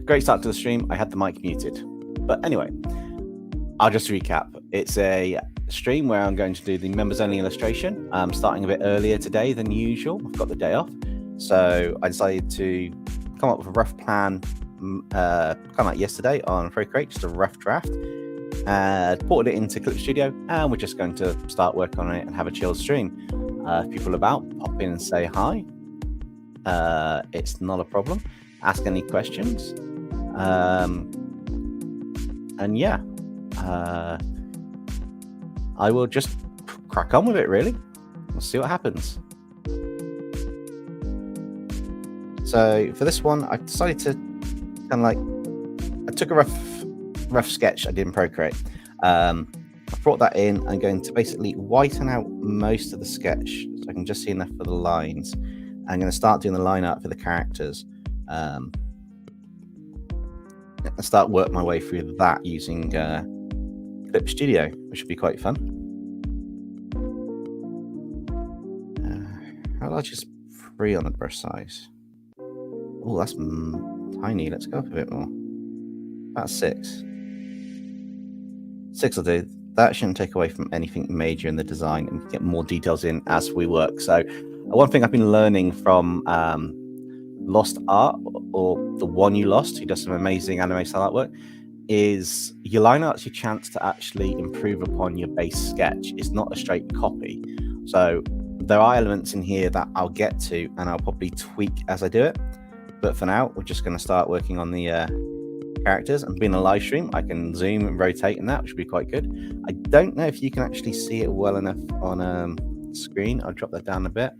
Great start to the stream. I had the mic muted. But anyway, I'll just recap. It's a stream where I'm going to do the members only illustration. I'm starting a bit earlier today than usual. I've got the day off. So I decided to come up with a rough plan kind of like yesterday on Procreate, just a rough draft. Ported it into Clip Studio, and we're just going to start working on it and have a chill stream. If people are about, pop in and say hi. It's not a problem. Ask any questions. And yeah, I will just crack on with it, really. We'll see what happens. So for this one, I decided to kind of like, I took a rough sketch I did in Procreate. I brought that in. I'm going to basically whiten out most of the sketch so I can just see enough for the lines. I'm going to start doing the line art for the characters. And start work my way through that using Clip Studio, which should be quite fun. How large is 3 on the brush size? Oh, that's tiny. Let's go up a bit more. About 6. 6 will do. That shouldn't take away from anything major in the design, and get more details in as we work. So one thing I've been learning from Lost Art, or the one you lost, who does some amazing anime style artwork, is your line art's your chance to actually improve upon your base sketch. It's not a straight copy. So there are elements in here that I'll get to and I'll probably tweak as I do it. But for now, we're just going to start working on the characters. And being a live stream, I can zoom and rotate in that, which would be quite good. I don't know if you can actually see it well enough on screen. I'll drop that down a bit.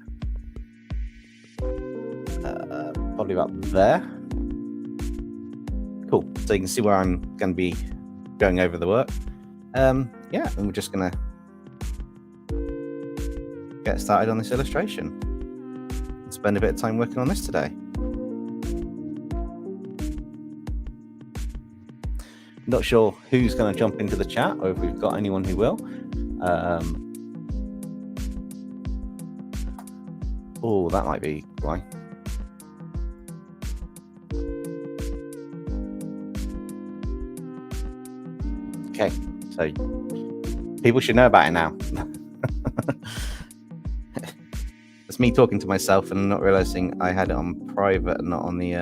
Probably about there. Cool. So you can see where I'm going to be going over the work. Yeah, and we're just going to get started on this illustration and spend a bit of time working on this today. Not sure who's going to jump into the chat, or if we've got anyone who will. Oh, that might be why. Okay, so people should know about it now. It's me talking to myself and not realizing I had it on private and not on the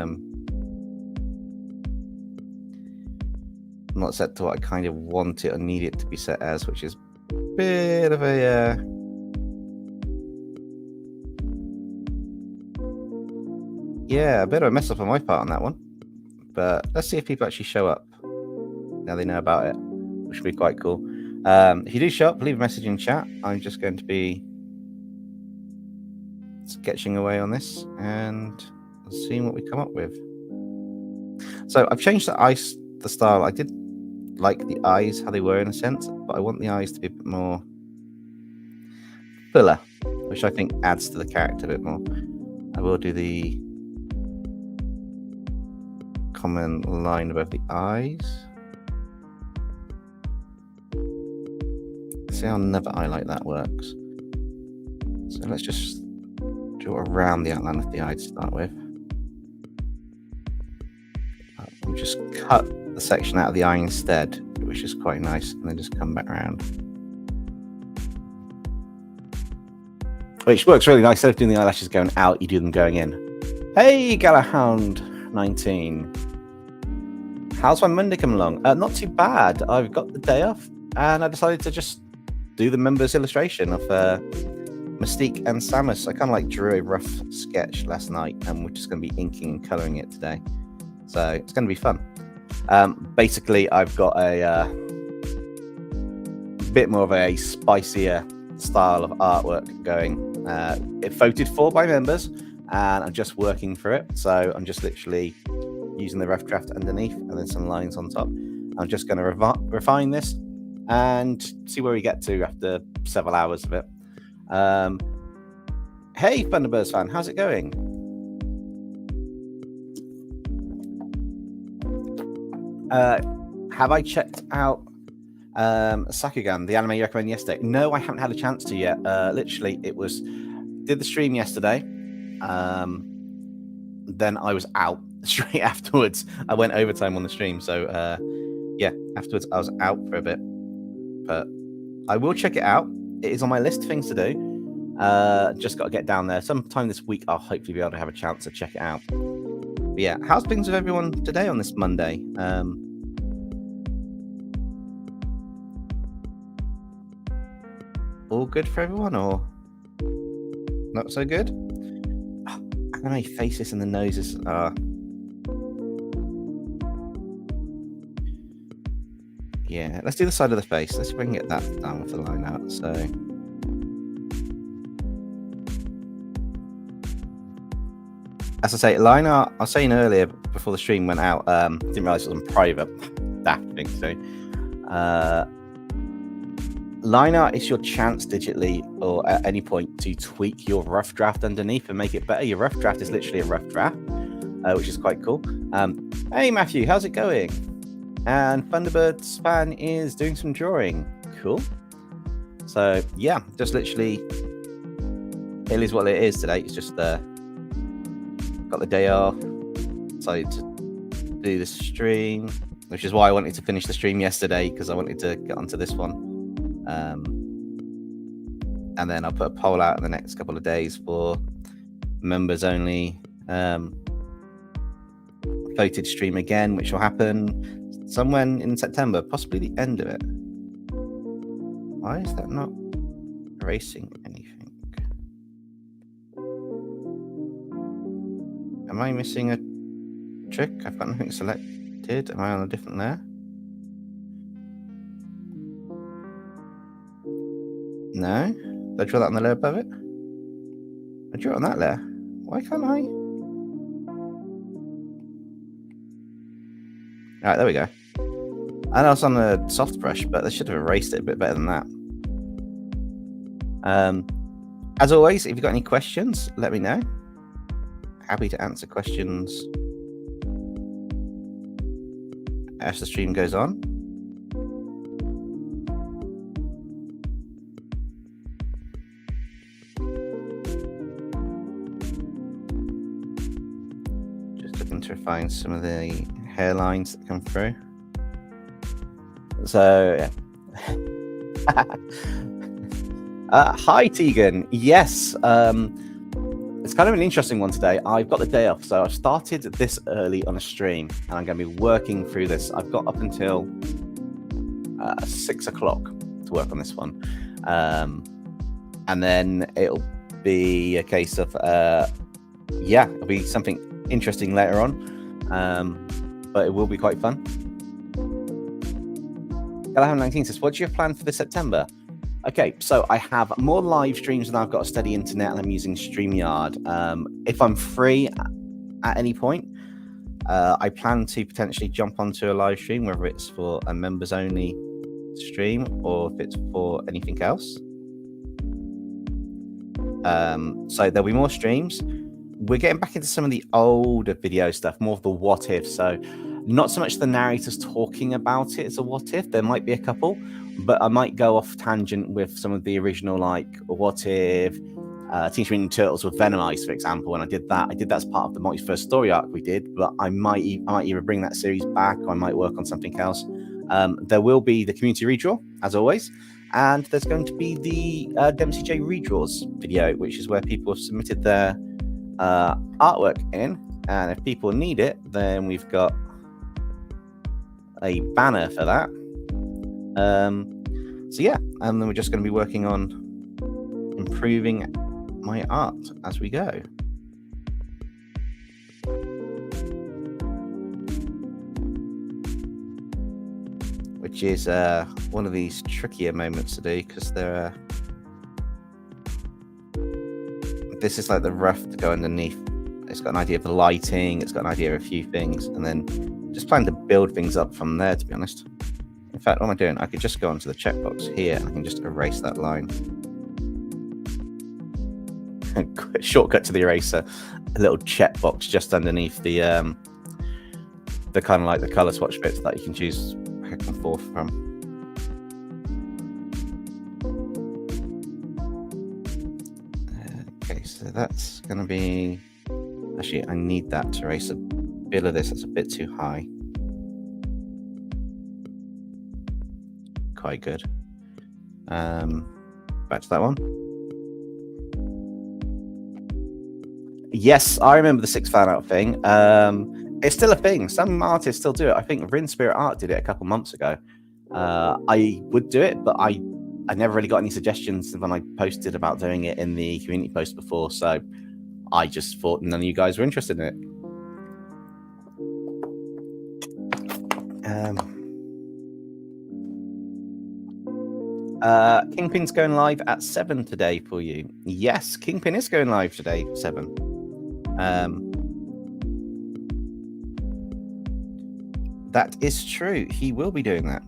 not set to what I kind of want it or need it to be set as, which is a bit of a yeah, a bit of a mess up on my part on that one. But let's see if people actually show up now they know about it, which would be quite cool. If you do show up, leave a message in chat. I'm just going to be sketching away on this and seeing what we come up with. So I've changed the style. I did like the eyes, how they were in a sense, but I want the eyes to be a bit more fuller, which I think adds to the character a bit more. I will do the common line above the eyes. See how another eye like that works. So let's just draw around the outline of the eye to start with. We'll just cut the section out of the eye instead, which is quite nice, and then just come back around. Which works really nice. Instead of doing the eyelashes going out, you do them going in. Hey, Galahound19. How's my Monday coming along? Not too bad. I've got the day off, and I decided to just do the members illustration of MYSTIQUE and SAMUS. I kind of like drew a rough sketch last night, and we're just going to be inking and colouring it today. So it's going to be fun. Basically, I've got a bit more of a spicier style of artwork going. It voted for by members, and I'm just working through it. So I'm just literally using the rough draft underneath and then some lines on top. I'm just going to refine this and see where we get to after several hours of it. Hey, Thunderbirds fan, how's it going? Have I checked out Sakugan, the anime you recommended yesterday? No, I haven't had a chance to yet. Literally, did the stream yesterday. Then I was out straight afterwards. I went overtime on the stream, so yeah, afterwards I was out for a bit, but I will check it out. It is on my list of things to do. Just got to get down there sometime this week. I'll hopefully be able to have a chance to check it out. But yeah, how's things with everyone today on this Monday? All good for everyone, or not so good? How many faces and the noses are? Yeah, let's do the side of the face. Let's see if we can get that down with the line out. So, as I say, line art, I was saying earlier before the stream went out, didn't realize it was on private. Daft thing to do. Line art is your chance digitally or at any point to tweak your rough draft underneath and make it better. Your rough draft is literally a rough draft, which is quite cool. Hey, Matthew, how's it going? And Thunderbird Span is doing some drawing. Cool. So, yeah, just literally, it is what it is today. It's just got the day off, decided to do the stream, which is why I wanted to finish the stream yesterday, because I wanted to get onto this one. And then I'll put a poll out in the next couple of days for members only voted stream again, which will happen somewhere in September, possibly the end of it. Why is that not erasing anything? Am I missing a trick? I've got nothing selected. Am I on a different layer? No? Did I draw that on the layer above it? I drew it on that layer. Why can't I? Alright, there we go. I know it's on a soft brush, but they should have erased it a bit better than that. As always, if you've got any questions, let me know. Happy to answer questions as the stream goes on. Just looking to refine some of the hairlines that come through. So, yeah. Hi, Tegan. Yes, it's kind of an interesting one today. I've got the day off, so I've started this early on a stream, and I'm going to be working through this. I've got up until 6 o'clock to work on this one, and then it'll be a case of yeah, it'll be something interesting later on, but it will be quite fun. Galaham19 says, what do you have planned for this September? Okay, so I have more live streams than I've got a steady internet, and I'm using StreamYard. If I'm free at any point, I plan to potentially jump onto a live stream, whether it's for a members only stream or if it's for anything else. So there'll be more streams. We're getting back into some of the older video stuff, more of the what if. So not so much the narrators talking about it as a what if. There might be a couple, but I might go off tangent with some of the original, like what if Teenage Mutant Ninja Turtles with Venomized, for example. When I did that as part of the multiverse story arc we did. But I might either bring that series back, or I might work on something else. There will be the community redraw, as always, and there's going to be the DempseyJ redraws video, which is where people have submitted their artwork in, and if people need it, then we've got a banner for that. So yeah, and then we're just going to be working on improving my art as we go. Which is one of these trickier moments to do, because there this is like the rough to go underneath. It's got an idea of the lighting, it's got an idea of a few things, and then just plan to build things up from there, to be honest. In fact, what am I doing? I could just go onto the checkbox here, and I can just erase that line. Shortcut to the eraser. A little checkbox just underneath the kind of like the color swatch bits that you can choose back and forth from. Okay, so that's going to be... Actually, I need that to erase a feel of this. That's a bit too high. Quite good. Back to that one. Yes, I remember the 6 fan art thing. It's still a thing. Some artists still do it. I think Rin Spirit Art did it a couple months ago. I would do it, but I never really got any suggestions when I posted about doing it in the community post before, so I just thought none of you guys were interested in it. Kingpin's going live at 7 today for you. Yes, Kingpin is going live today, 7. That is true. He will be doing that.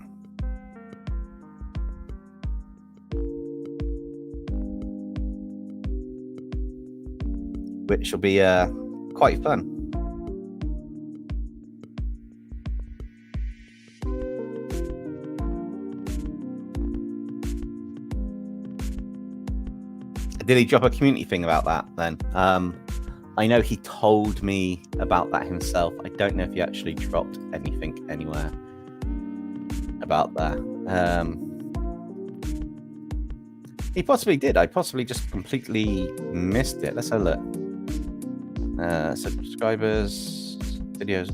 Which will be quite fun. Did he drop a community thing about that then? I know he told me about that himself. I don't know if he actually dropped anything anywhere about that. He possibly did. I possibly just completely missed it. Let's have a look. Subscribers, videos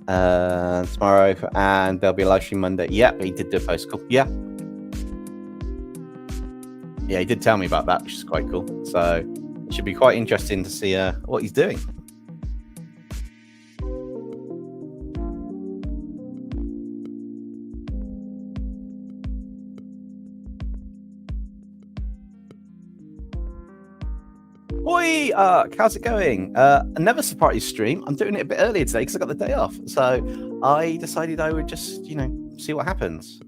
live tomorrow, and there'll be a live stream Monday. Yep, he did do a post. Cool. Yeah, he did tell me about that, which is quite cool. So it should be quite interesting to see what he's doing. Oi, how's it going? Another surprise stream. I'm doing it a bit earlier today because I got the day off. So I decided I would just, see what happens.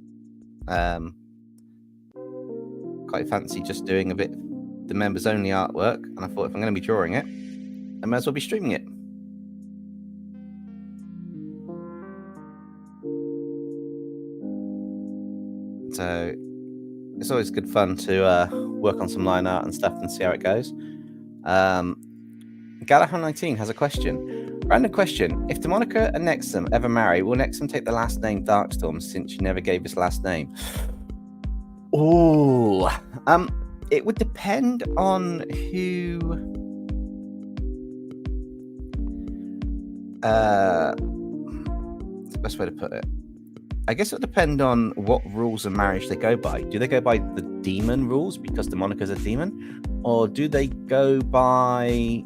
Quite fancy just doing a bit the members only artwork, and I thought if I'm going to be drawing it, I might as well be streaming it. So it's always good fun to work on some line art and stuff and see how it goes. Galahan19 has a question. Random question. If Demonica and Nexum ever marry, will Nexum take the last name Darkstorm since she never gave his last name? Oh, it would depend on who. That's the best way to put it. I guess it would depend on what rules of marriage they go by. Do they go by the demon rules because Demonica's a demon? Or do they go by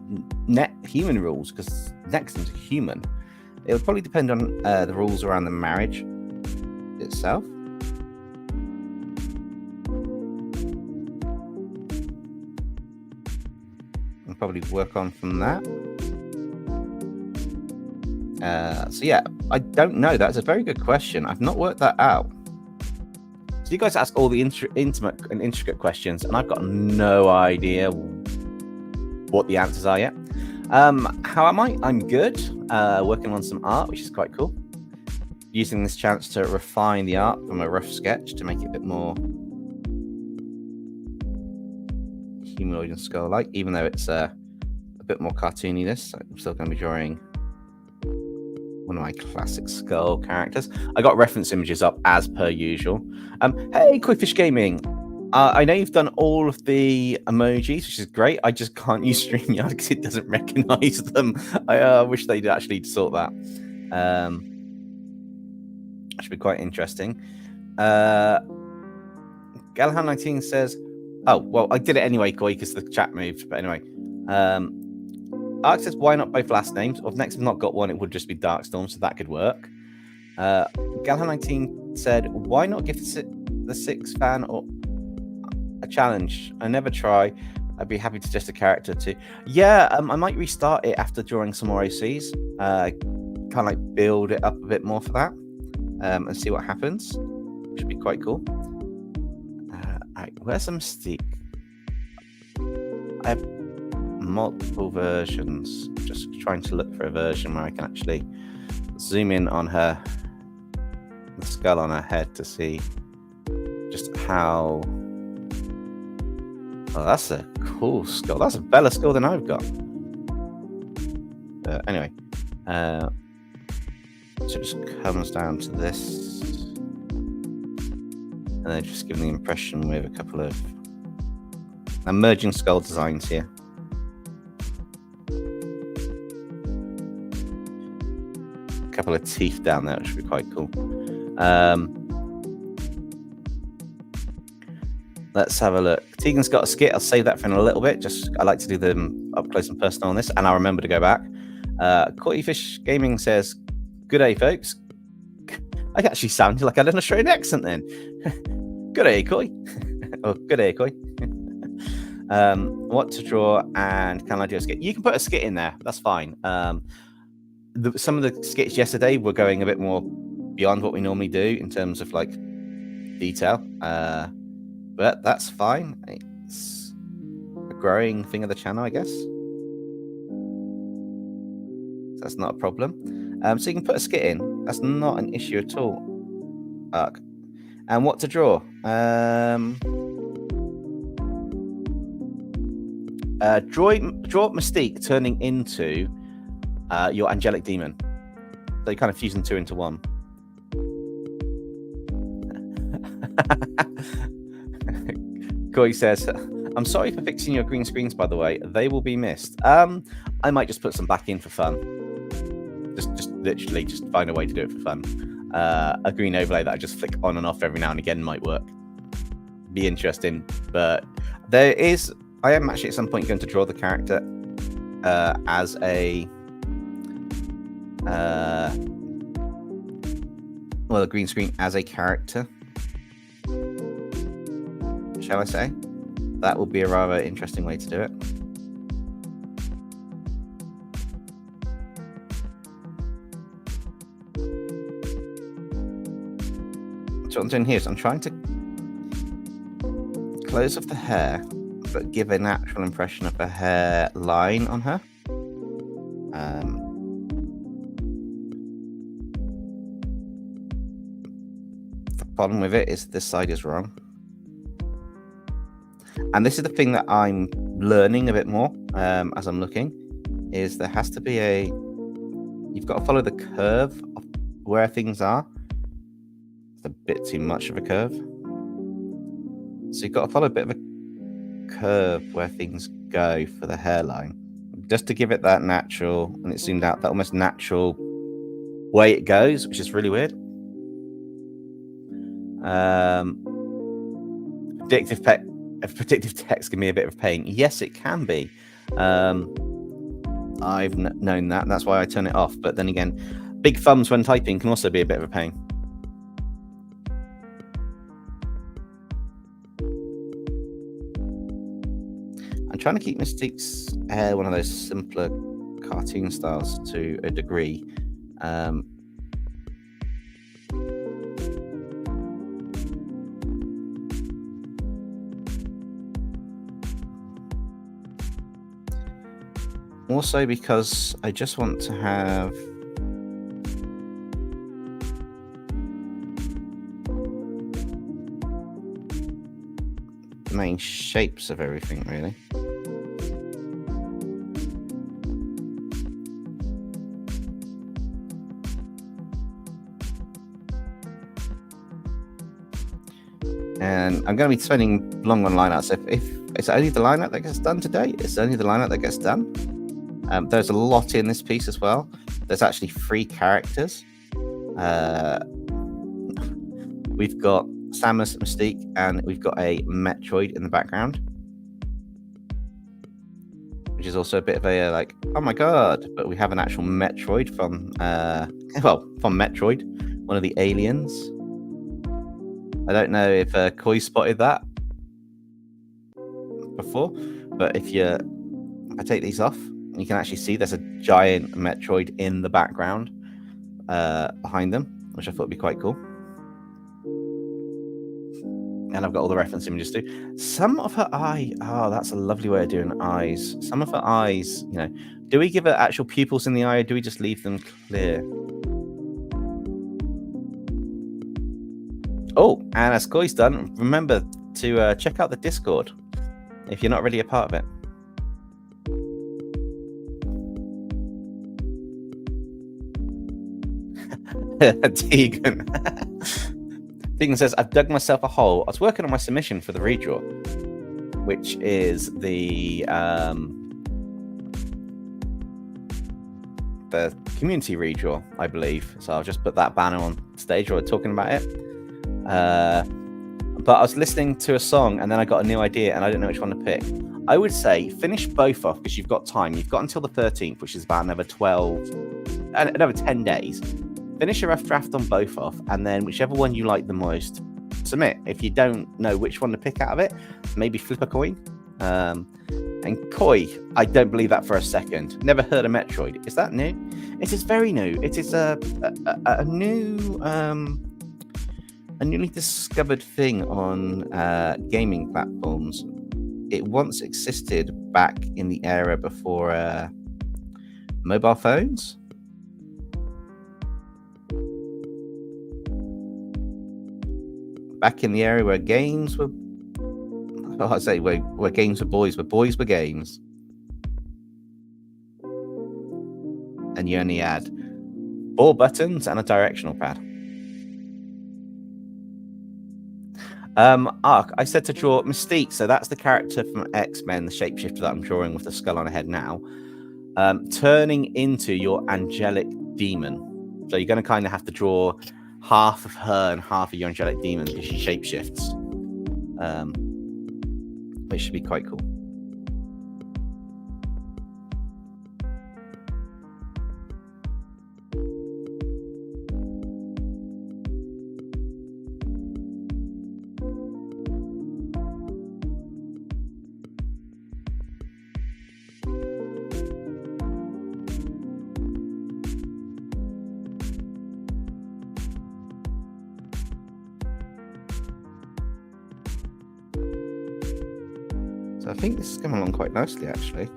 human rules because Nexum's a human? It would probably depend on the rules around the marriage itself. I'll probably work on from that. So yeah, I don't know. That's a very good question. I've not worked that out. So you guys ask all the intimate and intricate questions, and I've got no idea what the answers are yet. How am I? I'm good. Working on some art, which is quite cool. Using this chance to refine the art from a rough sketch to make it a bit more humanoid and skull-like, even though it's a bit more cartoony. This I'm still going to be drawing one of my classic skull characters. I got reference images up as per usual. Hey, Quickfish Gaming. I know you've done all of the emojis, which is great. I just can't use StreamYard because it doesn't recognize them. I wish they'd actually sort that. Should be quite interesting. Galahan19 says, oh, well, I did it anyway, Koi, because the chat moved. But anyway, Ark says, why not both last names? Or if Next have not got one, it would just be Darkstorm, so that could work. Galahan19 said, why not give the 6 fan or a challenge? I never try. I'd be happy to suggest a character too. Yeah, I might restart it after drawing some more OCs. Kind of like build it up a bit more for that and see what happens. Should be quite cool. Right, where's some Mystique? I have multiple versions. Just trying to look for a version where I can actually zoom in on the skull on her head to see just how. Oh, that's a cool skull. That's a better skull than I've got. But anyway, so it just comes down to this. And then just giving the impression with a couple of emerging skull designs here. A couple of teeth down there, which would be quite cool. Let's have a look. Tegan's got a skit. I'll save that for in a little bit. I like to do them up close and personal on this, and I'll remember to go back. Coy Fish Gaming says, "Good day, folks." I actually sounded like I had an Australian accent then. Good day, Coy. Oh, good day, Coy. What to draw and can I do a skit? You can put a skit in there. That's fine. Some of the skits yesterday were going a bit more beyond what we normally do in terms of like detail. But that's fine. It's a growing thing of the channel, I guess. So that's not a problem. So you can put a skit in. That's not an issue at all. And what to draw? Draw Mystique turning into your angelic demon. So you kind of fuse the two into one. Coy says, "I'm sorry for fixing your green screens, by the way. They will be missed." I might just put some back in for fun. Just literally just find a way to do it for fun. A green overlay that I just flick on and off every now and again might work. Be interesting. But I am actually at some point going to draw the character as a a green screen as a character. Shall I say? That would be a rather interesting way to do it. So what I'm doing here is I'm trying to close off the hair, but give a natural impression of a hair line on her. The problem with it is this side is wrong. And this is the thing that I'm learning a bit more as I'm looking, is there has to be you've got to follow the curve of where things are. It's a bit too much of a curve. So you've got to follow a bit of a curve where things go for the hairline. Just to give it that natural, and it zoomed out, that almost natural way it goes, which is really weird. Predictive text can be a bit of a pain. Yes, it can be. I've known that, and that's why I turn it off. But then again, big thumbs when typing can also be a bit of a pain. I'm trying to keep Mystique's hair one of those simpler cartoon styles to a degree. Also because I just want to have the main shapes of everything, really. And I'm going to be spending long on lineouts. If it's only the lineout that gets done today, it's only the lineout that gets done. There's a lot in this piece as well. There's actually 3 characters. We've got Samus, Mystique, and we've got a Metroid in the background, which is also a bit of a like, oh my god! But we have an actual Metroid from Metroid, one of the aliens. I don't know if Koi spotted that before, but if I take these off, you can actually see there's a giant Metroid in the background behind them, which I thought would be quite cool. And I've got all the reference images too. Some of her eye, that's a lovely way of doing eyes. Some of her eyes, do we give her actual pupils in the eye, or do we just leave them clear? Oh, and as Koi's done, remember to check out the Discord if you're not already a part of it. Tegan. Tegan says, I've dug myself a hole. I was working on my submission for the redraw, which is the community redraw, I believe. So I'll just put that banner on stage while we're talking about it. But I was listening to a song and then I got a new idea and I didn't know which one to pick. I would say finish both off because you've got time. You've got until the 13th, which is about another 10 days. Finish a rough draft on both off, and then whichever one you like the most, submit. If you don't know which one to pick out of it, maybe flip a coin. And Koi, I don't believe that for a second. Never heard of Metroid. Is that new? It is very new. It is a new, a newly discovered thing on gaming platforms. It once existed back in the era before mobile phones. Back in the era where games were, where games were boys were games. And you only had 4 buttons and a directional pad. Ark, I said to draw Mystique, so that's the character from X-Men, the shapeshifter that I'm drawing with the skull on her head now, turning into your angelic demon. So you're going to kind of have to draw half of her and half of your angelic demon because she shapeshifts, which should be quite cool. So I think this is coming along quite nicely, actually.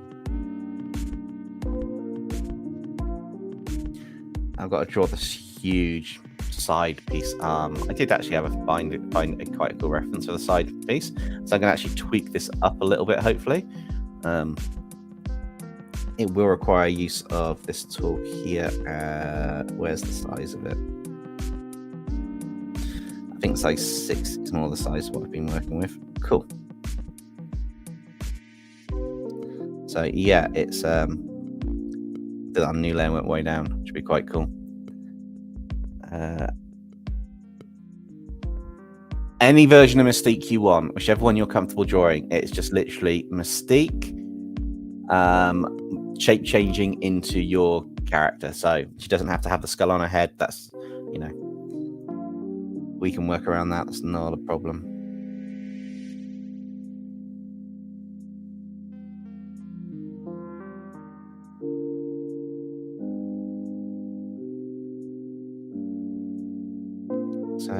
I've got to draw this huge side piece. I did actually have find a quite a cool reference for the side piece, so I'm going to actually tweak this up a little bit. Hopefully, it will require use of this tool here. Where's the size of it? I think size 6 is more the size of what I've been working with. Cool. So yeah, it's the new layer went way down, which would be quite cool. Any version of Mystique you want, whichever one you're comfortable drawing, it's just literally Mystique shape changing into your character. So she doesn't have to have the skull on her head. That's, you know, we can work around that. That's not a problem. So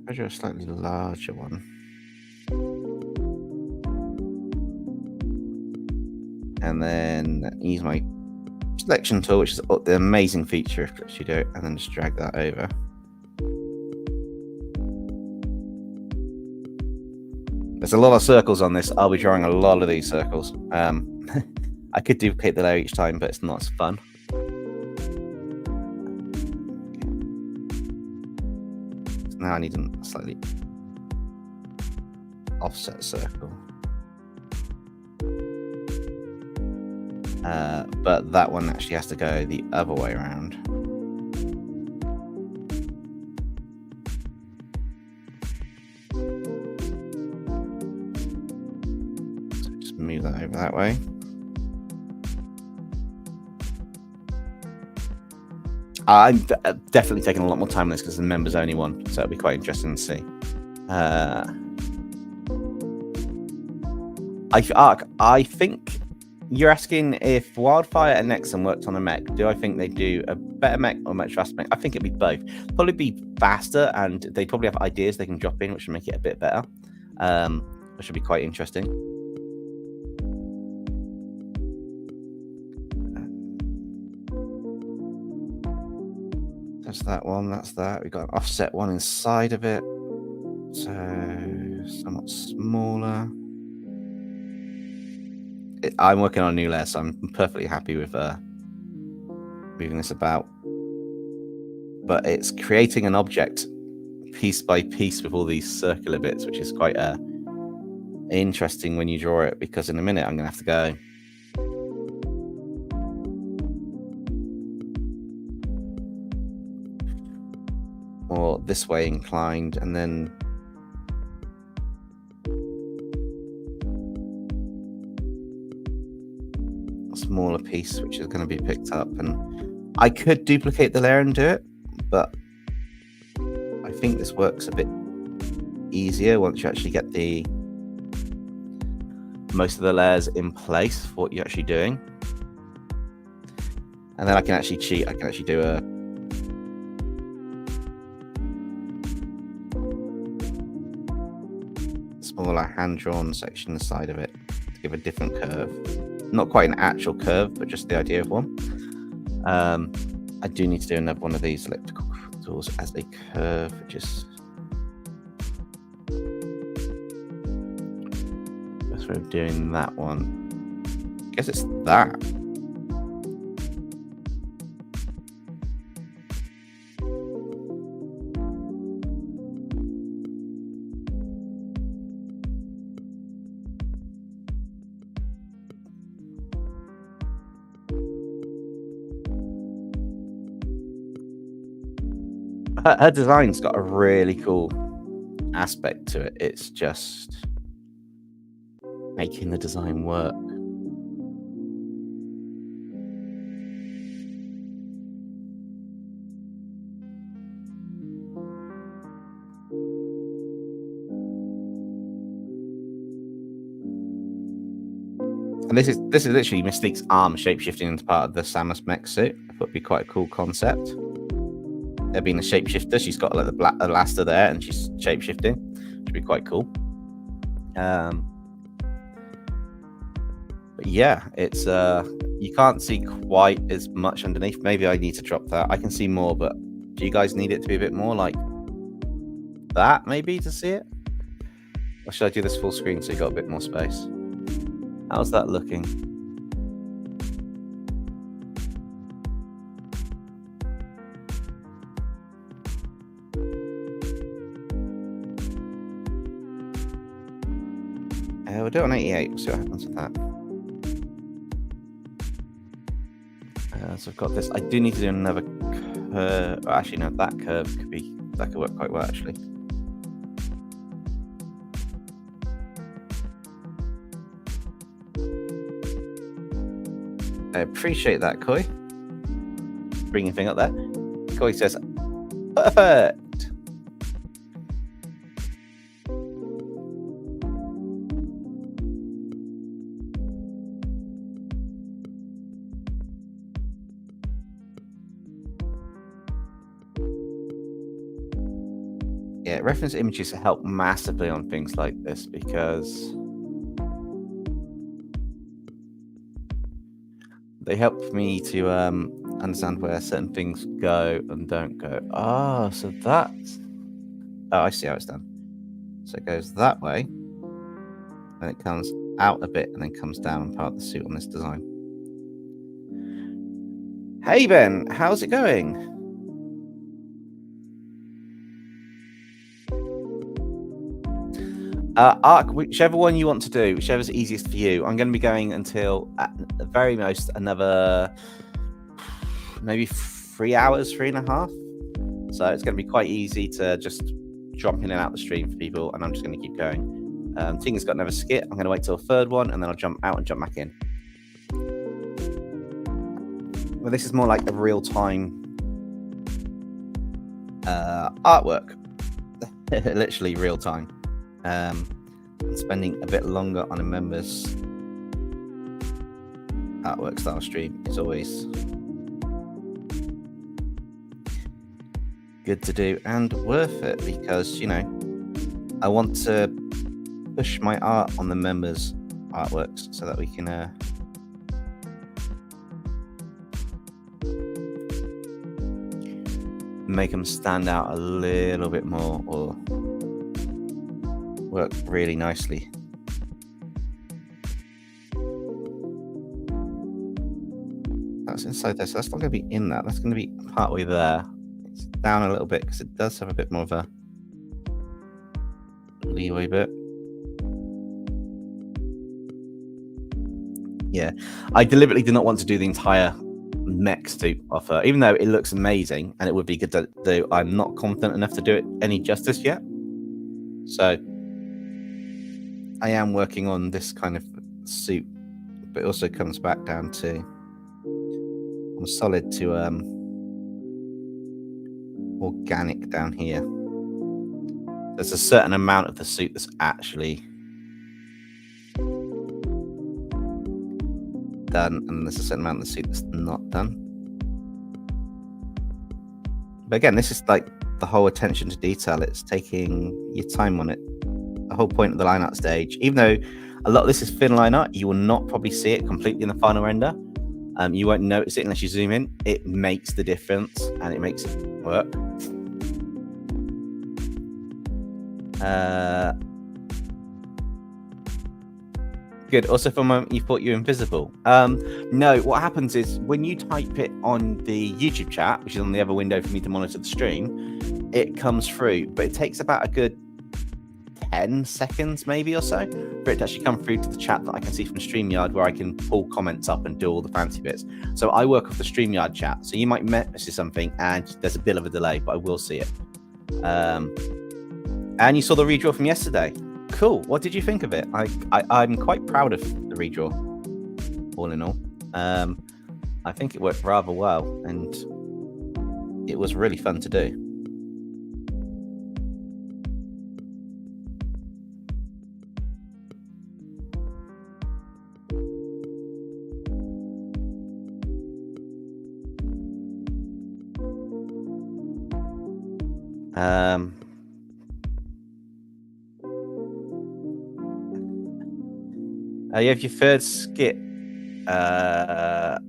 I'll draw a slightly larger one. And then use my selection tool, which is the amazing feature if you do it, and then just drag that over. There's a lot of circles on this. I'll be drawing a lot of these circles. I could duplicate the layer each time, but it's not as fun. So now I need a slightly offset circle. But that one actually has to go the other way around. So just move that over that way. I'm definitely taking a lot more time on this because the members only one, so it'll be quite interesting to see. I think you're asking if Wildfire and Nexon worked on a mech. Do I think they do a better mech or much faster mech? I think it'd be both. Probably be faster, and they probably have ideas they can drop in, which would make it a bit better. Which would be quite interesting. That's that one. That's that. We've got an offset one inside of it, so somewhat smaller. I'm working on a new layer, so I'm perfectly happy with moving this about. but it's creating an object piece by piece with all these circular bits, which is quite interesting when you draw it, because in a minute I'm going to have to go more this way inclined, and then a smaller piece which is going to be picked up. And I could duplicate the layer and do it, but I think this works a bit easier once you actually get the most of the layers in place for what you're actually doing. And then I can actually cheat. I can actually do a smaller hand-drawn section on the side of it to give a different curve. Not quite an actual curve, but just the idea of one. I do need to do another one of these elliptical tools as a curve, which is best way of doing that one. I guess it's that. Her design's got a really cool aspect to it. It's just making the design work. And this is literally Mystique's arm shapeshifting into part of the SAMUS mech suit. I thought it'd be quite a cool concept. There being a shapeshifter, she's got like the black elaster there, and she's shapeshifting, which would be quite cool. But yeah, it's you can't see quite as much underneath. Maybe I need to drop that. I can see more, but do you guys need it to be a bit more like that, maybe, to see it? Or should I do this full screen so you got a bit more space? How's that looking? We'll do it on 88. We'll see what happens with that. So I've got this. I do need to do another curve. Actually, no, that curve could work quite well, actually. I appreciate that, Koi. Bring your thing up there. Koi says, perfect. Yeah, reference images help massively on things like this, because they help me to understand where certain things go and don't go. Ah, so that's... Oh, I see how it's done. So it goes that way, and it comes out a bit, and then comes down and part of the suit on this design. Hey, Ben, how's it going? Arc, whichever one you want to do, whichever's easiest for you. I'm going to be going until at the very most another maybe 3 hours, 3.5. So it's going to be quite easy to just jump in and out the stream for people, and I'm just going to keep going. Tinga's got another skit. I'm going to wait till a third one, and then I'll jump out and jump back in. Well, this is more like a real-time artwork. Literally real-time. And spending a bit longer on a member's artwork style stream is always good to do and worth it, because, you know, I want to push my art on the members' artworks so that we can make them stand out a little bit more, or work really nicely. That's inside there, so that's not going to be in that. That's going to be partway there. It's down a little bit because it does have a bit more of a leeway bit. Yeah, I deliberately did not want to do the entire mech suit offer, even though it looks amazing and it would be good to do. I'm not confident enough to do it any justice yet. So I am working on this kind of suit, but it also comes back down to I'm solid to organic down here. There's a certain amount of the suit that's actually done, and there's a certain amount of the suit that's not done. But again, this is like the whole attention to detail. It's taking your time on it. The whole point of the line art stage, even though a lot of this is thin line art, you will not probably see it completely in the final render. You won't notice it unless you zoom in. It makes the difference and it makes it work. Good. Also, for a moment, you thought you were invisible. No, what happens is when you type it on the YouTube chat, which is on the other window for me to monitor the stream, it comes through, but it takes about a good 10 seconds maybe or so for it to actually come through to the chat that I can see from StreamYard, where I can pull comments up and do all the fancy bits. So I work off the StreamYard chat. So you might message something and there's a bit of a delay, but I will see it. And you saw the redraw from yesterday. Cool. What did you think of it? I'm quite proud of the redraw, all in all. I think it worked rather well, and it was really fun to do. You have your third skit. If I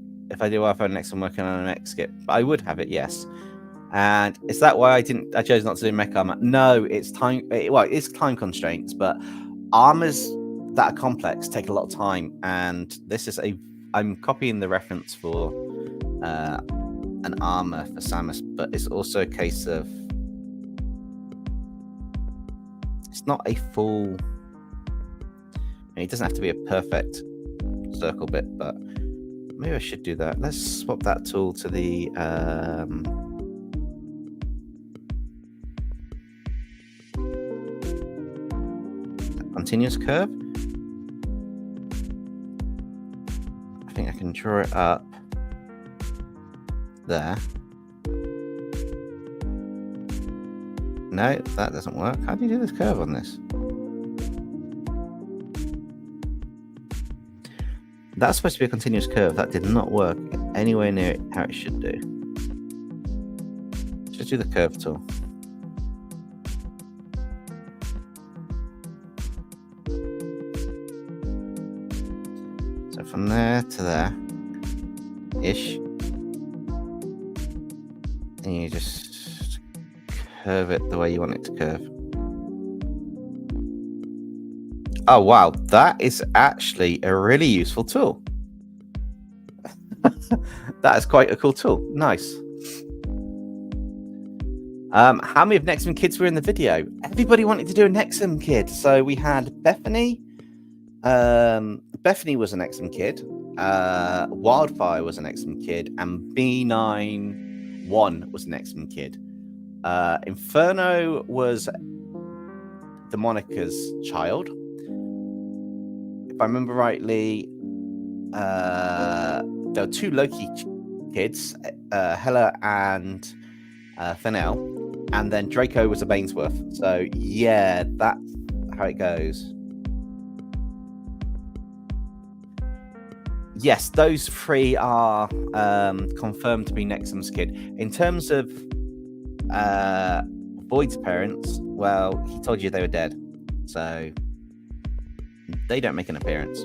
do iPhone next, I'm working on the next skit. But I would have it, yes. And is that why I chose not to do mech armor? No, it's time. Well, it's time constraints, but armors that are complex take a lot of time. And this is I'm copying the reference for an armor for SAMUS, but it's also a case of it's not a full. It doesn't have to be a perfect circle bit, but maybe I should do that. Let's swap that tool to the continuous curve. I think I can draw it up there. No, that doesn't work. How do you do this curve on this? That's supposed to be a continuous curve. That did not work anywhere near how it should do. Just do the curve tool. So from there to there, ish. And you just curve it the way you want it to curve. Oh, wow. That is actually a really useful tool. That is quite a cool tool. Nice. How many of Nexum kids were in the video? Everybody wanted to do a Nexum kid. So we had Bethany. Bethany was an Nexum kid. Wildfire was an Nexum kid. And B91 was an Nexum kid. Inferno was Demonica's child. If I remember rightly, there were two Loki kids, Hela and Fennel, and then Draco was a Bainsworth. So yeah, that's how it goes. Yes, those three are confirmed to be Nexum's kid. In terms of Void's parents, well, he told you they were dead, so they don't make an appearance.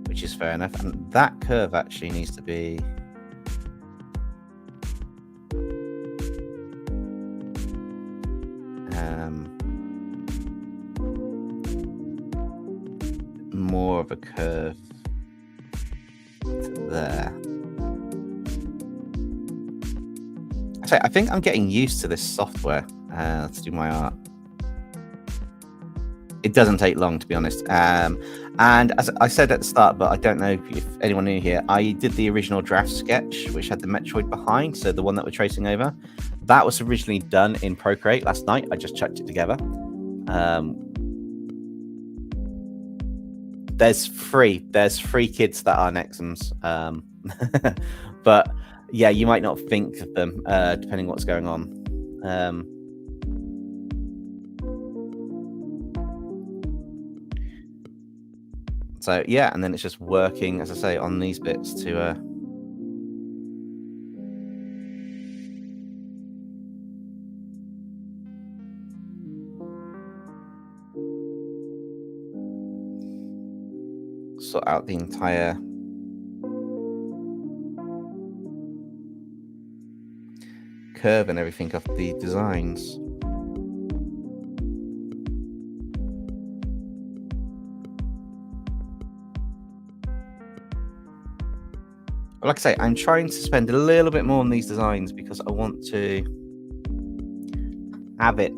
Which is fair enough. And that curve actually needs to be more of a curve to there. say, I think I'm getting used to this software to do my art. It doesn't take long, to be honest. And as I said at the start, but I don't know if anyone knew here, I did the original draft sketch, which had the Metroid behind, so the one that we're tracing over. That was originally done in Procreate last night. I just chucked it together. There's three kids that are Nexums. But yeah, you might not think of them, depending what's going on. So yeah, and then it's just working, as I say, on these bits to sort out the entire curve and everything of the designs. Like I say, I'm trying to spend a little bit more on these designs because I want to have it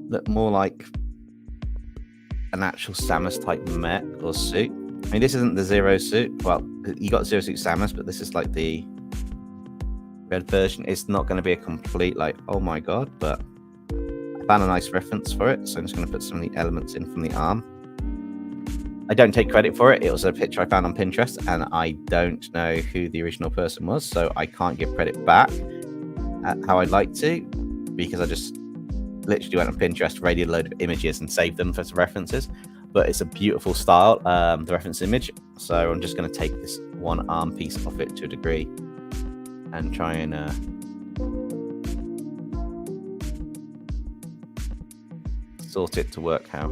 look more like an actual SAMUS type mech or suit. I mean, this isn't the Zero suit. Well, you got Zero suit SAMUS, but this is like the red version. It's not going to be a complete like, oh my god, but I found a nice reference for it, so I'm just going to put some of the elements in from the arm. I don't take credit for it. It was a picture I found on Pinterest, and I don't know who the original person was, so I can't give credit back how I'd like to, because I just literally went on Pinterest, raided a load of images, and saved them for some references. But it's a beautiful style, the reference image. So I'm just going to take this one arm piece off it to a degree, and try and sort it to work how.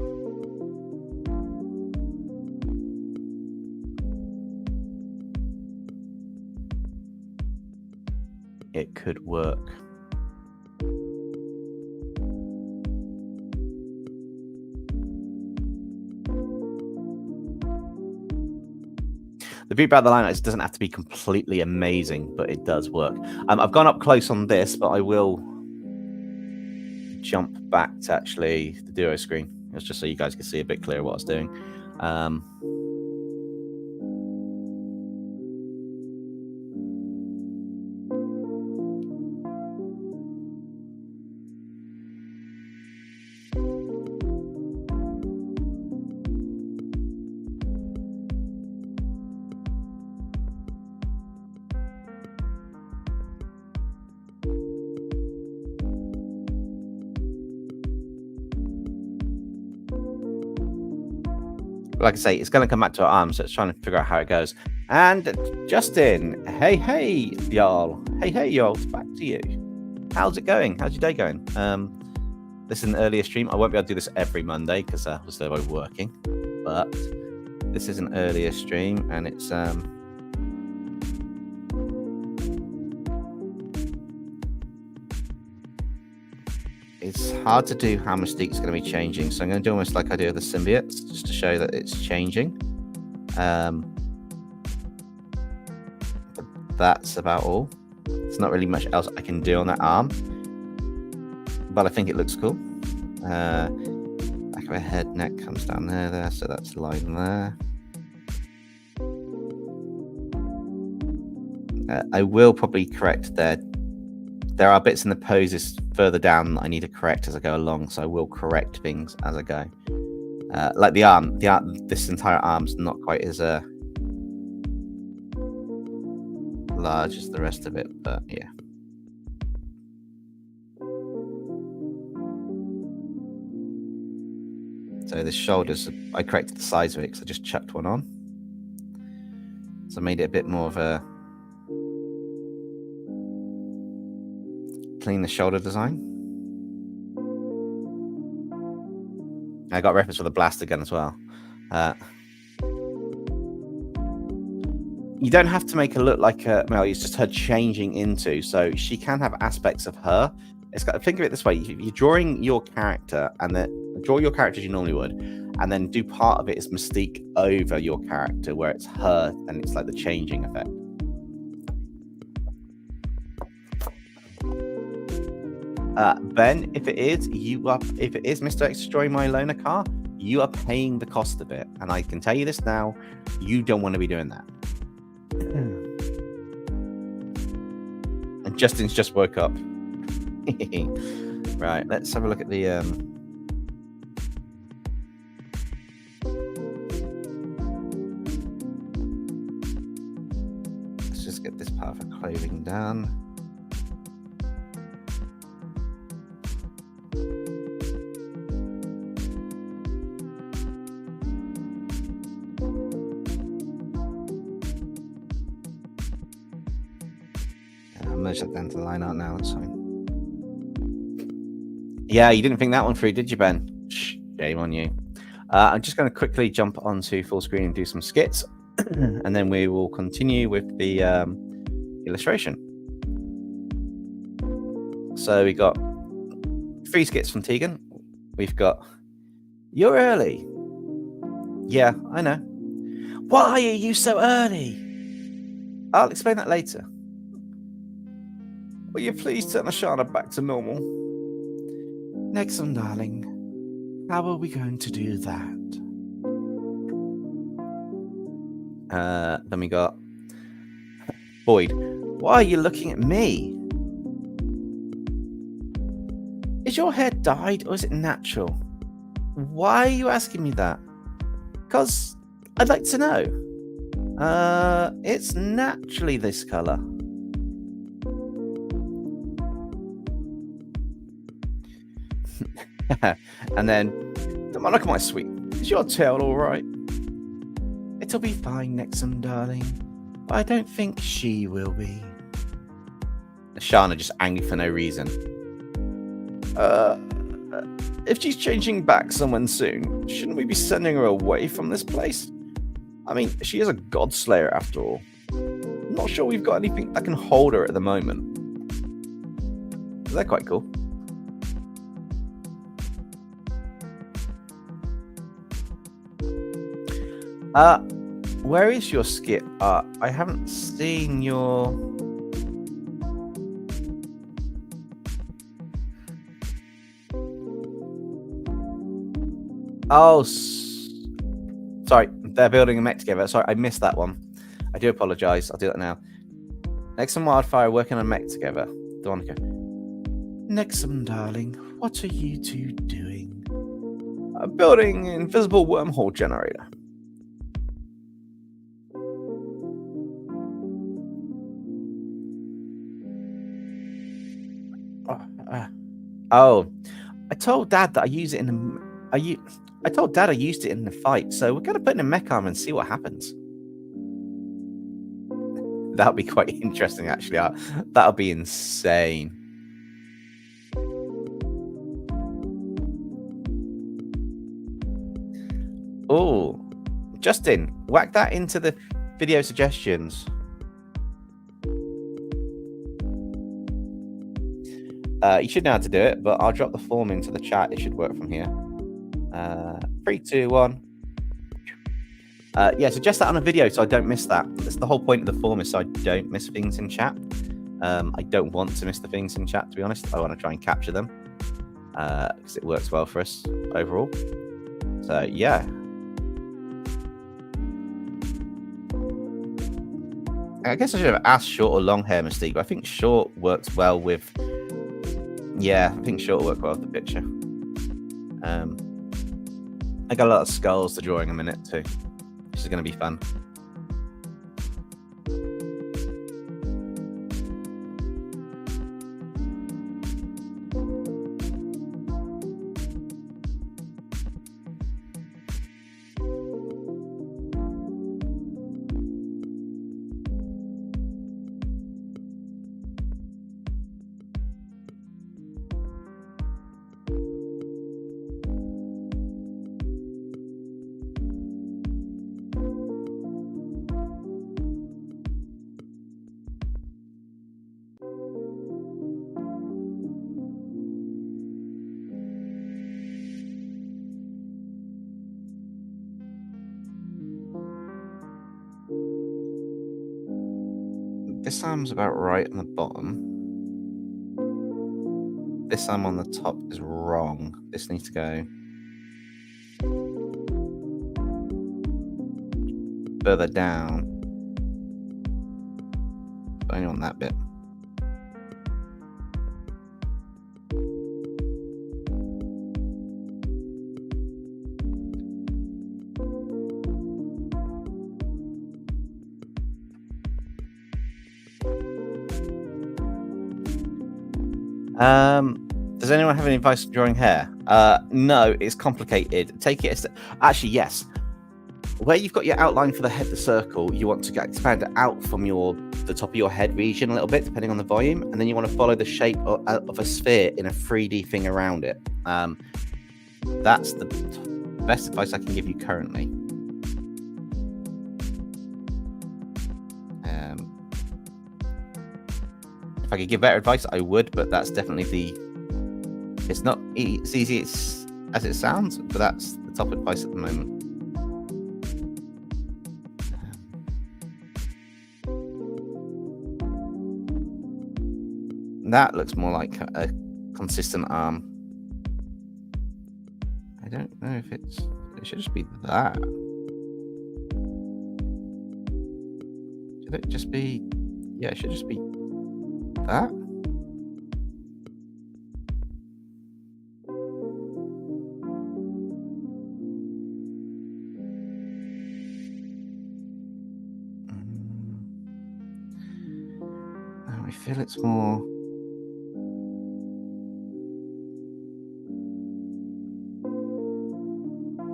It could work. The beauty about the line is it doesn't have to be completely amazing, but it does work. I've gone up close on this, but I will jump back to actually the duo screen. It's just so you guys can see a bit clearer what I was doing. Like I say, it's going to come back to our arms, so it's trying to figure out how it goes. And Justin, hey, y'all. Hey, y'all, it's back to you. How's it going? How's your day going? This is an earlier stream. I won't be able to do this every Monday because obviously I'm working. But this is an earlier stream, and it's it's hard to do how Mystique's going to be changing, so I'm going to do almost like I do with the symbiotes, just to show that it's changing. But that's about all. There's not really much else I can do on that arm, but I think it looks cool. Back of her head, neck comes down there, so that's the line there. I will probably correct there. There are bits in the poses further down that I need to correct as I go along, so I will correct things as I go. Like the arm, this entire arm's not quite as large as the rest of it, but yeah. So the shoulders, I corrected the size of it because I just chucked one on. So I made it a bit more of a clean the shoulder design. I got reference for the blaster gun as well. You don't have to make her look like well, it's just her changing into, so she can have aspects of her. It's got, think of it this way: you're drawing your character, and then draw your character as you normally would, and then do part of it as Mystique over your character, where it's her, and it's like the changing effect. Ben, if it is, if it is Mr. X destroying my loaner car, you are paying the cost of it. And I can tell you this now, you don't want to be doing that. And Justin's just woke up. Right, let's have a look at the let's just get this part of the clothing done. Merge that down to the line art now, that's fine. Yeah, you didn't think that one through, did you, Ben? Shame on you. I'm just going to quickly jump onto full screen and do some skits, and then we will continue with the illustration. So we got 3 skits from Tegan. We've got, you're early. Yeah, I know. Why are you so early? I'll explain that later. Will you please turn Ashana back to normal? Nexum, darling, how are we going to do that? Then we got Boyd. Why are you looking at me? Is your hair dyed or is it natural? Why are you asking me that? Because I'd like to know. It's naturally this color. And then, come on, look at my sweet. Is your tail all right? It'll be fine, Nexum, darling. But I don't think she will be. Ashana just angry for no reason. If she's changing back someone soon, shouldn't we be sending her away from this place? I mean, she is a god slayer after all. I'm not sure we've got anything that can hold her at the moment. They're quite cool. Where is your skit? I haven't seen your... Oh, sorry, they're building a mech together. Sorry, I missed that one. I do apologize. I'll do that now. Nexum Wildfire working on a mech together. Donica. Nexum, darling, what are you two doing? I'm building an invisible wormhole generator. Oh, I told Dad that I use it in the. I told Dad I used it in the fight, so we're gonna put in a mech armor and see what happens. That'll be quite interesting, actually. That'll be insane. Oh, Justin, whack that into the video suggestions. You should know how to do it, but I'll drop the form into the chat. It should work from here. 3, 2, 1. Yeah, suggest that on a video so I don't miss that. That's the whole point of the form, is so I don't miss things in chat. I don't want to miss the things in chat, to be honest. I want to try and capture them because it works well for us overall. So, yeah. I guess I should have asked short or long hair, Mystique, but I think short works well with... Yeah, I think short will work well with the picture. I got a lot of skulls to draw in a minute too. This is going to be fun. This sounds about right on the bottom. this I'm on the top is wrong. This needs to go further down. Only on that bit. Does anyone have any advice for drawing hair? No, it's complicated. Take it actually, yes. Where you've got your outline for the head, the circle, you want to expand it out from the top of your head region a little bit, depending on the volume, and then you want to follow the shape of a sphere in a 3D thing around it. That's the best advice I can give you currently. If I could give better advice, I would, but that's definitely it's not as easy as it sounds, but that's the top advice at the moment. That looks more like a consistent arm. I don't know if it should just be that. Should it just be, yeah, it should just be that. I feel it's more.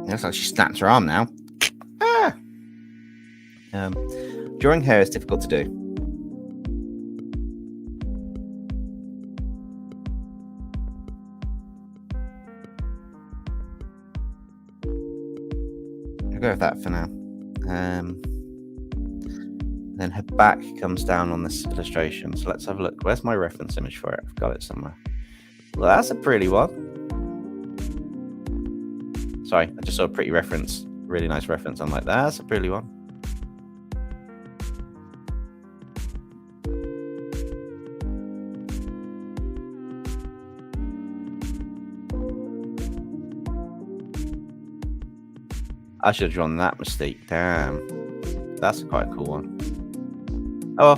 It looks like she snaps her arm now. Ah! Drawing hair is difficult to do. I'll go with that for now. Then her back comes down on this illustration. So let's have a look. Where's my reference image for it? I've got it somewhere. Well, that's a pretty one. Sorry, I just saw a pretty reference. Really nice reference. I'm like, that's a pretty one. I should have drawn that Mystique. Damn. That's quite a cool one. Oh,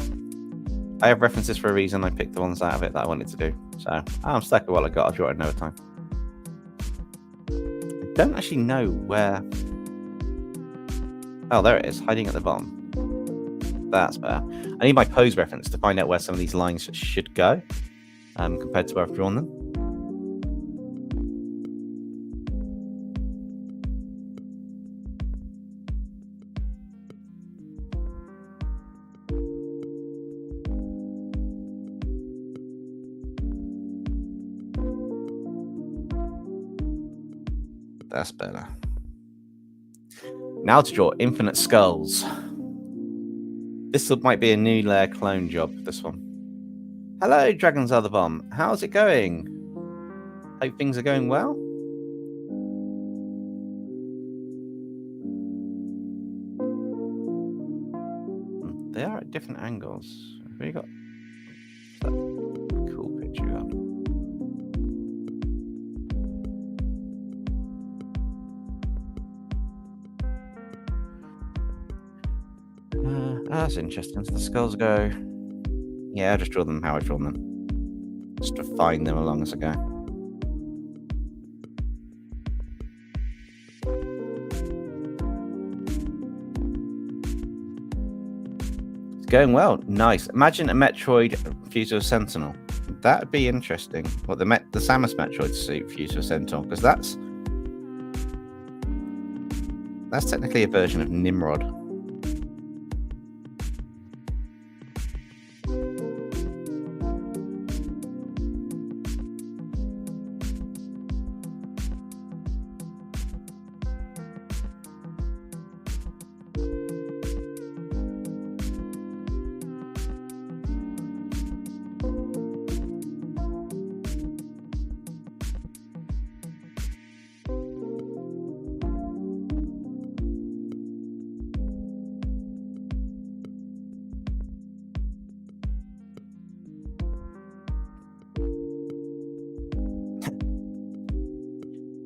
I have references for a reason. I picked the ones out of it that I wanted to do. So I'm stuck with what I got. I'll draw it another time. I don't actually know where. Oh, there it is, hiding at the bottom. That's better. I need my pose reference to find out where some of these lines should go compared to where I've drawn them. That's better. Now to draw infinite skulls. This might be a new layer clone job, this one. Hello, Dragons Are the Bomb. How's it going? Hope things are going well. They are at different angles. Have you got that cool picture you got? That's interesting. So the skulls go. Yeah, I'll just draw them how I've drawn them. Just refine them along as I go. It's going well. Nice. Imagine a Metroid fused with a Sentinel. That would be interesting. What the SAMUS Metroid suit fused with a Sentinel, because that's technically a version of Nimrod.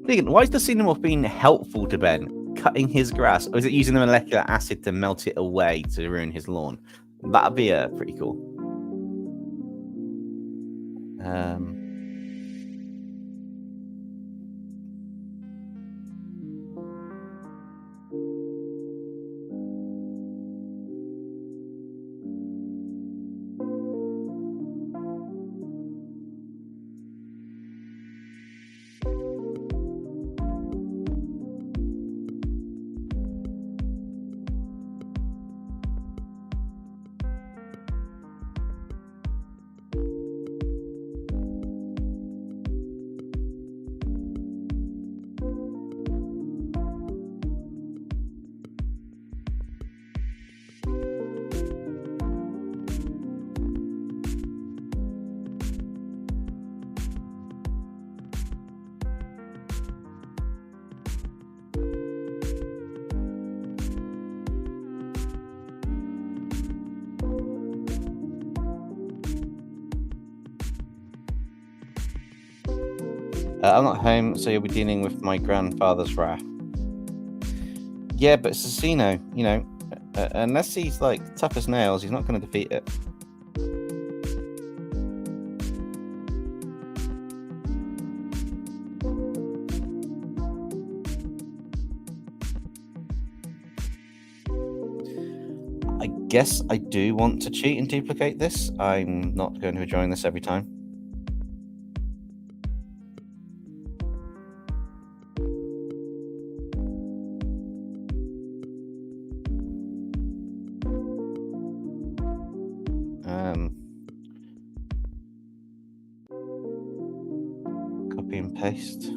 Vegan, why is the xenomorph being helpful to Ben? Cutting his grass? Or is it using the molecular acid to melt it away to ruin his lawn? That'd be pretty cool. I'm not home, so you'll be dealing with my grandfather's wrath. Yeah, but it's a Xeno, you know, unless he's like tough as nails, he's not going to defeat it. I guess I do want to cheat and duplicate this. I'm not going to be enjoying this every time. Copy and paste.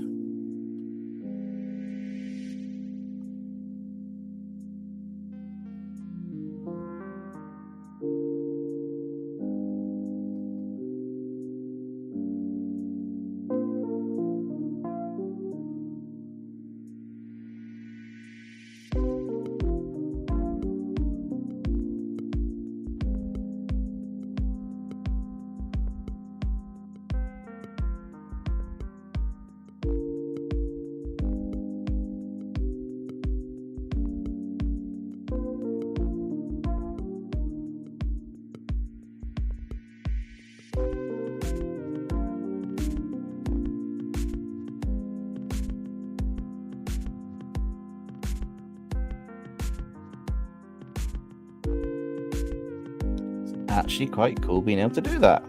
Actually quite cool being able to do that.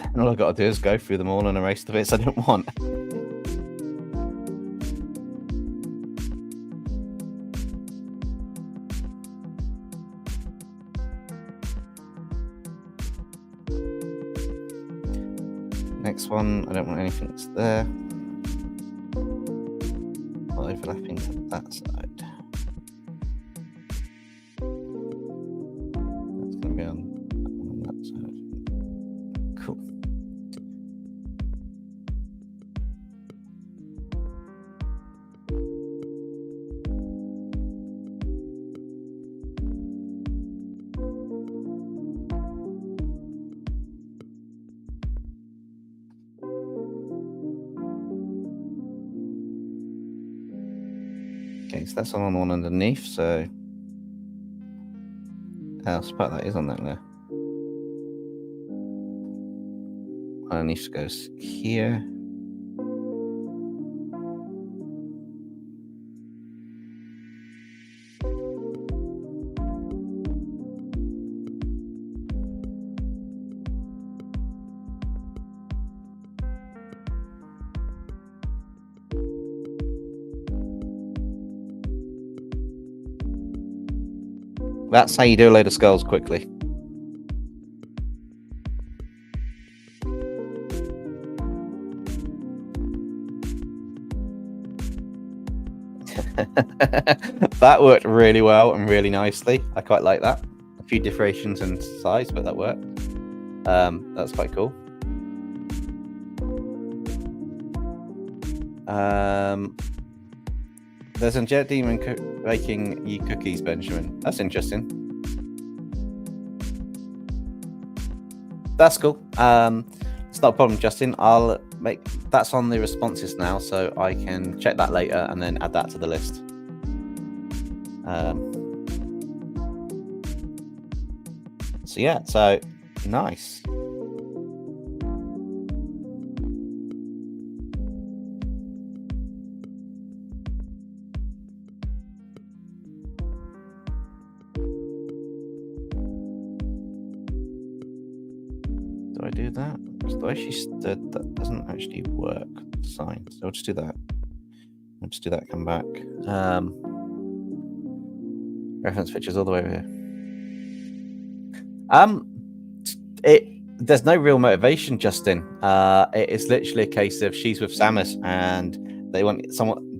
And all I've got to do is go through them all and erase the bits I don't want. Next one, I don't want anything that's there. Overlapping to that side. Okay, so that's on the one underneath, so I'll spot that is on that there. Underneath goes here. That's how you do a load of skulls quickly. That worked really well and really nicely. I quite like that. A few differentiations in size, but that worked. That's quite cool. There's a jet demon baking you cookies, Benjamin. That's interesting. That's cool. It's not a problem, Justin. I'll make that's on the responses now, so I can check that later and then add that to the list. So yeah, so nice. Do I do that? So actually said that doesn't actually work. Sign. So I'll just do that. I'll just do that. Come back. Reference pictures all the way over here. There's no real motivation, Justin. It is literally a case of she's with Samus, and they want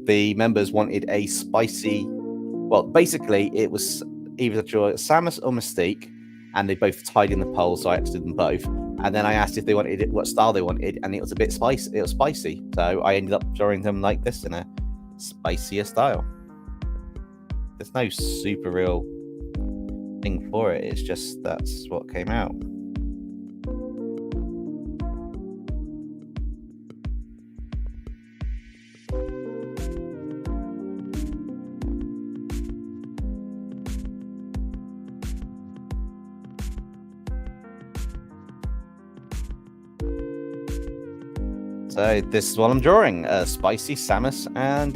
the members wanted a spicy. Well, basically, it was either Samus or Mystique, and they both tied in the poll, so I had to do them both. And then I asked if they wanted it, what style they wanted, and it was a bit spicy. It was spicy, so I ended up drawing them like this in a spicier style. There's no super real thing for it. It's just that's what came out. So this is what I'm drawing: spicy Samus and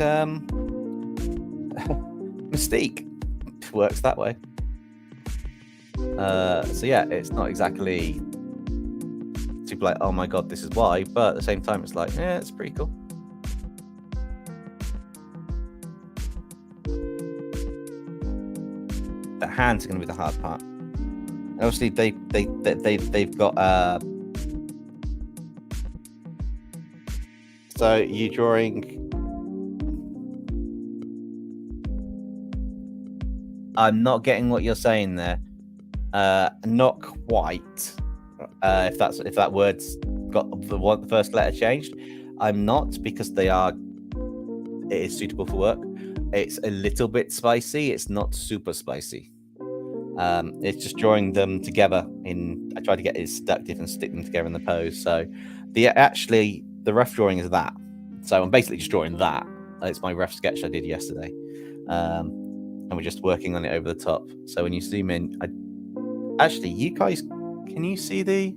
Mystique. Works that way. So yeah, it's not exactly super like, oh my god, this is why, but at the same time, it's like, yeah, it's pretty cool. The hands are going to be the hard part. And obviously, they've got. So you're drawing. I'm not getting what you're saying there. Not quite. If that word's got the first letter changed, I'm not, because it is suitable for work. It's a little bit spicy. It's not super spicy. It's just drawing them together. I try to get it seductive and stick them together in the pose. So the rough drawing is that. So I'm basically just drawing that. It's my rough sketch I did yesterday. And we're just working on it over the top. So when you zoom in, actually, you guys, can you see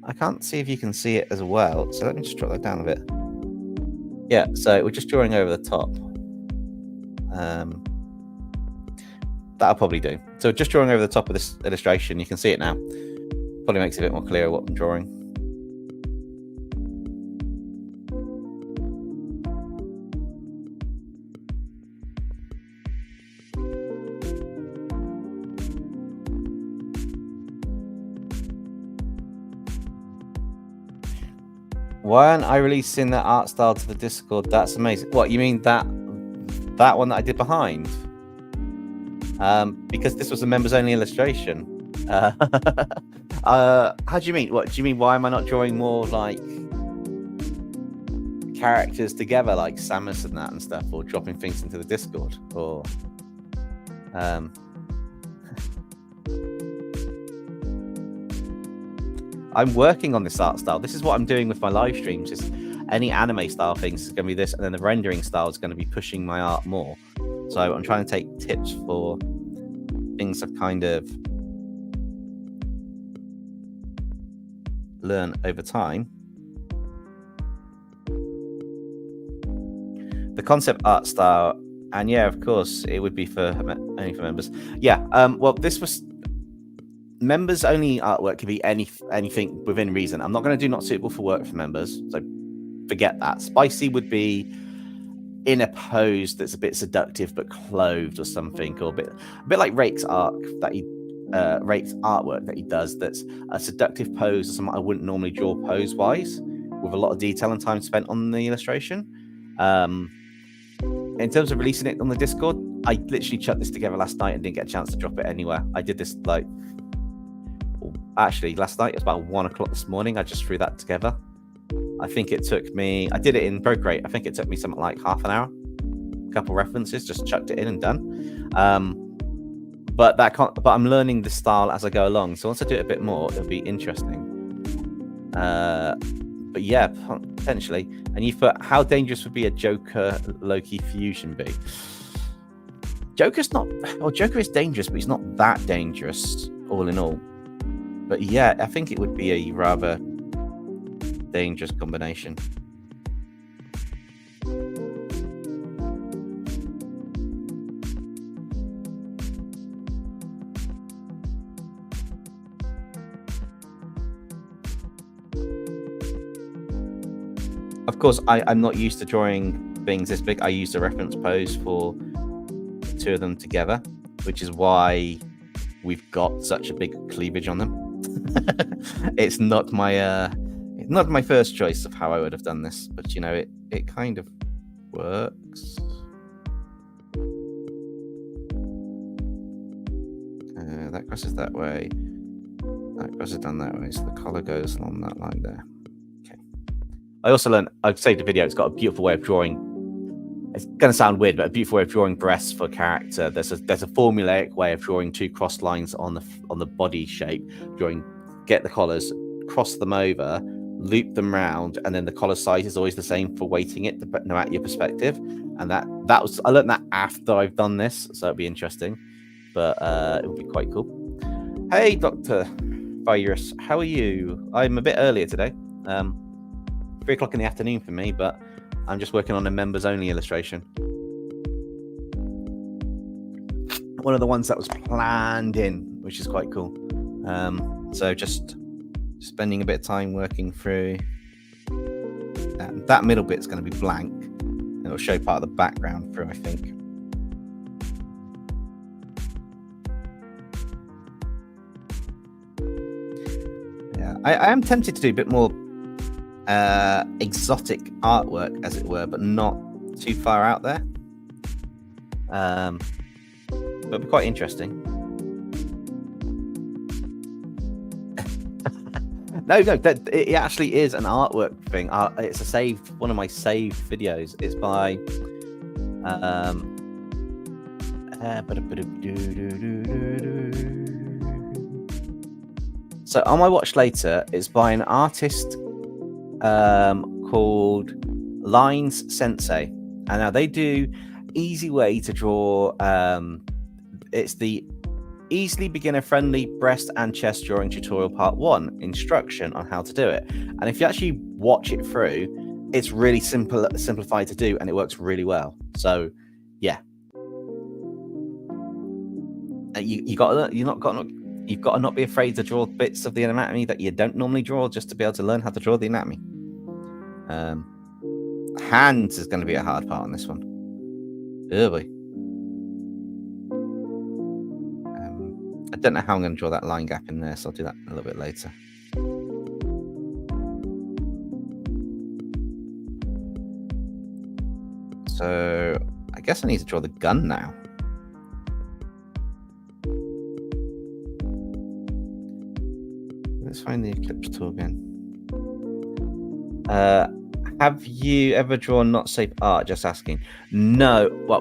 I can't see if you can see it as well. So let me just drop that down a bit. Yeah, so we're just drawing over the top. That'll probably do. So just drawing over the top of this illustration, you can see it now. Probably makes it a bit more clear what I'm drawing. Why aren't I releasing that art style to the Discord? That's amazing. What, you mean that one that I did behind? Because this was a members only illustration. How do you mean? What do you mean? Why am I not drawing more like characters together, like Samus and that and stuff, or dropping things into the Discord, or I'm working on this art style. This is what I'm doing with my live streams. Is any anime style things is going to be this, and then the rendering style is going to be pushing my art more. So I'm trying to take tips for things I've kind of learned over time. The concept art style, and yeah, of course, it would be only for members. Yeah. Well, this was. Members only artwork can be anything within reason. I'm not going to do not suitable for work for members, so forget that. Spicy would be in a pose that's a bit seductive but clothed or something, or a bit like Rake's artwork that he does. That's a seductive pose or something I wouldn't normally draw pose wise, with a lot of detail and time spent on the illustration. In terms of releasing it on the Discord, I literally chucked this together last night and didn't get a chance to drop it anywhere. I did this actually last night. It was about 1 o'clock this morning. I just threw that together. I think it took me, I did it in Procreate. I think it took me something like half an hour, a couple references, just chucked it in and done. But I'm learning the style as I go along. So once I do it a bit more, it'll be interesting. But yeah, potentially. And you thought, how dangerous would be a Joker Loki fusion be? Joker is dangerous, but he's not that dangerous all in all. But yeah, I think it would be a rather dangerous combination. Of course, I'm not used to drawing things this big. I used a reference pose for the two of them together, which is why we've got such a big cleavage on them. It's not my first choice of how I would have done this, but you know, it kind of works. That crosses that way. That crosses down that way, so the collar goes along that line there. I also learned, I've saved a video, it's got a beautiful way of drawing. It's going to sound weird, but a beautiful way of drawing breasts for a character. There's a formulaic way of drawing two cross lines on the body shape. Get the collars, cross them over, loop them round, and then the collar size is always the same for weighting it, no matter your perspective. And I learned that after I've done this, so it'll be interesting. But it will be quite cool. Hey, Dr. Virus, how are you? I'm a bit earlier today. 3 o'clock in the afternoon for me, but I'm just working on a members only illustration. One of the ones that was planned in, which is quite cool. So just spending a bit of time working through that middle bit's going to be blank. It'll show part of the background through, I think. Yeah, I am tempted to do a bit more exotic artwork, as it were, but not too far out there. But it'll be quite interesting. No, it actually is an artwork thing. It's one of my saved videos. It's by so on my watch later, it's by an artist called Lines Sensei, and now they do easy way to draw. It's the easily beginner friendly breast and chest drawing tutorial part 1 instruction on how to do it. And if you actually watch it through, it's really simplified to do, and it works really well. So yeah, you've got to not be afraid to draw bits of the anatomy that you don't normally draw, just to be able to learn how to draw the anatomy. Hands is going to be a hard part on this one. Oh boy. I don't know how I'm going to draw that line gap in there, so I'll do that a little bit later. So I guess I need to draw the gun now. Let's find the Eclipse tool again. Have you ever drawn not safe art? Just asking. No. Well,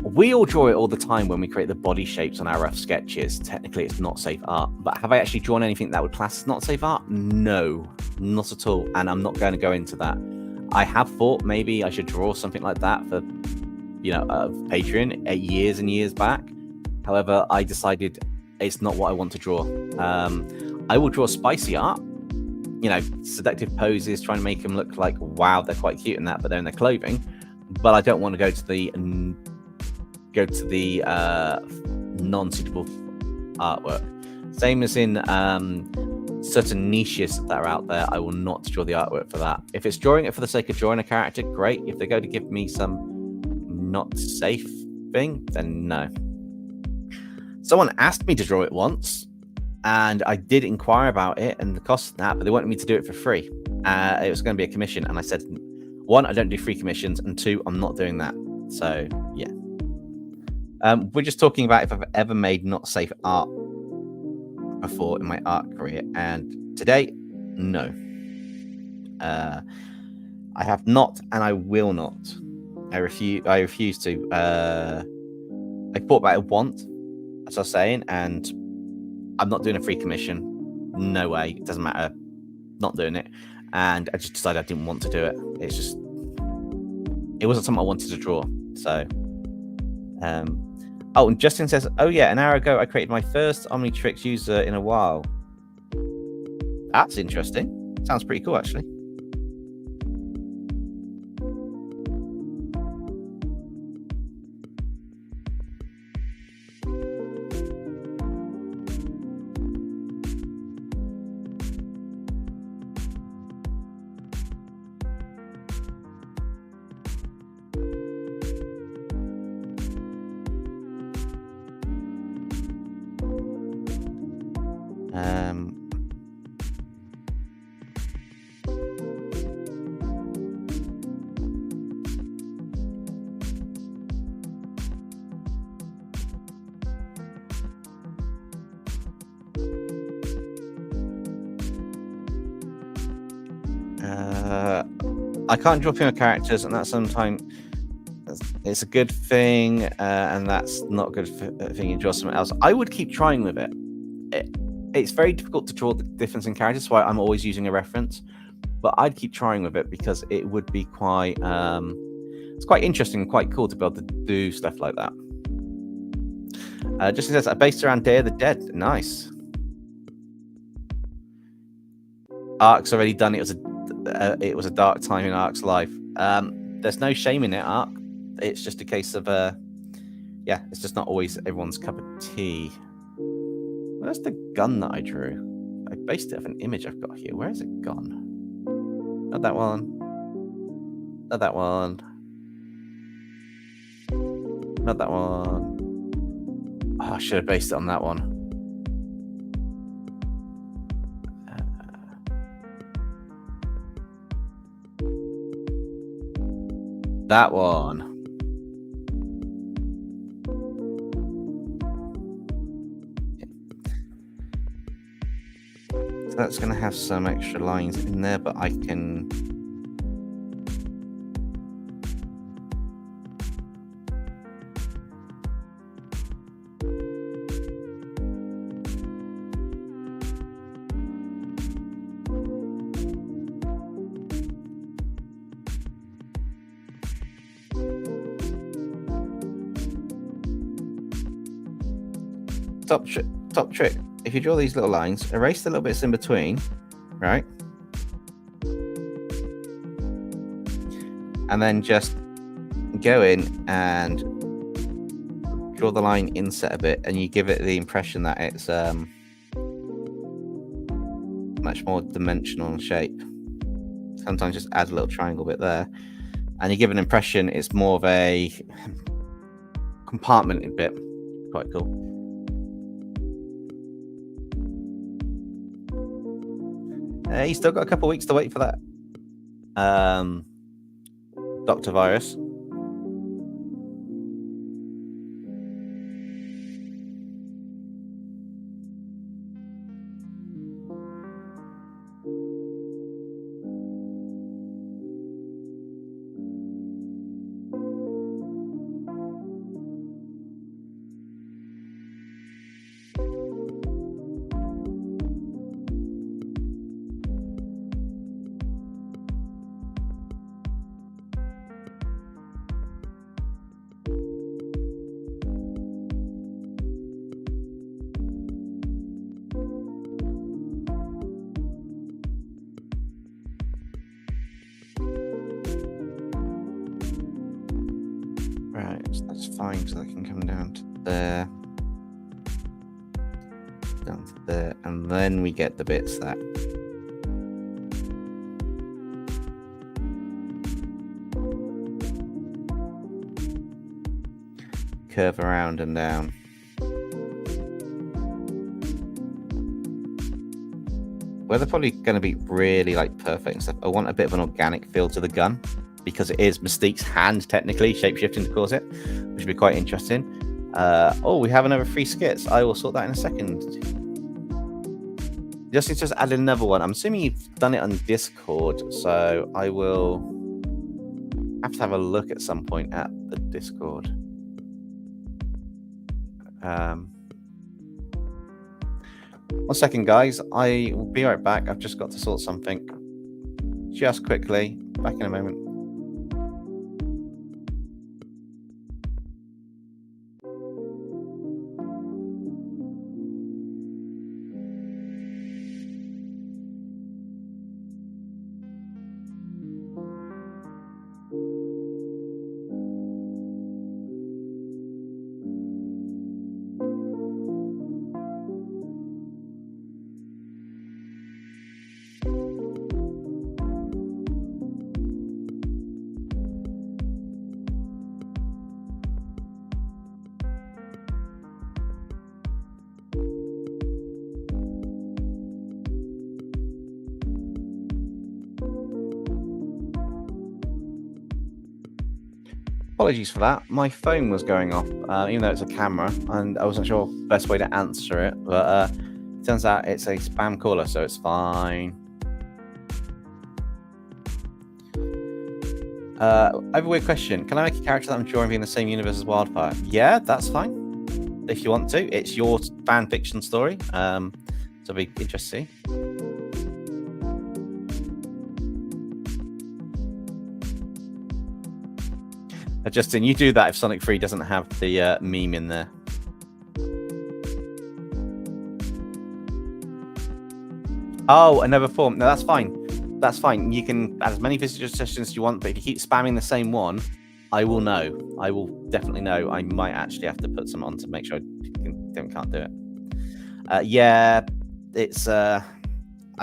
we all draw it all the time when we create the body shapes on our rough sketches. Technically, it's not safe art. But have I actually drawn anything that would class as not safe art? No, not at all. And I'm not going to go into that. I have thought maybe I should draw something like that for, Patreon years and years back. However, I decided it's not what I want to draw. I will draw spicy art, seductive poses, trying to make them look like, wow, they're quite cute and that, but they're in their clothing. But I don't want to go to the non-suitable artwork. Same as in certain niches that are out there, I will not draw the artwork for that. If it's drawing it for the sake of drawing a character, great. If they go to give me some not safe thing, then no. Someone asked me to draw it once, and I did inquire about it and the cost of that, but they wanted me to do it for free. It was going to be a commission, and I said, 1, I don't do free commissions, and 2, I'm not doing that. So yeah. We're just talking about if I've ever made not safe art before in my art career, and today, no. I have not, and I will not. I refuse to. I thought about it once, as I was saying, and I'm not doing a free commission. No way. It doesn't matter not doing it, and I just decided I didn't want to do it. It wasn't something I wanted to draw. So, oh, and Justin says, oh yeah, an hour ago I created my first Omnitrix user in a while. That's interesting. Sounds pretty cool, actually. I can't draw female characters, and that's sometimes it's a good thing, and that's not a good thing. You draw something else. I would keep trying with it. It's very difficult to draw the difference in characters, so I'm always using a reference. But I'd keep trying with it because it would be quite it's quite interesting and quite cool to be able to do stuff like that. Justin says, I based around Day of the Dead. Nice. Ark's already done it. It was a dark time in Ark's life. There's no shame in it, Ark. It's just a case of yeah, it's just not always everyone's cup of tea. Where's the gun that I drew? I based it off an image I've got here. Where is it gone? Not that one. Not that one. Not that one. Oh, I should have based it on that one. That one. So that's going to have some extra lines in there, but I can... Top trick. If you draw these little lines, erase the little bits in between, right? And then just go in and draw the line inset a bit, and you give it the impression that it's much more dimensional shape. Sometimes just add a little triangle bit there, and you give an impression it's more of a compartmented bit. Quite cool. You still got a couple of weeks to wait for that Dr. Virus. Fine, so that can come down to there, down to there, and then we get the bits that curve around and down. Where they're probably going to be really like perfect and stuff. I want a bit of an organic feel to the gun, because it is Mystique's hand, technically, shapeshifting to cause it, which would be quite interesting. Oh, we have another 3 skits. I will sort that in a second. Justin's just added another one. I'm assuming you've done it on Discord, so I will have to have a look at some point at the Discord. 1 second, guys. I will be right back. I've just got to sort something. Just quickly. Back in a moment. Apologies for that. My phone was going off, even though it's a camera, and I wasn't sure the best way to answer it. But it turns out it's a spam caller, so it's fine. I have a weird question. Can I make a character that I'm drawing in the same universe as Wildfire? Yeah, that's fine. If you want to. It's your fan fiction story. So it'll be interesting. Justin, you do that if Sonic 3 doesn't have the meme in there. Oh, another form. No, that's fine. That's fine. You can add as many visitor sessions as you want, but if you keep spamming the same one, I will know. I will definitely know. I might actually have to put some on to make sure I can't do it. Yeah, it's... I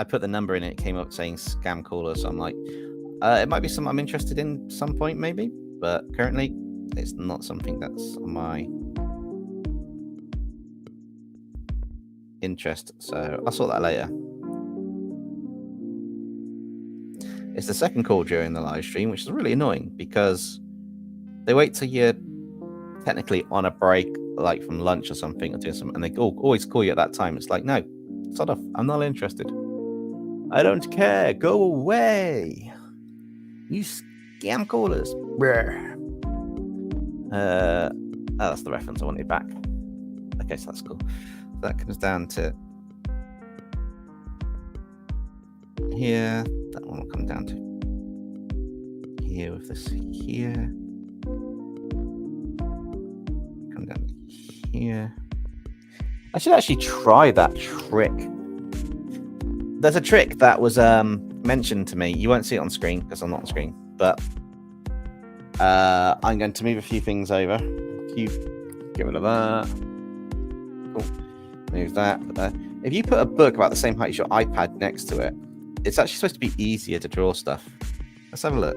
put the number in it. It came up saying scam caller, so I'm like, it might be something I'm interested in some point, maybe. But currently, it's not something that's on my interest, so I'll sort that later. It's the second call during the live stream, which is really annoying because they wait till you're technically on a break, like from lunch or something, or doing something, and they always call you at that time. It's like, no, sort of, I'm not interested. I don't care. Go away. You scam callers. Oh, that's the reference I wanted back. Okay, so that's cool. So that comes down to here. That one will come down to here with this here. Come down to here. I should actually try that trick. There's a trick that was mentioned to me. You won't see it on screen because I'm not on screen, but I'm going to move a few things over. Get rid of that. Cool. Move that. But if you put a book about the same height as your iPad next to it, it's actually supposed to be easier to draw stuff. Let's have a look.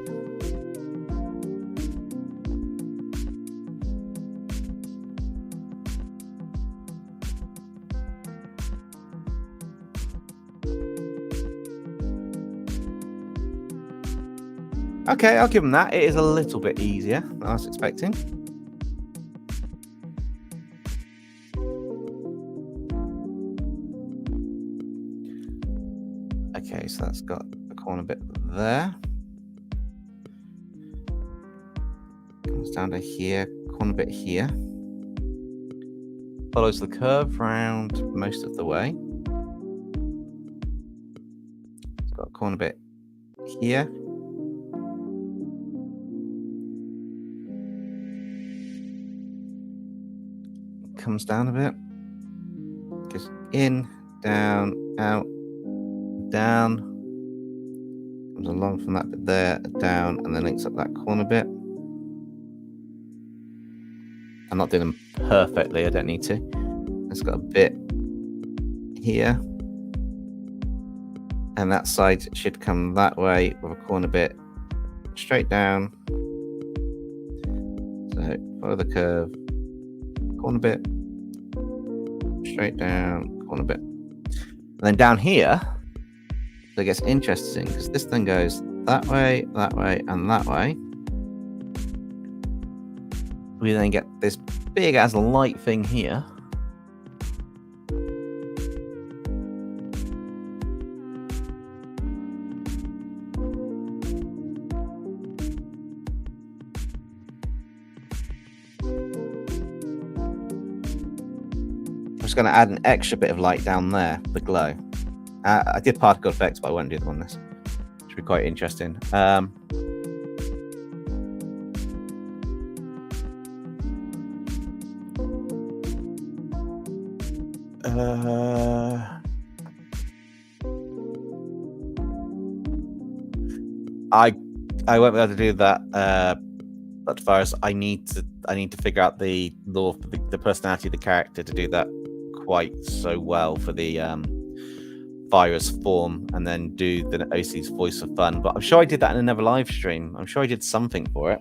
Okay, I'll give them that. It is a little bit easier than I was expecting. Okay, so that's got a corner bit there. Comes down to here, corner bit here. Follows the curve round most of the way. It's got a corner bit here. Comes down a bit, goes in, down, out, down, comes along from that bit there, down, and then links up that corner bit. I'm not doing them perfectly, I don't need to. It's got a bit here, and that side should come that way with a corner bit straight down. So follow the curve, corner bit, straight down, corner bit. And then down here, so it gets interesting because this thing goes that way, and that way. We then get this big as light thing here. just going to add an extra bit of light down there, the glow. I did particle effects, but I won't do them on this. Should be quite interesting. I won't be able to do that. But first, I need to figure out the law for the personality of the character to do that quite so well for the virus form, and then do the OC's voice for fun. But I'm sure I did that in another live stream. I'm sure I did something for it.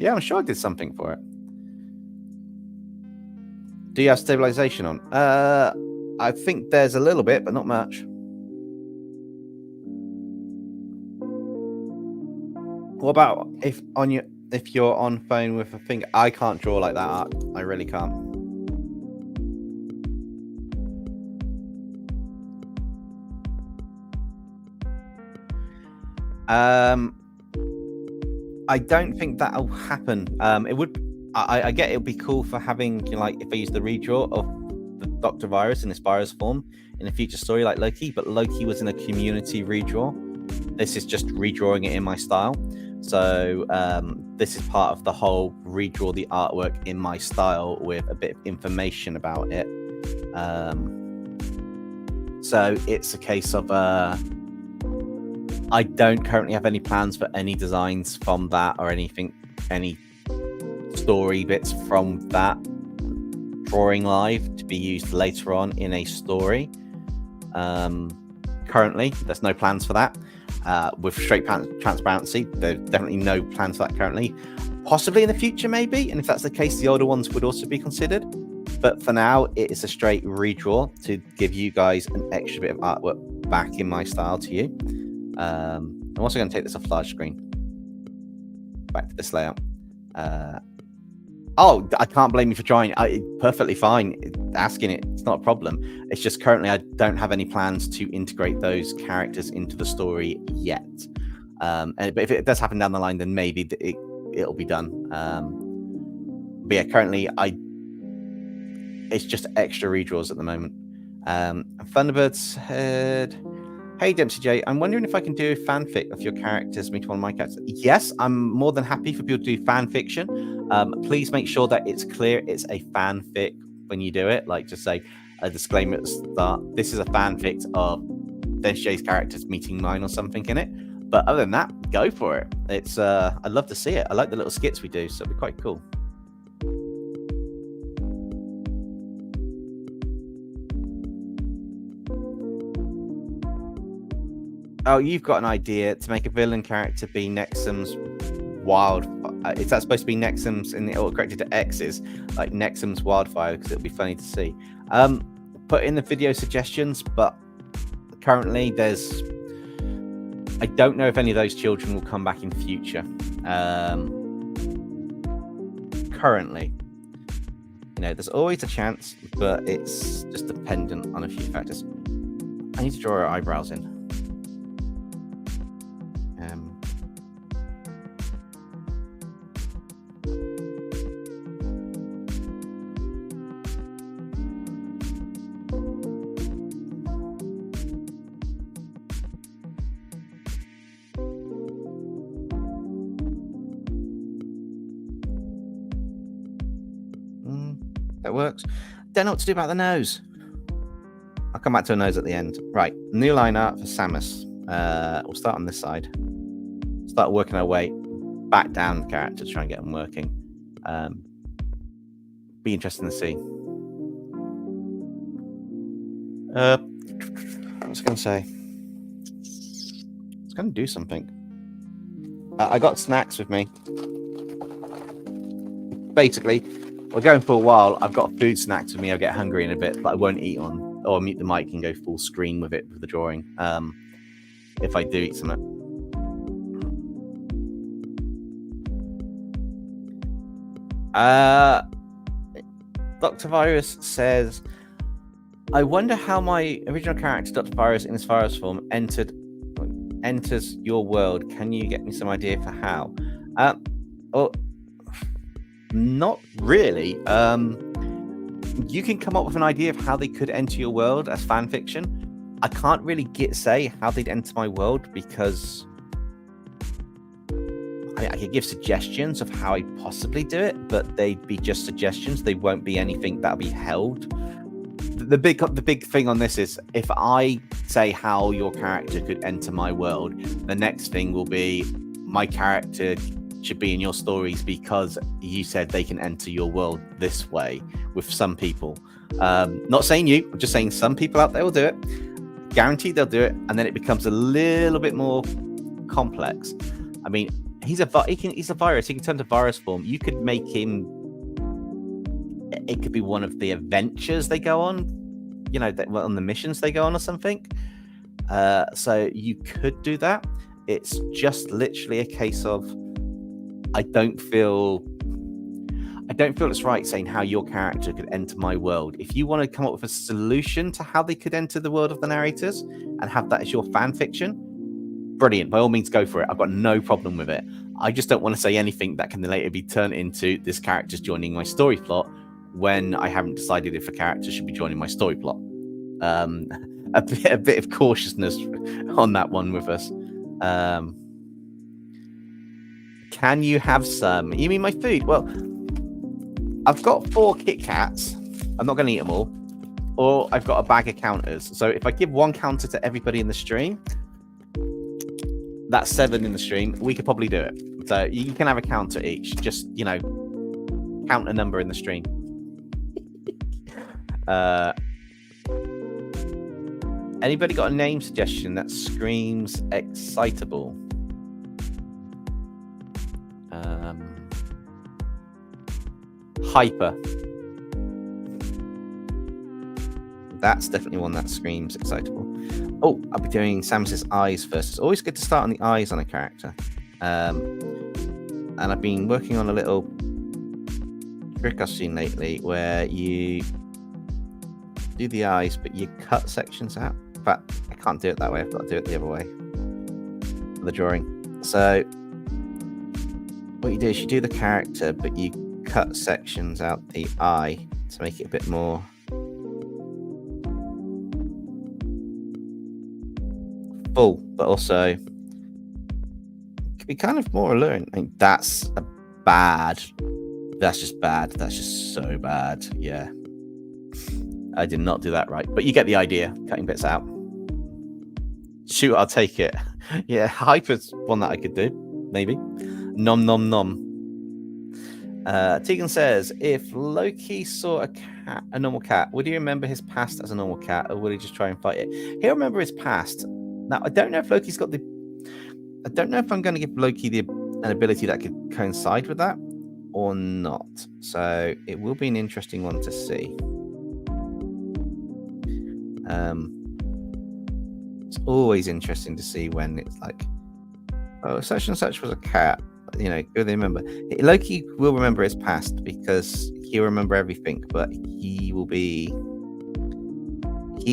Yeah, I'm sure I did something for it. Do you have stabilization on? I think there's a little bit, but not much. What about if you're on phone with a finger? I can't draw like that, Art. I really can't. I don't think that'll happen. It would. I get it would be cool for having, you know, like if I use the redraw of the Dr. Virus in this virus form in a future story like Loki, but Loki was in a community redraw. This is just redrawing it in my style. So this is part of the whole redraw the artwork in my style with a bit of information about it. So it's a case of I don't currently have any plans for any designs from that or anything, any story bits from that drawing live to be used later on in a story. Currently, there's no plans for that. With straight transparency, there's definitely no plans for that currently. Possibly in the future, maybe, and if that's the case, the older ones would also be considered. But for now, it is a straight redraw to give you guys an extra bit of artwork back in my style to you. I'm also going to take this off large screen. Back to this layout. Oh, I can't blame you for trying. Perfectly fine. Asking it, it's not a problem. It's just currently I don't have any plans to integrate those characters into the story yet. But if it does happen down the line, then maybe it'll be done. But yeah, currently it's just extra redraws at the moment. Thunderbird said, "Hey DempseyJ, I'm wondering if I can do a fanfic of your characters meet one of my characters." Yes, I'm more than happy for people to do fan fiction. Please make sure that it's clear it's a fanfic when you do it. Like, just say a disclaimer at the start. This is a fanfic of DempseyJ's characters meeting mine or something in it. But other than that, go for it. It's I'd love to see it. I like the little skits we do, so it'd be quite cool. Oh, you've got an idea to make a villain character be Nexum's wild. Is that supposed to be Nexum's and it'll correct it to X's, like Nexum's wildfire, because it'll be funny to see. Put in the video suggestions, but currently I don't know if any of those children will come back in future. Currently, you know, there's always a chance, but it's just dependent on a few factors. I need to draw her eyebrows in. That works. Don't know what to do about the nose. I'll come back to a nose at the end. Right, new line art for Samus. We'll start on this side. Start working our way back down the character to try and get them working. Be interesting to see. What was I going to say? I was going to do something. I got snacks with me. Basically, we're going for a while. I've got food snacks with me. I'll get hungry in a bit, but I won't eat on, or I'll mute the mic and go full screen with it for the drawing. If I do eat something. Dr. Virus says, "I wonder how my original character, Dr. Virus, in his virus form, enters your world. Can you get me some idea for how?" Oh, not really. You can come up with an idea of how they could enter your world as fan fiction. I can't really say how they'd enter my world because I could give suggestions of how I'd possibly do it, but they'd be just suggestions. They won't be anything that'll be held. The big thing on this is if I say how your character could enter my world, the next thing will be my character should be in your stories because you said they can enter your world this way with some people. Not saying you, I'm just saying some people out there will do it. Guaranteed they'll do it, and then it becomes a little bit more complex. I mean, he's a virus. He can turn to virus form. You could make him. It could be one of the adventures they go on, on the missions they go on or something. So you could do that. It's just literally a case of I don't feel it's right saying how your character could enter my world. If you want to come up with a solution to how they could enter the world of the narrators and have that as your fan fiction, brilliant. By all means, go for it. I've got no problem with it. I just don't want to say anything that can later be turned into this character's joining my story plot when I haven't decided if a character should be joining my story plot. A bit of cautiousness on that one with us. Can you have some? You mean my food? Well, I've got 4 Kit Kats. I'm not going to eat them all. Or I've got a bag of counters. So if I give 1 counter to everybody in the stream, that's 7 in the stream. We could probably do it. So you can have a counter each. Just, count a number in the stream. Anybody got a name suggestion that screams excitable? Hyper. That's definitely one that screams excitable. Oh, I'll be doing Samus's eyes first. It's always good to start on the eyes on a character. And I've been working on a little trick I've seen lately where you do the eyes, but you cut sections out. In fact, I can't do it that way. I've got to do it the other way. The drawing. So what you do is you do the character, but you cut sections out the eye to make it a bit more full, but also could be kind of more alluring. I mean, that's just bad. That's just so bad. Yeah. I did not do that right, but you get the idea. Cutting bits out. Shoot, I'll take it. Yeah, Hyper's one that I could do, maybe. Nom nom nom. Tegan says, if Loki saw a normal cat, would he remember his past as a normal cat, or would he just try and fight it? He'll remember his past. Now, I don't know if Loki's got I don't know if I'm going to give Loki an ability that could coincide with that or not. So it will be an interesting one to see. It's always interesting to see when it's like, oh, such and such was a cat. Do they remember? Loki will remember his past because he'll remember everything, but he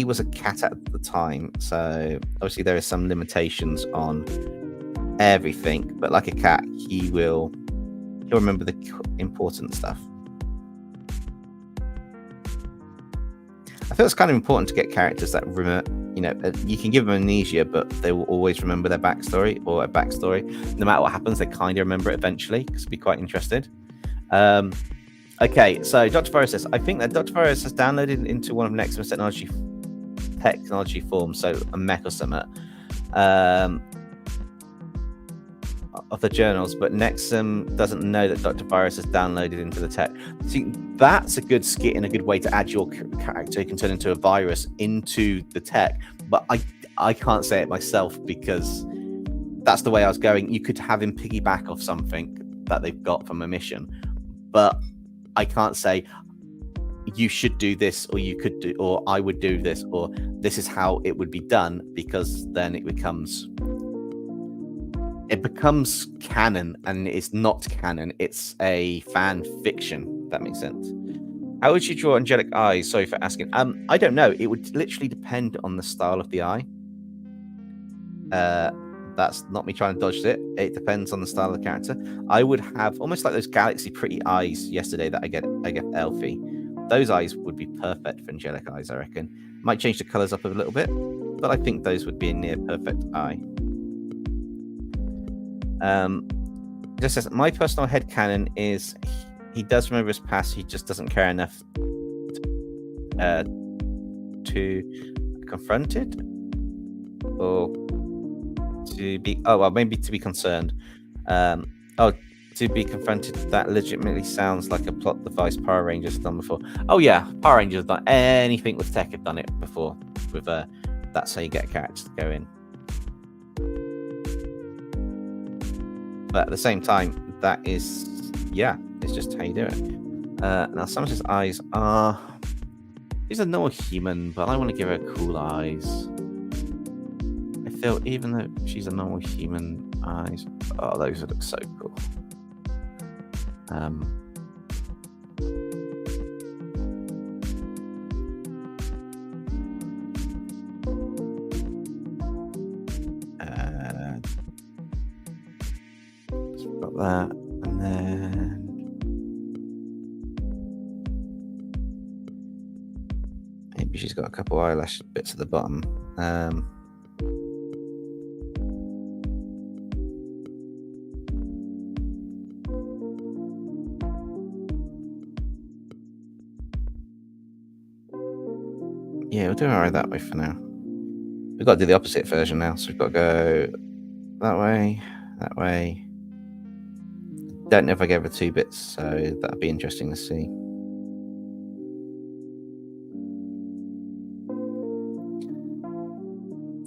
was a cat at the time, so obviously there is some limitations on everything, but like a cat, he'll remember the important stuff. I feel it's kind of important to get characters that remember, you can give them amnesia, but they will always remember their backstory or a backstory. No matter what happens, they kind of remember it eventually, because I'd be quite interested. Okay, so Dr. Virus says, I think that Dr. Virus has downloaded into one of Nexum's technology forms, so a mech or something, of the journals, but Nexum doesn't know that Dr. Virus has downloaded into the tech. See, that's a good skit and a good way to add your character who can turn into a virus into the tech, but I can't say it myself because that's the way I was going. You could have him piggyback off something that they've got from a mission, but I can't say you should do this, or you could do, or I would do this, or this is how it would be done, because then it becomes canon, and it's not canon. It's a fan fiction. That makes sense. How would you draw angelic eyes? Sorry for asking. I don't know. It would literally depend on the style of the eye. That's not me trying to dodge it. It depends on the style of the character. I would have almost like those galaxy pretty eyes yesterday that I get Elfie. Those eyes would be perfect for angelic eyes, I reckon. Might change the colors up a little bit, but I think those would be a near perfect eye. Just says, my personal headcanon is he does remember his past, he just doesn't care enough to confront it, or to be, oh well, maybe to be concerned. To be confronted, that legitimately sounds like a plot device Power Rangers have done before. Oh yeah, Power Rangers have done anything with tech, have done it before. With that's how you get characters to go in. But at the same time, that is, yeah, it's just how you do it. Now Samus's eyes are, she's a normal human, but I want to give her cool eyes. I feel even though she's a normal human, eyes, oh, those would look so cool. So we've got that, and then maybe she's got a couple eyelash bits at the bottom. Yeah, we'll do alright that way for now. We've got to do the opposite version now, so we've got to go that way, that way. Don't know if I gave her 2 bits, so that'll be interesting to see.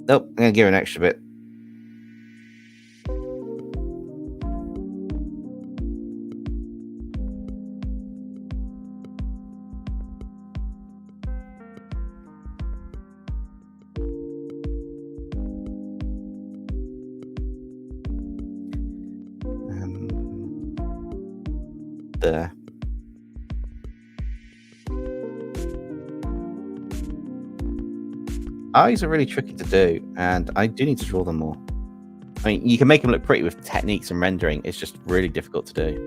Nope, I'm going to give her an extra bit. There. Eyes are really tricky to do, and I do need to draw them more. I mean, you can make them look pretty with techniques and rendering. It's just really difficult to do.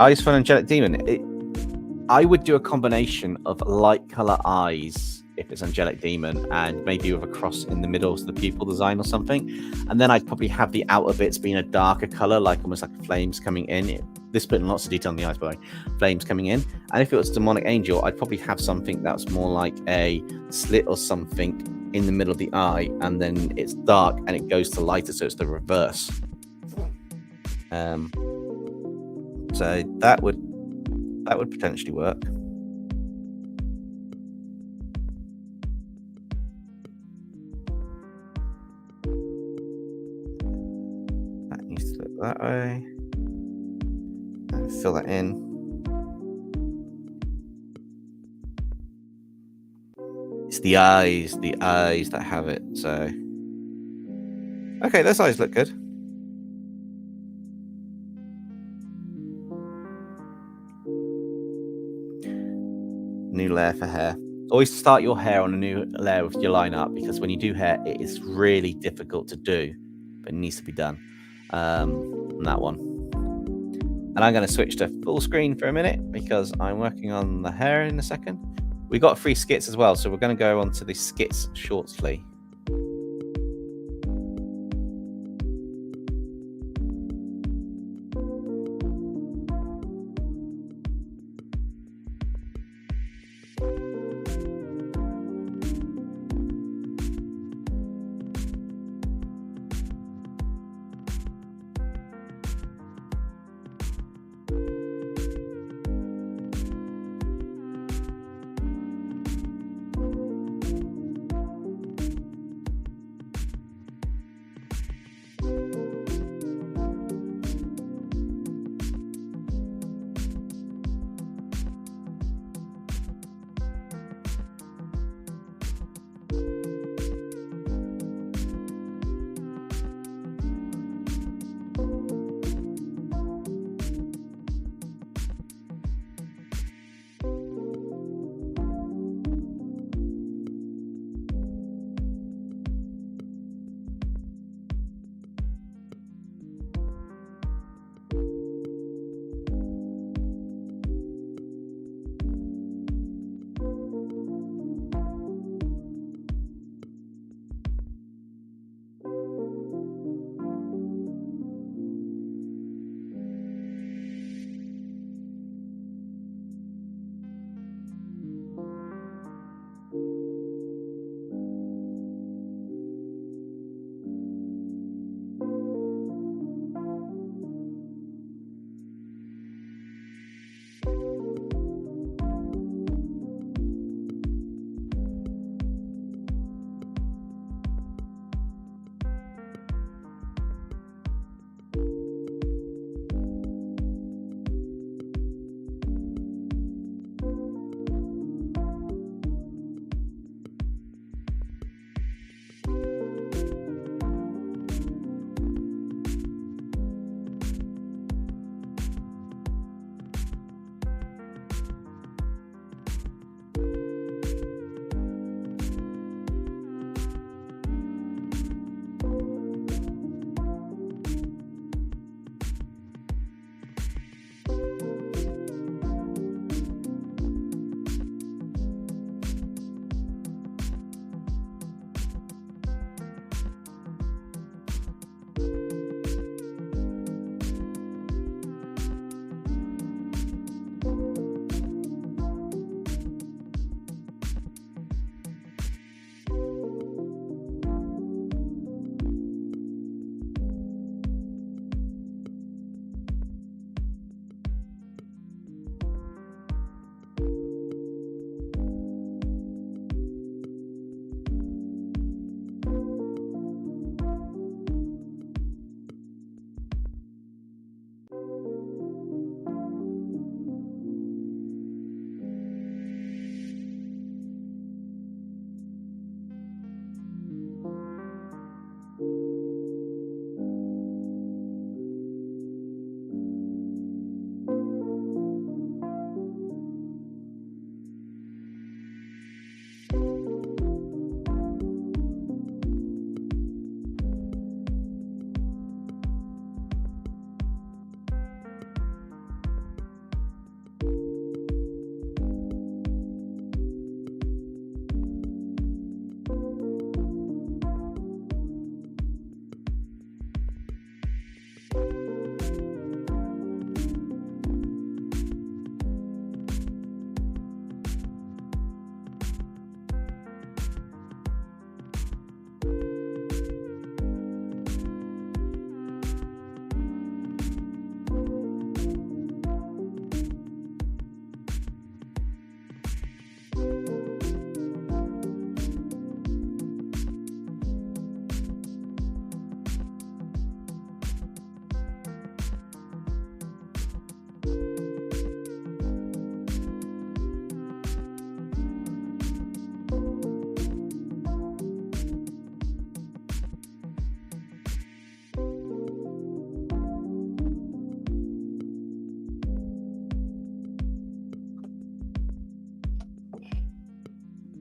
Eyes for an angelic demon. I would do a combination of light color eyes if it's angelic demon, and maybe with a cross in the middle to the pupil design or something. And then I'd probably have the outer bits being a darker color, like almost like flames coming in. This put in lots of detail on the eyes, by the way. Flames coming in. And if it was demonic angel, I'd probably have something that's more like a slit or something in the middle of the eye, and then it's dark and it goes to lighter, so it's the reverse. So that would potentially work. That needs to look that way. And fill that in. It's the eyes that have it. So, okay, those eyes look good. New layer for hair. Always start your hair on a new layer with your lineup, because when you do hair, it is really difficult to do, but it needs to be done. On that one. And I'm going to switch to full screen for a minute because I'm working on the hair in a second. We got free skits as well, so we're going to go on to the skits shortly.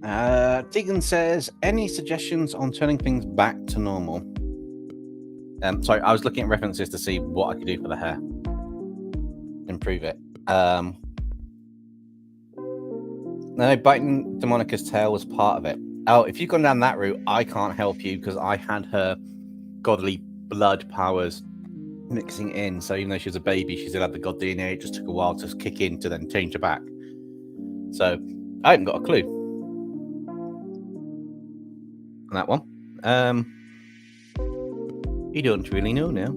Tegan says, any suggestions on turning things back to normal? Sorry, I was looking at references to see what I could do for the hair. Improve it. No, biting Demonica's tail was part of it. Oh, if you've gone down that route, I can't help you because I had her godly blood powers mixing in. So even though she was a baby, she still had the god DNA. It just took a while to kick in to then change her back. So I haven't got a clue on that one. You don't really know now.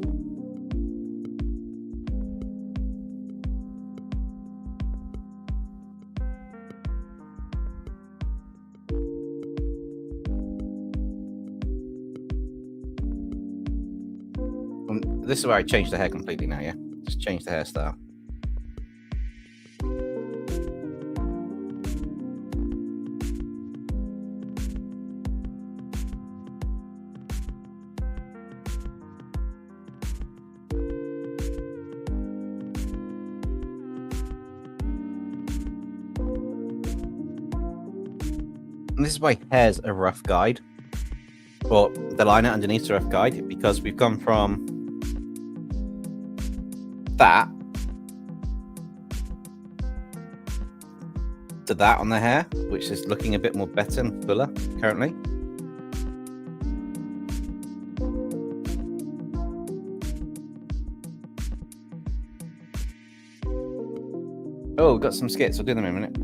This is where I changed the hair completely now, yeah? Just change the hairstyle. And this is why hair's a rough guide, or the liner underneath's a rough guide, because we've gone from that to that on the hair, which is looking a bit more better and fuller currently. Oh, we've got some skits. I'll do them in a minute.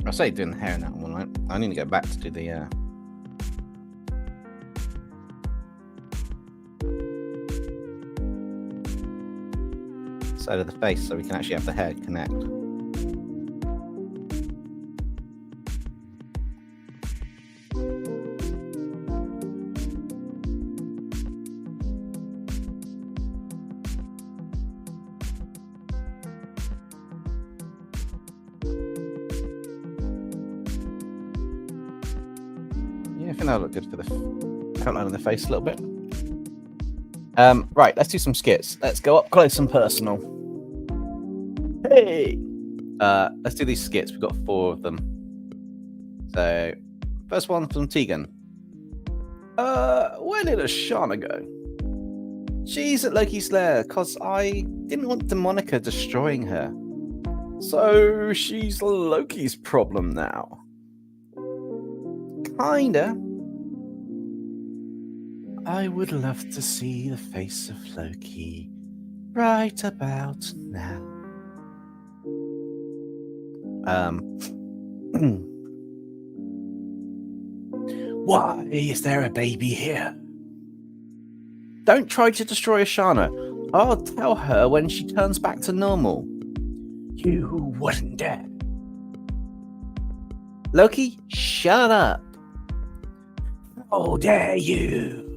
I say doing the hair in that one, right? I need to go back to do the side of the face so we can actually have the hair connect. I think that'll look good for the outline of the face a little bit. Right, let's do some skits. Let's go up close and personal. Hey! Let's do these skits. We've got 4 of them. So, first one from Tegan. Where did Ashana go? She's at Loki's lair, because I didn't want Demonica destroying her. So, she's Loki's problem now. Kinda. I would love to see the face of Loki right about now. Why is there a baby here? Don't try to destroy Ashana. I'll tell her when she turns back to normal. You wouldn't dare. Loki, shut up. How dare you?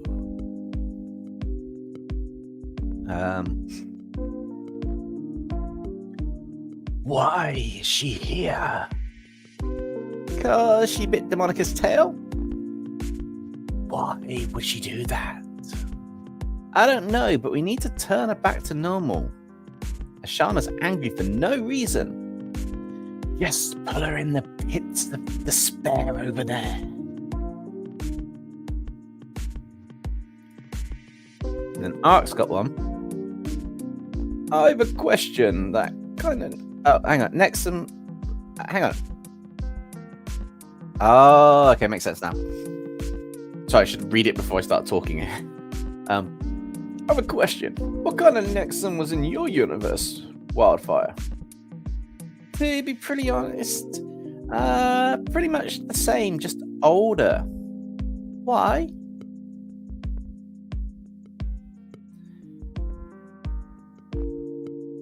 Why is she here? Because she bit Demonica's tail? Why would she do that? I don't know, but we need to turn her back to normal. Ashana's angry for no reason. Just pull her in the pits of despair over there. And then Ark's got one. I have a question that kind of... Oh, hang on. Nexum... Hang on. Oh, okay. Makes sense now. Sorry, I should read it before I start talking. I have a question. What kind of Nexum was in your universe, Wildfire? To be pretty honest, pretty much the same, just older. Why?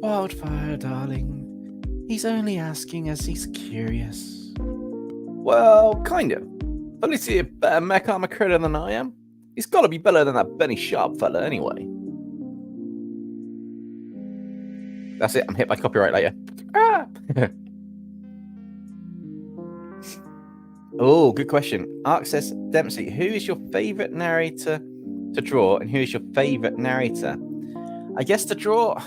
Wildfire, darling. He's only asking as he's curious. Well, kind of. At least he's a better mech armor critter than I am. He's got to be better than that Benny Sharp fella anyway. That's it. I'm hit by copyright later. Ah! Oh, good question. Ark says, Dempsey, who is your favorite narrator to draw and who is your favorite narrator? I guess to draw...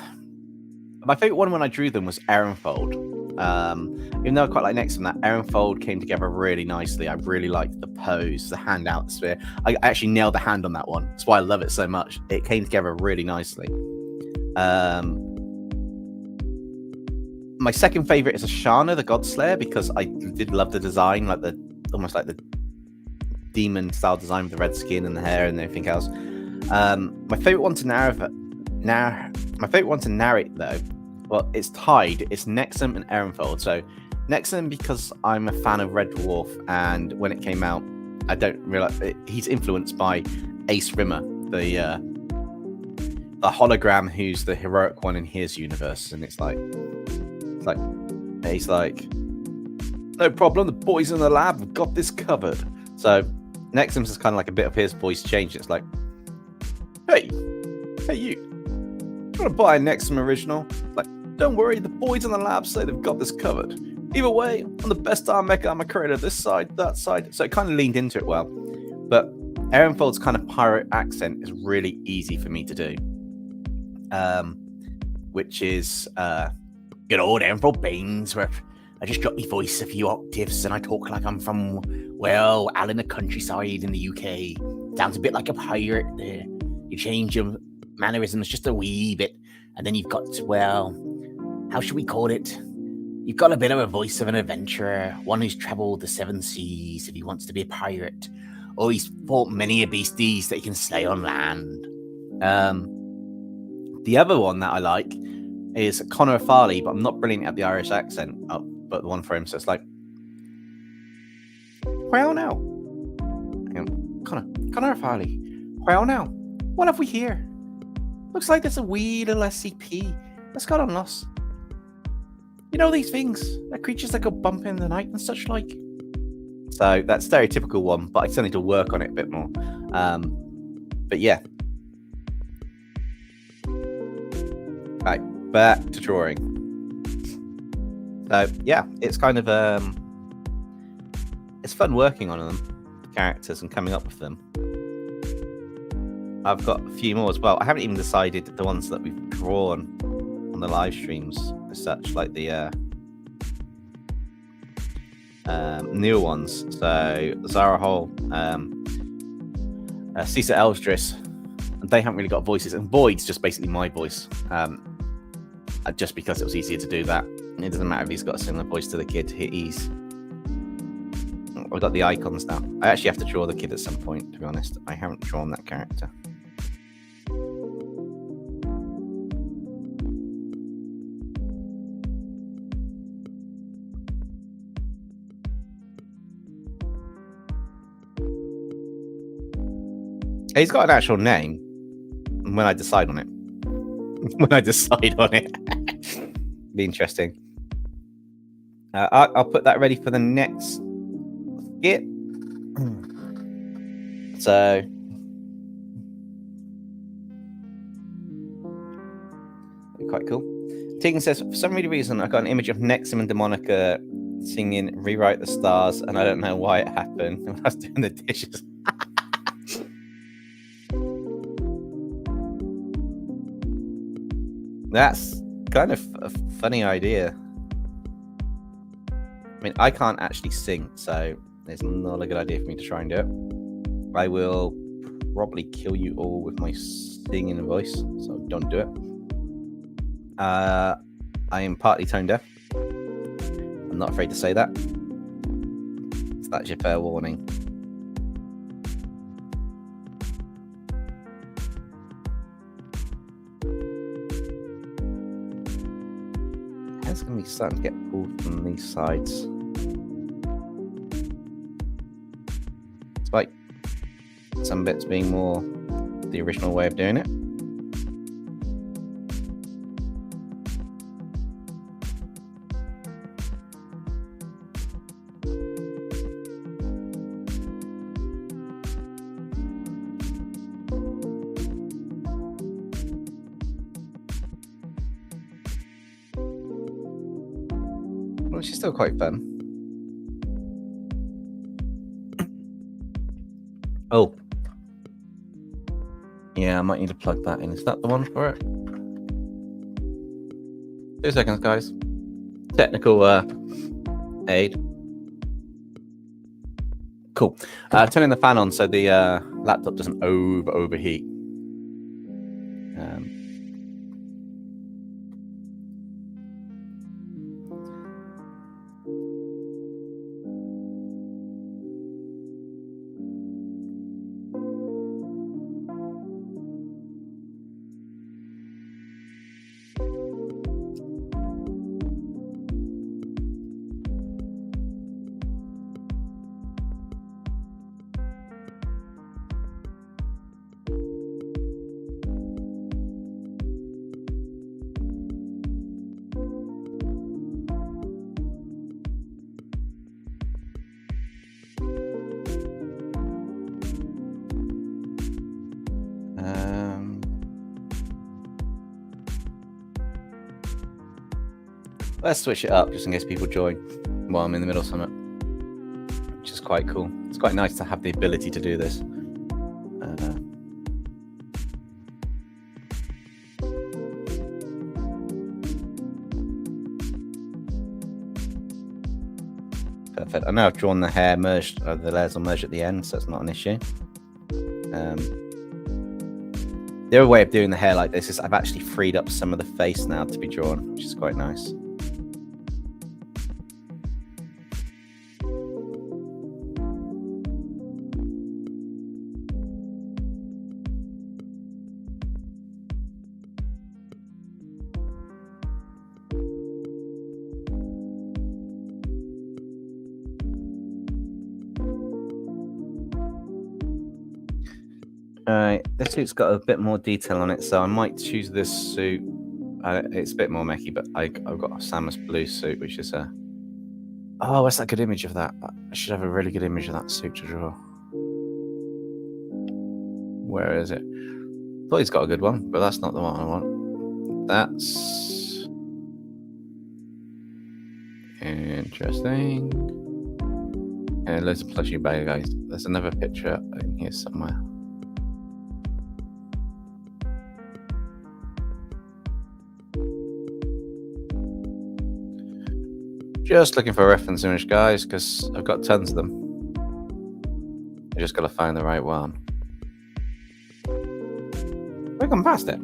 My favorite one when I drew them was Ehrenfold. Even though I quite like Nexum, that Ehrenfold came together really nicely. I really liked the pose, the hand out sphere. I actually nailed the hand on that one. That's why I love it so much. It came together really nicely. My second favorite is Ashana, the Godslayer, because I did love the design, like almost like the demon style design with the red skin and the hair and everything else. My favorite one to narrate though, well, it's tied. It's Nexum and Ehrenfold. So Nexum because I'm a fan of Red Dwarf, and when it came out, I don't realize he's influenced by Ace Rimmer, the hologram who's the heroic one in his universe, and he's like, no problem, the boys in the lab have got this covered. So Nexum's is kind of like a bit of his voice change. It's like, hey you, do you want to buy a Nexum original? Like, don't worry, the boys in the lab say they've got this covered. Either way, I'm the best mech armor creator, this side, that side. So it kind of leaned into it well. But Ehrenfold's kind of pirate accent is really easy for me to do. Which is good old Ehrenfold Baines, where I just drop my voice a few octaves and I talk like I'm from, well, out in the countryside in the UK. Sounds a bit like a pirate there. You change your mannerisms just a wee bit, and then you've got, well, how should we call it? You've got a bit of a voice of an adventurer, one who's travelled the 7 seas if he wants to be a pirate, or he's fought many a beasties that he can slay on land. The other one that I like is Connor Farley, but I'm not brilliant at the Irish accent, but the one for him, so it's like, well now, Connor Farley, well now, what have we here? Looks like there's a wee little SCP that's got on us. You know these things, they're creatures that go bump in the night and such like. So that stereotypical one, but I still need to work on it a bit more. But yeah. Right, back to drawing. So yeah, it's kind of it's fun working on them, the characters, and coming up with them. I've got a few more as well. I haven't even decided the ones that we've drawn on the live streams as such, like the newer ones. So Zara Hall, Cesar Elsdris, and they haven't really got voices. And Void's just basically my voice, just because it was easier to do that. It doesn't matter if he's got a similar voice to the kid. I've got the icons now. I actually have to draw the kid at some point, to be honest. I haven't drawn that character. He's got an actual name when I decide on it. Be interesting. I'll put that ready for the next skit. So quite cool. Tegan says, for some weird reason, I got an image of Nexum and Demonica singing Rewrite the Stars, and I don't know why it happened when I was doing the dishes. That's kind of a funny idea. I mean, I can't actually sing, so it's not a good idea for me to try and do it. I will probably kill you all with my singing voice, so don't do it. I am partly tone deaf. I'm not afraid to say that. So that's your fair warning. It's going to be starting to get pulled from these sides. Despite some bits being more the original way of doing it. Which is still quite fun. Oh. Yeah, I might need to plug that in. Is that the one for it? 2 seconds, guys. Technical aid. Cool. Turning the fan on so the laptop doesn't overheat. Let's switch it up just in case people join while I'm in the middle of something, which is quite cool. It's quite nice to have the ability to do this. Perfect. I know I've drawn the hair merged, the layers will merge at the end, so it's not an issue. The other way of doing the hair like this is I've actually freed up some of the face now to be drawn, which is quite nice. Alright, this suit's got a bit more detail on it, so I might choose this suit. It's a bit more messy, but I've got a SAMUS blue suit, which is a... Oh, what's that good image of that? I should have a really good image of that suit to draw. Where is it? Thought he's got a good one, but that's not the one I want. That's... interesting. And loads of plushy bad guys. There's another picture in here somewhere. Just looking for a reference image, guys, because I've got tons of them. I just got to find the right one. We've gone past it.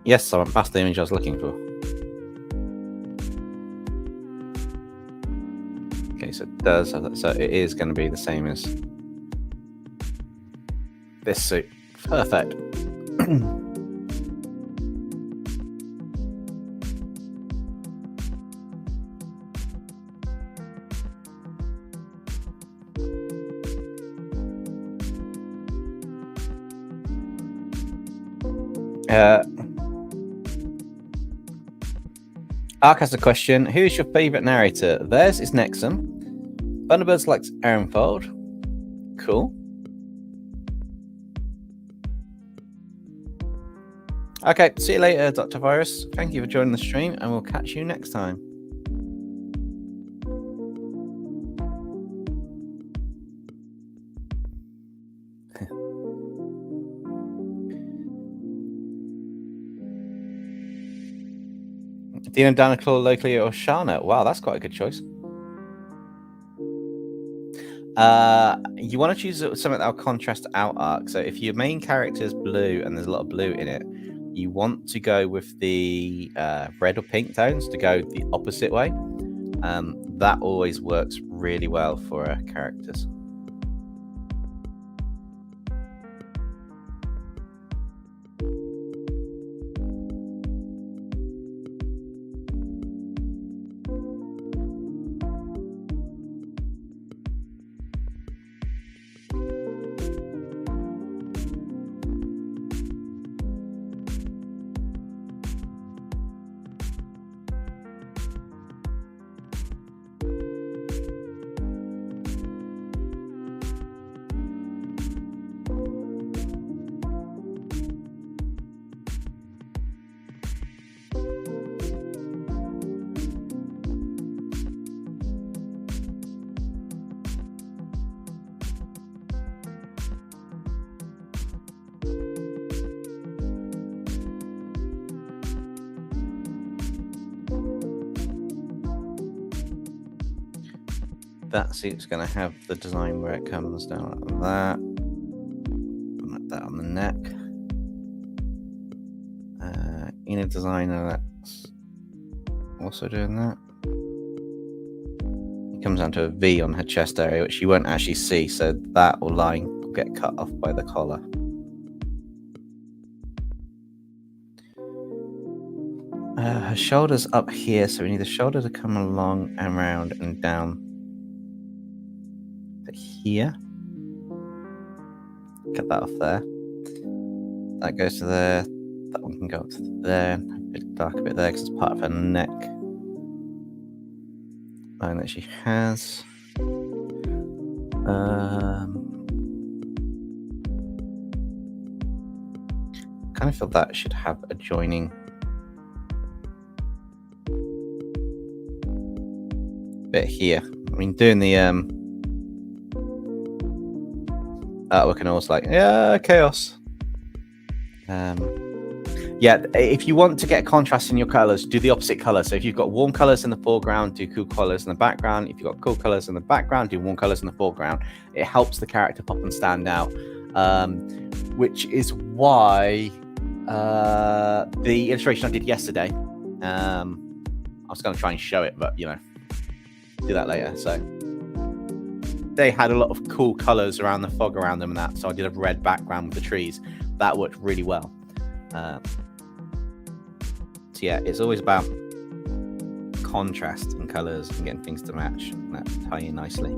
Yes, I went past the image I was looking for. Okay, so it does. So it is going to be the same as this suit. Perfect. Ark has a question. Who's your favourite narrator? Theirs is Nexum. Thunderbirds likes Aaronfold. Cool. Okay, see you later, Dr. Virus. Thank you for joining the stream, and we'll catch you next time. Dino Danaclaw locally or Shana? Wow, that's quite a good choice. You want to choose something that'll contrast out arc. So if your main character is blue and there's a lot of blue in it, you want to go with the red or pink tones to go the opposite way. That always works really well for characters. That suit's going to have the design where it comes down like that. Like that on the neck. Inner designer, that's also doing that. It comes down to a V on her chest area, which you won't actually see, so that line will get cut off by the collar. Her shoulders up here, so we need the shoulder to come along and around and down to here. Cut that off there. That goes to there. That one can go up to there. A bit dark, a bit there, because it's part of her neck line that she has. Kind of feel that should have a joining bit here. I mean, doing the artwork and also like, yeah, chaos. Yeah, if you want to get contrast in your colors, do the opposite color. So if you've got warm colors in the foreground, do cool colors in the background. If you've got cool colors in the background, do warm colors in the foreground. It helps the character pop and stand out, which is why the illustration I did yesterday, I was going to try and show it, but, you know, do that later. So they had a lot of cool colors around the fog around them and that. So I did a red background with the trees. That worked really well. So yeah, it's always about contrast and colors and getting things to match, and that tie in nicely.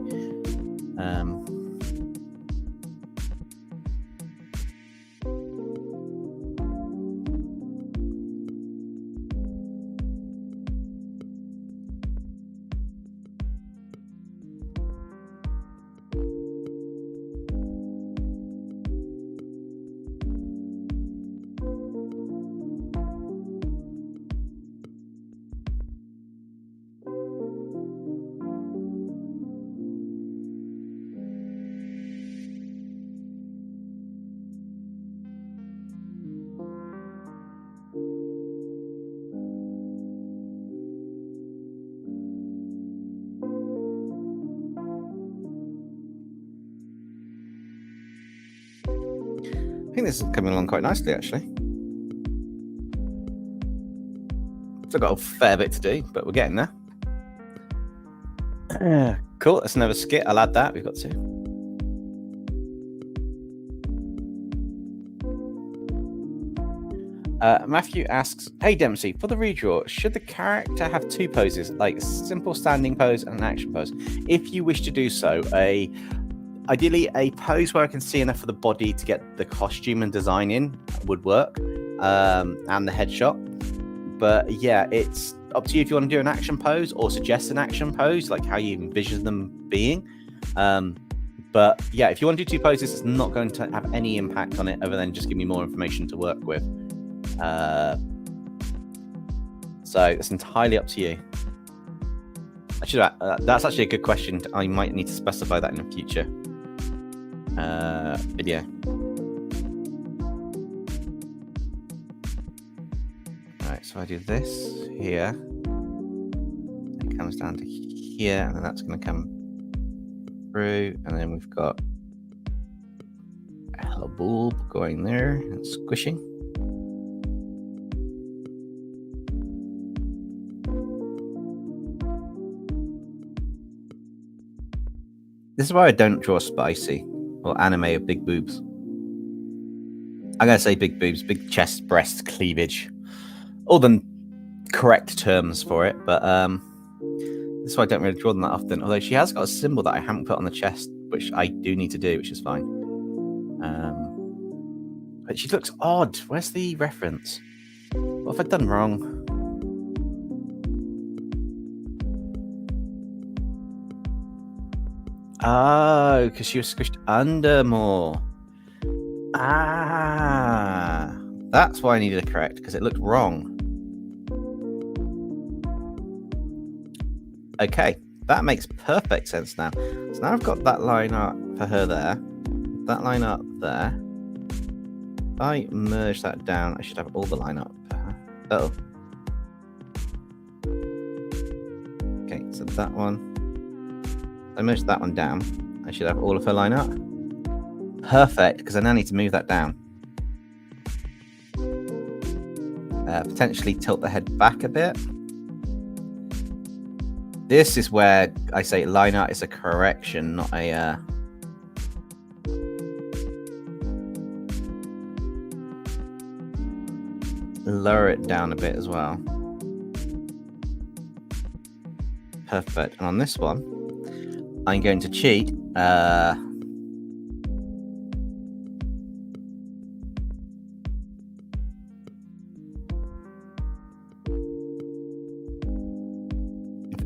I think this is coming along quite nicely, actually. Still got a fair bit to do, but we're getting there. Cool, that's another skit. I'll add that. We've got two. Matthew asks, hey Dempsey, for the redraw, should the character have two poses, like simple standing pose and an action pose? If you wish to do so, ideally a pose where I can see enough of the body to get the costume and design in would work, and the headshot. But yeah, it's up to you if you want to do an action pose or suggest an action pose, like how you envision them being. But yeah, if you want to do two poses, it's not going to have any impact on it other than just give me more information to work with. So it's entirely up to you. That's actually a good question. I might need to specify that in a future video. Alright, so I do this here. It comes down to here, and then that's going to come through, and then we've got a bulb going there and squishing. This is why I don't draw spicy or anime of big boobs. I gotta say big boobs, big chest, breasts, cleavage. All the correct terms for it, but this is why I don't really draw them that often. Although she has got a symbol that I haven't put on the chest, which I do need to do, which is fine. But she looks odd. Where's the reference? What have I done wrong? Oh, because she was squished under more. Ah, that's why I needed to correct, because it looked wrong. Okay, that makes perfect sense now. So now I've got that line up for her there, that line up there. If I merge that down, I should have all the line up for her. Uh-oh. Okay, so that one. I merged that one down. I should have all of her line up. Perfect, because I now need to move that down. Potentially tilt the head back a bit. This is where I say line art is a correction, not a... lower it down a bit as well. Perfect. And on this one, I'm going to cheat.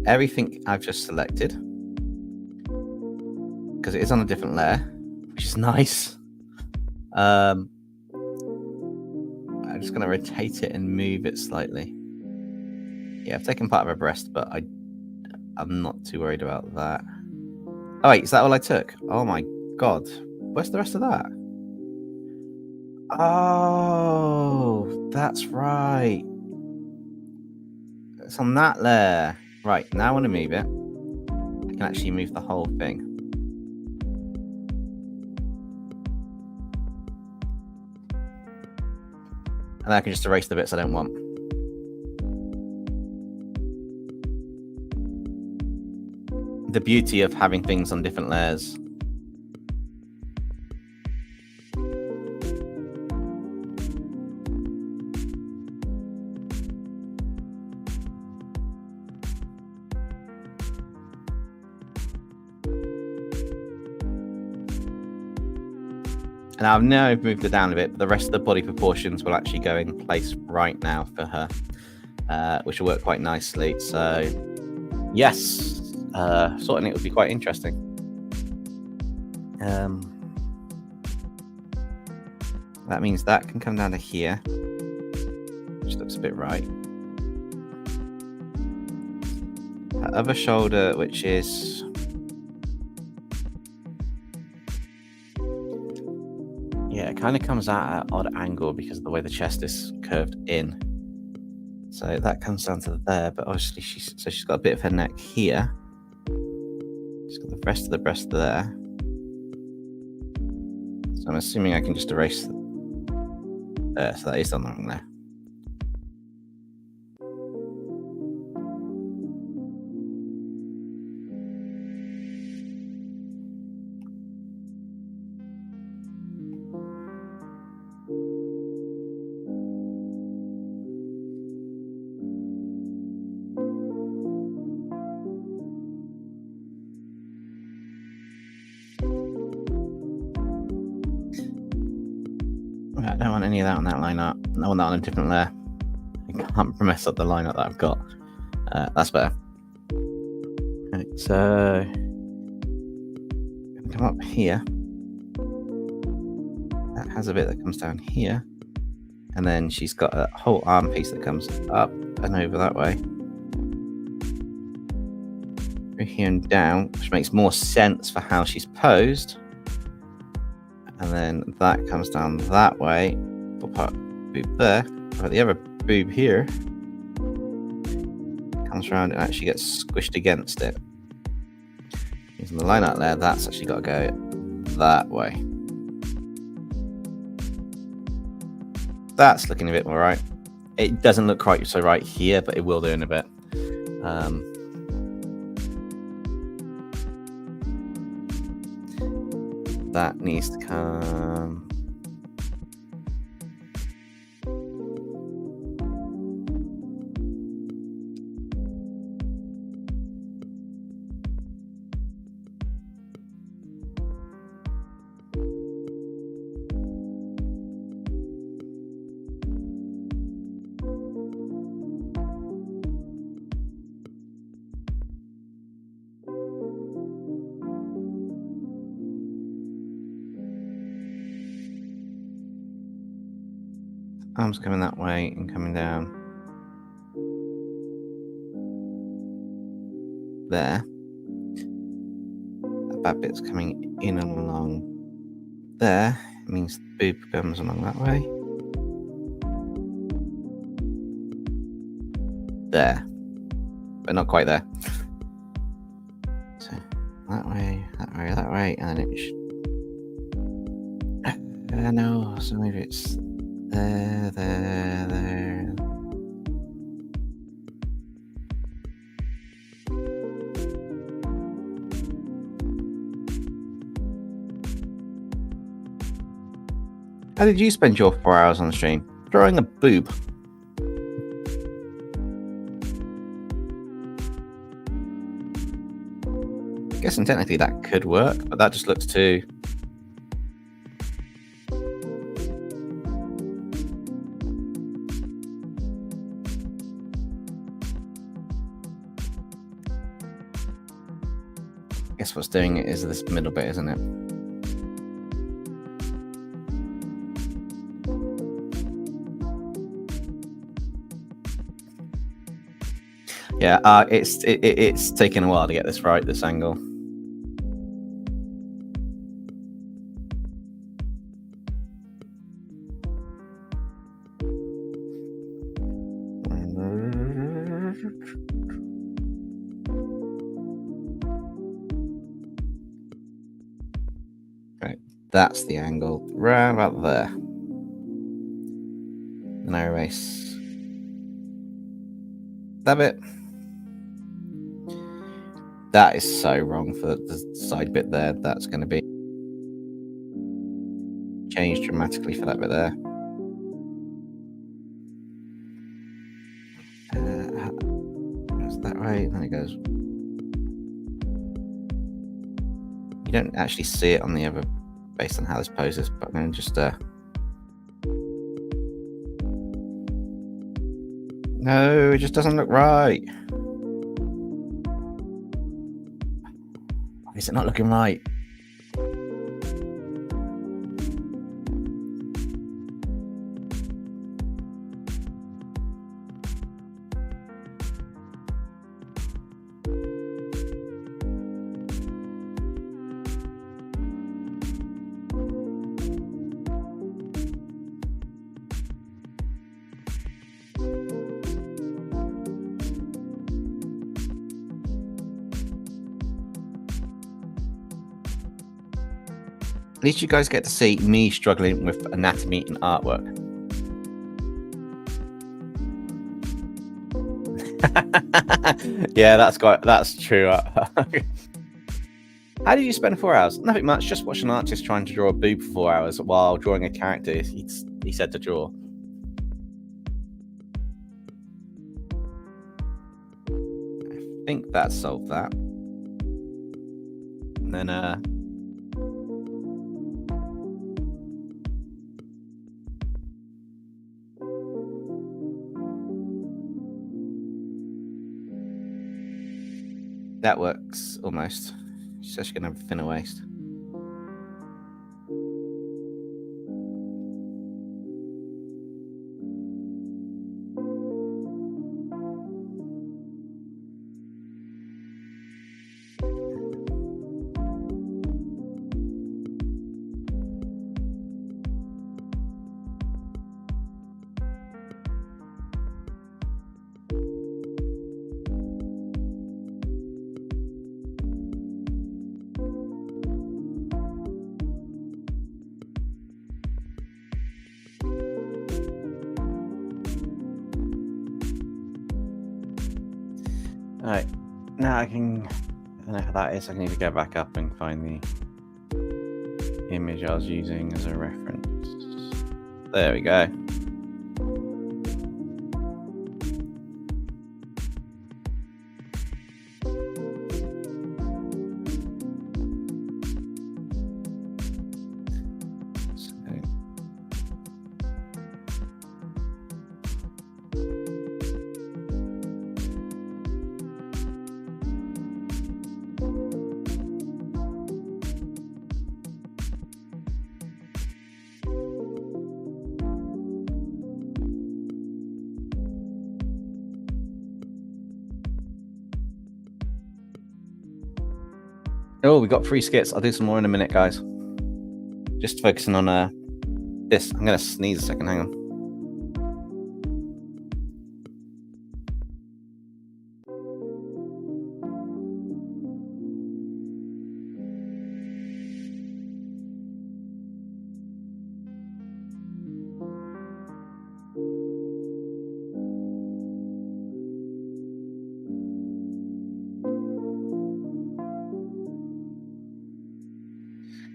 Everything I've just selected, because it is on a different layer, which is nice. I'm just going to rotate it and move it slightly. Yeah, I've taken part of her breast, but I'm not too worried about that. Oh wait, is that all I took? Oh my god. Where's the rest of that? Oh, that's right. It's on that layer. Right, now I want to move it. I can actually move the whole thing. And I can just erase the bits I don't want. The beauty of having things on different layers. And I've now moved it down a bit, but the rest of the body proportions will actually go in place right now for her, which will work quite nicely. So, yes, sorting it would be quite interesting. That means that can come down to here, which looks a bit right. Her other shoulder, which is... yeah, it kind of comes out at an odd angle because of the way the chest is curved in. So that comes down to there, but obviously she's got a bit of her neck here. She's got the rest of the breast there. So I'm assuming I can just erase there, so that is on the wrong there. I don't want any of that on that line up. I want that on a different layer. I can't mess up the line up that I've got. That's better. Right, so come up here. That has a bit that comes down here. And then she's got a whole arm piece that comes up and over that way. Over here and down, which makes more sense for how she's posed. And then that comes down that way. We'll put a boob there. But the other boob here comes around and actually gets squished against it. Using the line out there, that's actually got to go that way. That's looking a bit more right. It doesn't look quite so right here, but it will do in a bit. That needs to come. Arms coming that way and coming down there. That bad bit's coming in and along there. It means the boob comes along that way. There, but not quite there. So that way, that way, that way, and then it should. No, so maybe it's there, there, there. How did you spend your 4 hours on the stream? Drawing a boob. Guessing technically that could work, but that just looks too. Guess what's doing it is this middle bit, isn't it? Yeah, it's taken a while to get this right, this angle. Right, that's the angle, right about there. No erase that bit. That is so wrong for the side bit there. That's going to be changed dramatically for that bit there. Goes that way, and then it goes. You don't actually see it on the other, based on how this poses, but I'm going to just. No, it just doesn't look right. Is it not looking right? At least you guys get to see me struggling with anatomy and artwork. Yeah, that's true. How did you spend 4 hours? Nothing much. Just watch an artist trying to draw a boob for 4 hours while drawing a character he said to draw. I think that solved that. And then that works almost. She's actually going to have a thinner waist. Alright, now I don't know how that is. I need to go back up and find the image I was using as a reference. There we go. Oh, we got 3 skits. I'll do some more in a minute, guys. Just focusing on this. I'm gonna sneeze a second. Hang on.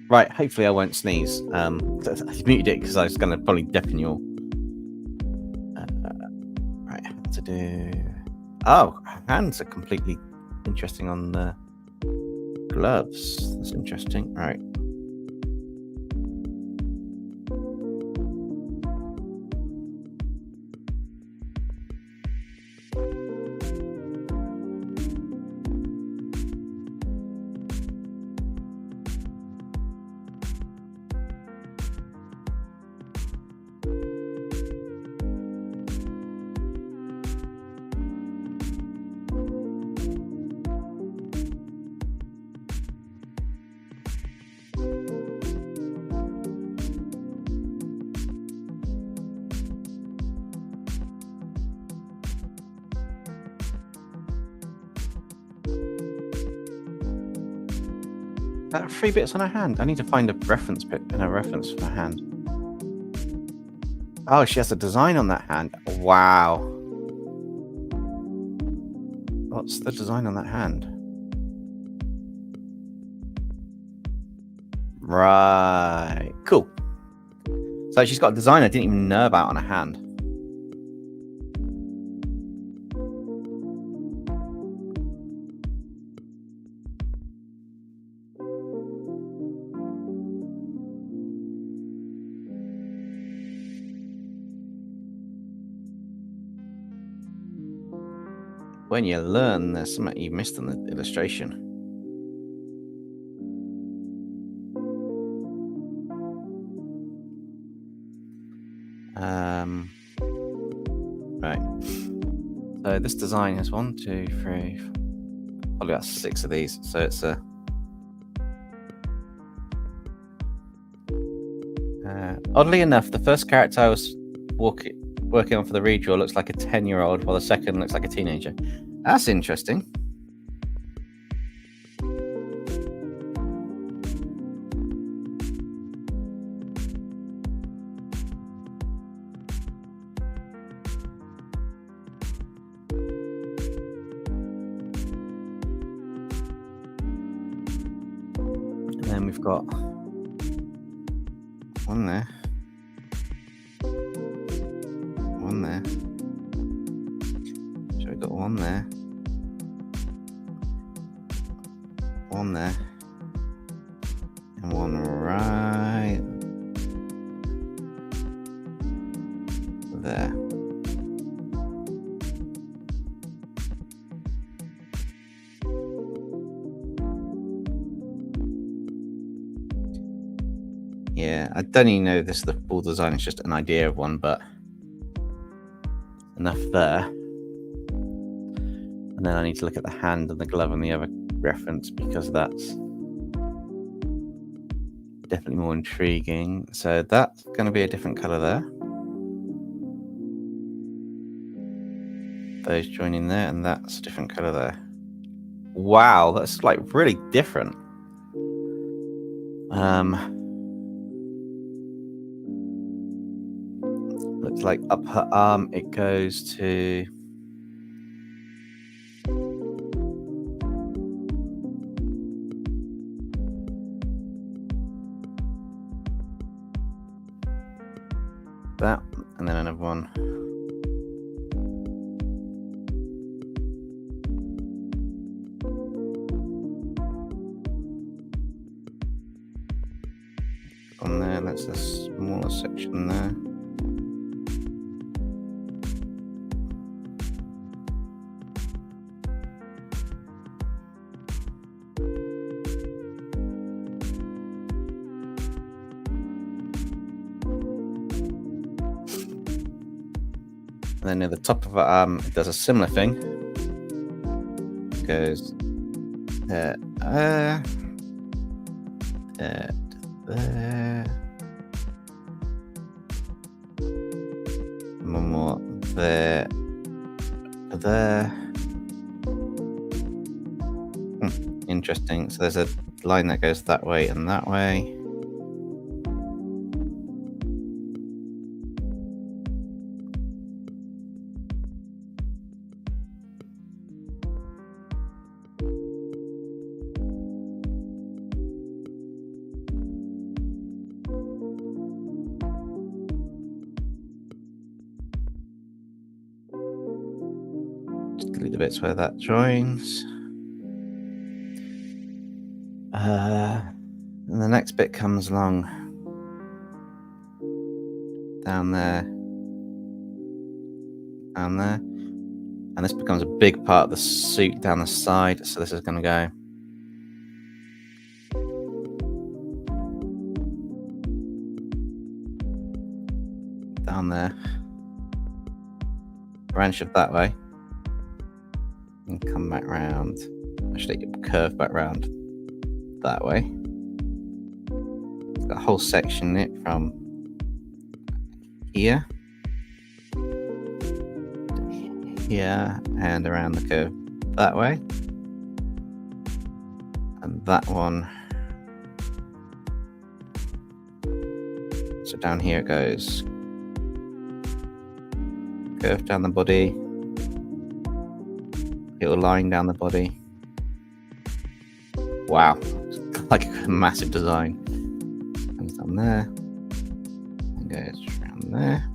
Right, hopefully I won't sneeze. I muted it because I was going to probably deafen you all. Right, how to do... Oh, hands are completely interesting on the gloves. That's interesting. Right. That 3 bits on her hand. I need to find a reference bit and a reference for her hand. Oh, she has a design on that hand. Wow. What's the design on that hand? Right. Cool. So she's got a design I didn't even know about on her hand. When you learn, there's something you missed in the illustration. Right. So this design has 1, 2, 3, probably got 6 of these. So it's a oddly enough, the first character I was working on for the redraw looks like a 10-year-old, while the second looks like a teenager. That's interesting. And then we've got one there. One there. So we've got one there. One there. And one right there. Yeah, I don't even know this is the full design, it's just an idea of one, but enough there. And then I need to look at the hand and the glove and the other reference because that's definitely more intriguing. So that's going to be a different color there. Those joining there, and that's a different color there. Wow, that's like really different. Looks like up her arm it goes to that, and then another one. On there, that's a smaller section there. And then near the top of it does a similar thing. It goes there, there. One more there. Interesting. So there's a line that goes that way and that way. Delete the bits where that joins. And the next bit comes along down there, and this becomes a big part of the suit down the side. So this is going to go down there, branch it that way, and come back round. Actually, curve back round that way. It's got a whole section in it from here to here and around the curve that way, and that one. So down here it goes, curve down the body, little line down the body. Wow, it's like a massive design. Comes down there and goes around there.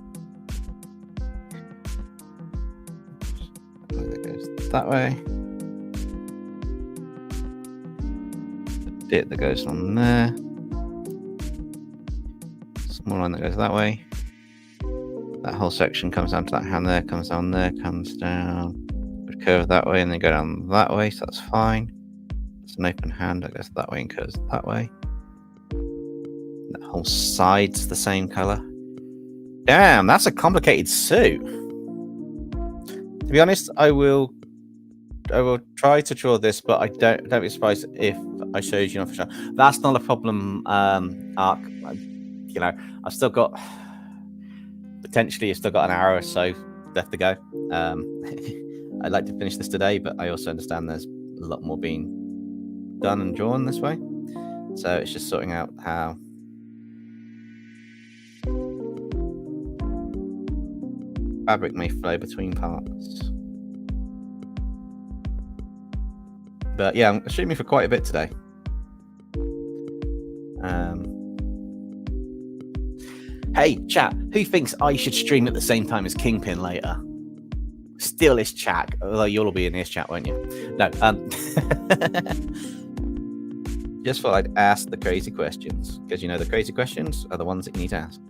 And it goes that way. The bit that goes on there. Small line that goes that way. That whole section comes down to that hand there, comes down there, comes down. Would curve that way and then go down that way, so that's fine. It's an open hand that goes that way and curves that way. That whole side's the same color. Damn, that's a complicated suit. To be honest, I will try to draw this, but I don't be surprised if I showed you. Not for sure. That's not a problem, Arc. You know, I've still got potentially. I've still got an hour or so left to go. I'd like to finish this today, but I also understand there's a lot more being done and drawn this way, so it's just sorting out how fabric may flow between parts. But yeah, I'm shooting for quite a bit today. Hey chat, who thinks I should stream at the same time as Kingpin later? Still his chat, although you'll all be in his chat, won't you? No, just thought I'd ask the crazy questions, because you know the crazy questions are the ones that you need to ask.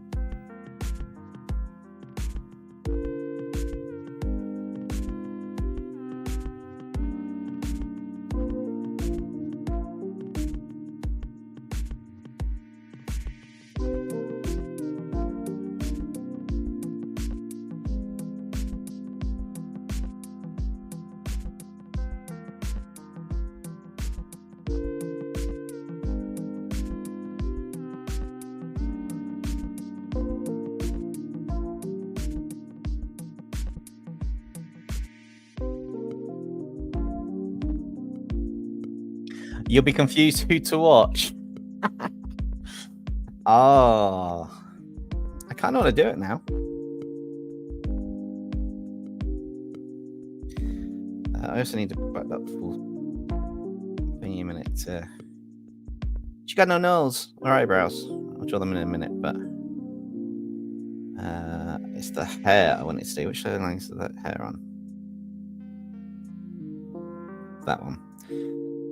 You'll be confused who to watch. Oh, I kind of want to do it now. I also need to put that full thingy a minute. She got no nose or eyebrows. I'll draw them in a minute, but It's the hair I wanted to do. Which line is that hair on? That one.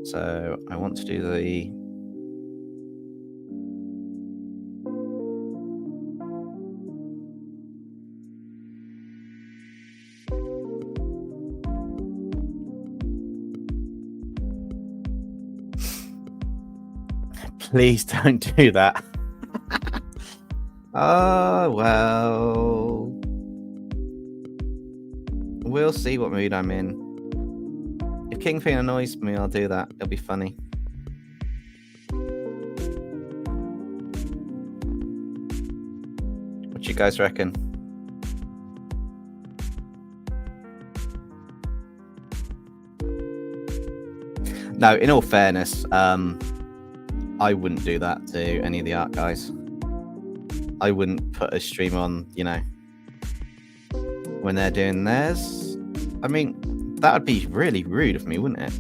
So I want to do the... Please don't do that. Oh, well. We'll see what mood I'm in. If Kingpin annoys me, I'll do that. It'll be funny. What do you guys reckon? No, in all fairness, I wouldn't do that to any of the art guys. I wouldn't put a stream on, you know, when they're doing theirs. I mean, that would be really rude of me, wouldn't it?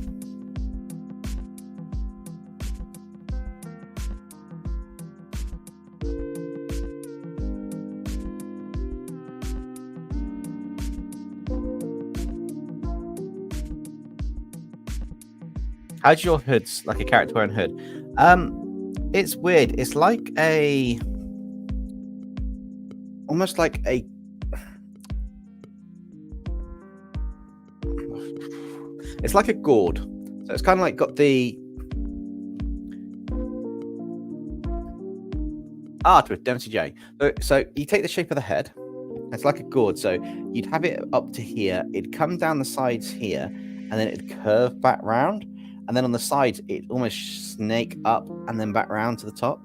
How's your hoods, like a character wearing hood? It's weird. It's like a... almost like a... It's like a gourd. So it's kind of like got the... art with DempseyJ. So you take the shape of the head. It's like a gourd. So you'd have it up to here. It'd come down the sides here. And then it'd curve back round. And then on the sides, it almost snake up and then back round to the top.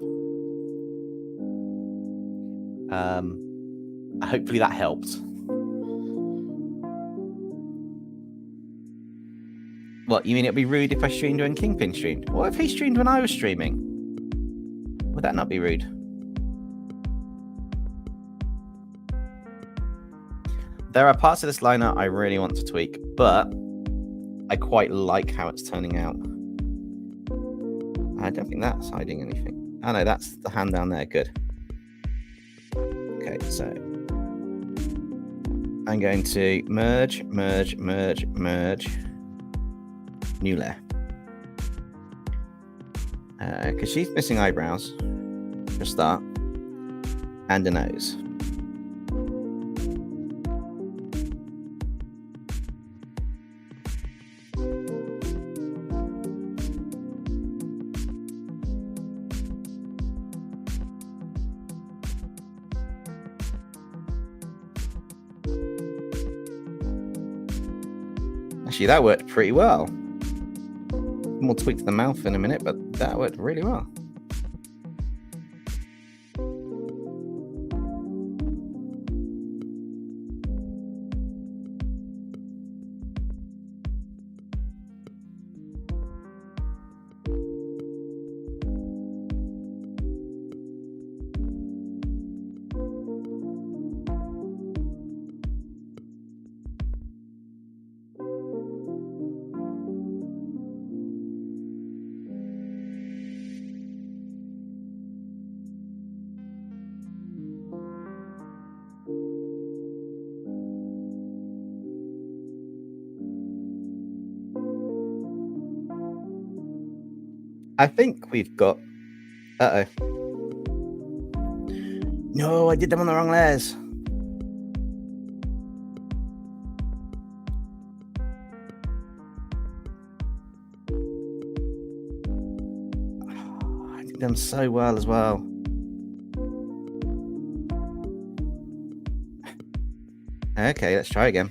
Hopefully that helped. What, you mean it'd be rude if I streamed when Kingpin streamed? What if he streamed when I was streaming? Would that not be rude? There are parts of this liner I really want to tweak, but I quite like how it's turning out. I don't think that's hiding anything. Oh no, that's the hand down there. Good. Okay, so I'm going to merge, merge, merge, merge. New layer. Because she's missing eyebrows for a start. And a nose. Actually, that worked pretty well. We'll tweak to the mouth in a minute, but that worked really well. I think we've got... Uh-oh. No, I did them on the wrong layers. Oh, I did them so well as well. Okay, let's try again.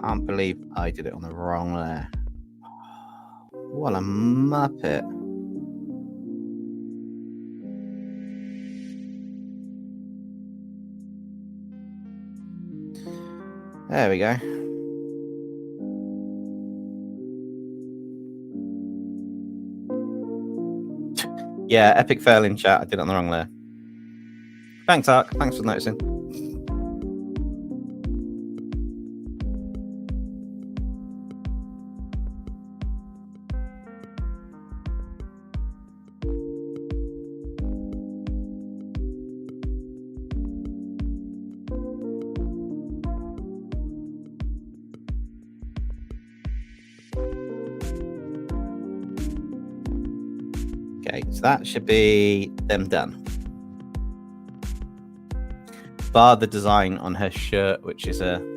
can't believe I did it on the wrong layer. What a muppet. There we go. Yeah, epic fail in chat. I did it on the wrong layer. Thanks, Ark. Thanks for noticing. Okay, so that should be them done. Bar the design on her shirt, which is a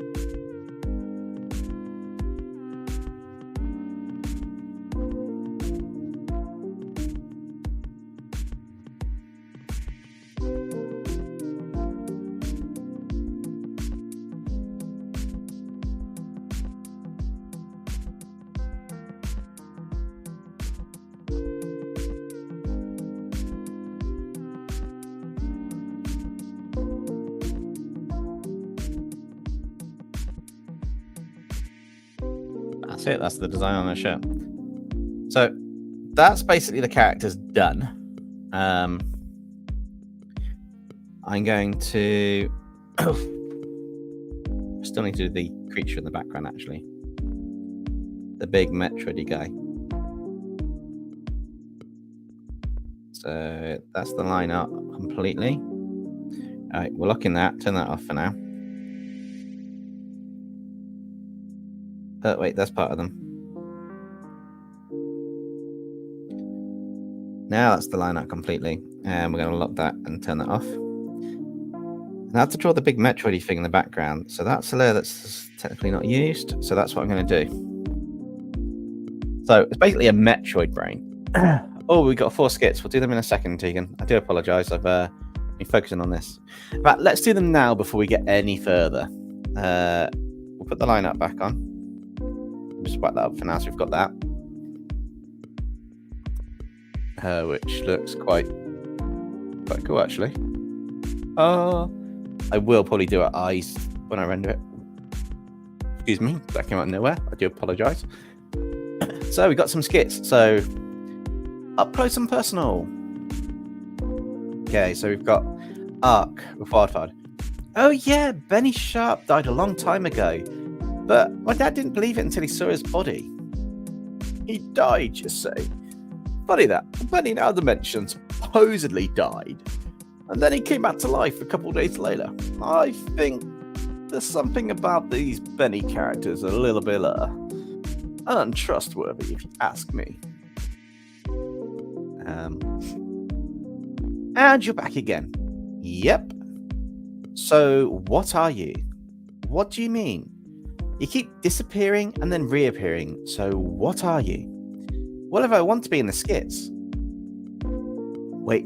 that's it. That's the design on the shirt. So that's basically the character's done. I'm going to still need to do the creature in the background, actually. The big Metroidy guy. So that's the line up completely. All right, we're locking that. Turn that off for now. Wait, that's part of them. Now that's the line up completely. And we're going to lock that and turn that off. And I have to draw the big Metroidy thing in the background. So that's a layer that's technically not used. So that's what I'm going to do. So it's basically a Metroid brain. Oh, we've got 4 skits. We'll do them in a second, Tegan. I do apologize. I've been focusing on this. But let's do them now before we get any further. We'll put the line up back on. Just whack that up for now, so we've got that. Which looks quite cool, actually. I will probably do her eyes when I render it. Excuse me, that came out of nowhere. I do apologise. So we got some skits. So up close and personal. Okay, so we've got Ark with Wildfire. Oh yeah, Benny Sharp died a long time ago. But my dad didn't believe it until he saw his body. He died, you say? Funny that. Benny in other dimensions supposedly died. And then he came back to life a couple of days later. I think there's something about these Benny characters a little bit untrustworthy, if you ask me. And you're back again. Yep. So, what are you? What do you mean? You keep disappearing and then reappearing. So what are you? What if I want to be in the skits? Wait,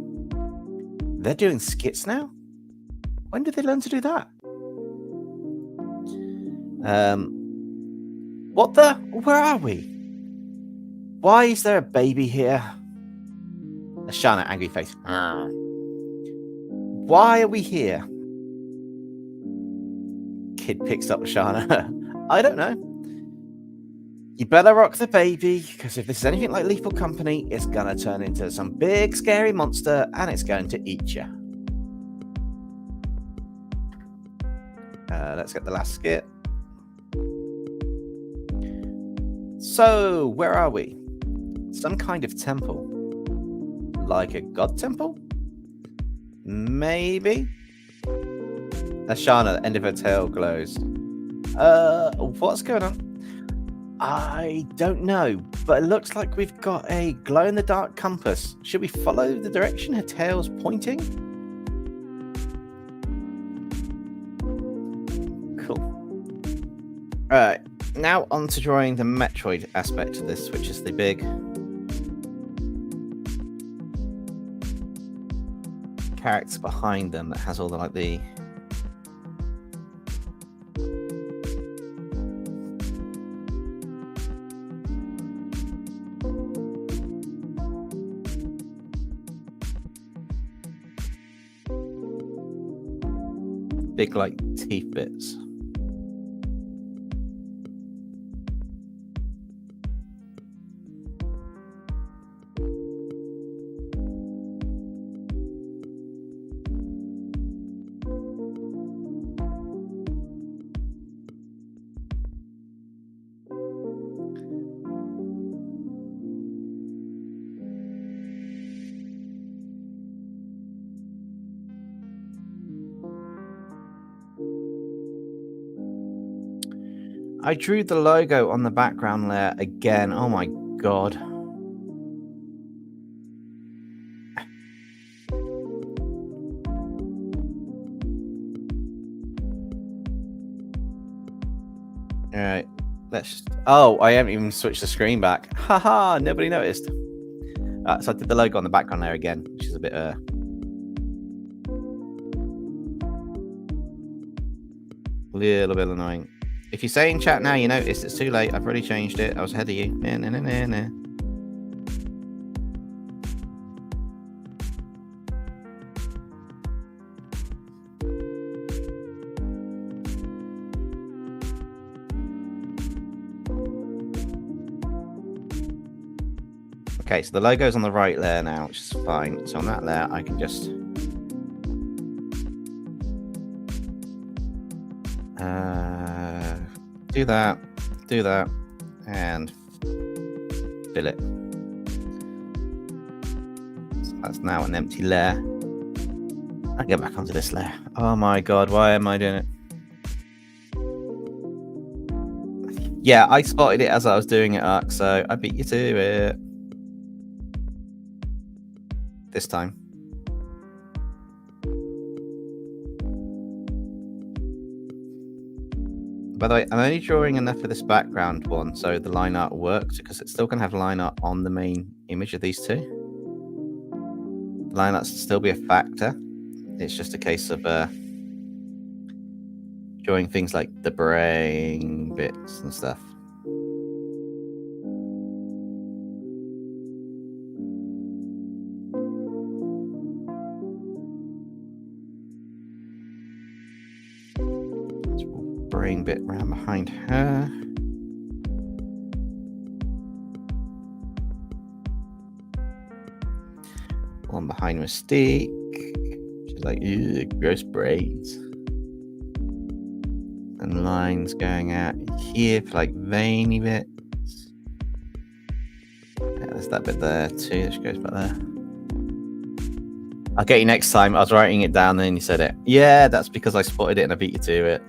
they're doing skits now? When did they learn to do that? What the? Where are we? Why is there a baby here? Ashana, angry face. Why are we here? Kid picks up Ashana. I don't know. You better rock the baby, because if this is anything like Lethal Company, it's gonna turn into some big scary monster and it's going to eat you. Let's get the last skit. So, where are we? Some kind of temple. Like a god temple? Maybe? Ashana, the end of her tail glows. What's going on? I don't know, but it looks like we've got a glow-in-the-dark compass. Should we follow the direction her tail's pointing? Cool. Alright, now on to drawing the Metroid aspect of this, which is the big character behind them that has all the, like, the big like teeth bits. I drew the logo on the background layer again. Oh my god. All right, let's. Oh, I haven't even switched the screen back. Haha, nobody noticed. So I did the logo on the background layer again, which is a bit little bit annoying. If you say in chat now you noticed, it's too late. I've already changed it. I was ahead of you. Nah. Okay, so the logo's on the right layer now, which is fine. So on that layer, I can just do that, and fill it. So that's now an empty layer. I get back onto this layer. Oh my god, why am I doing it? Yeah, I spotted it as I was doing it, Ark, so I beat you to it. This time. By the way, I'm only drawing enough of this background one so the line art works, because it's still going to have line art on the main image of these two. The line art will still be a factor. It's just a case of drawing things like the brain bits and stuff. Brain bit round behind her. One behind Mystique. She's like, ew, gross brains. And lines going out here for like veiny bits. Yeah, there's that bit there too, which goes back there. I'll get you next time. I was writing it down, then you said it. Yeah, that's because I spotted it and I beat you to it.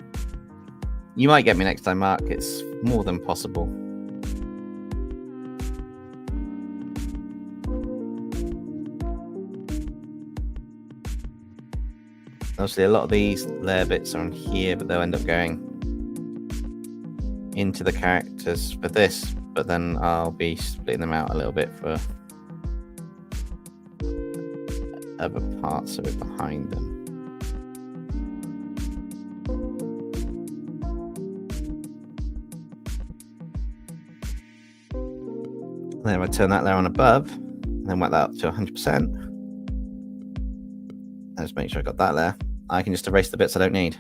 You might get me next time, Mark. It's more than possible. Obviously, a lot of these layer bits are on here, but they'll end up going into the characters for this. But then I'll be splitting them out a little bit for other parts of it behind them. Then I turn that layer on above, and then whack that up to 100%. And just make sure I got that layer. I can just erase the bits I don't need.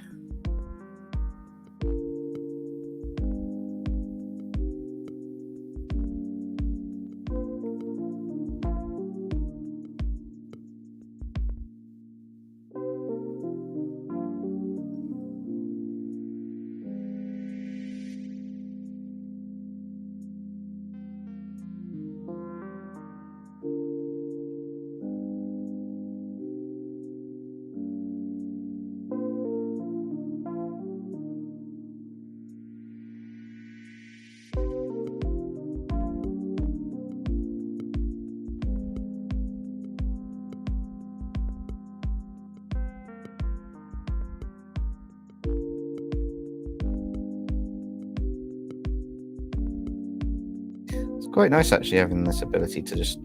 Quite nice actually having this ability to just,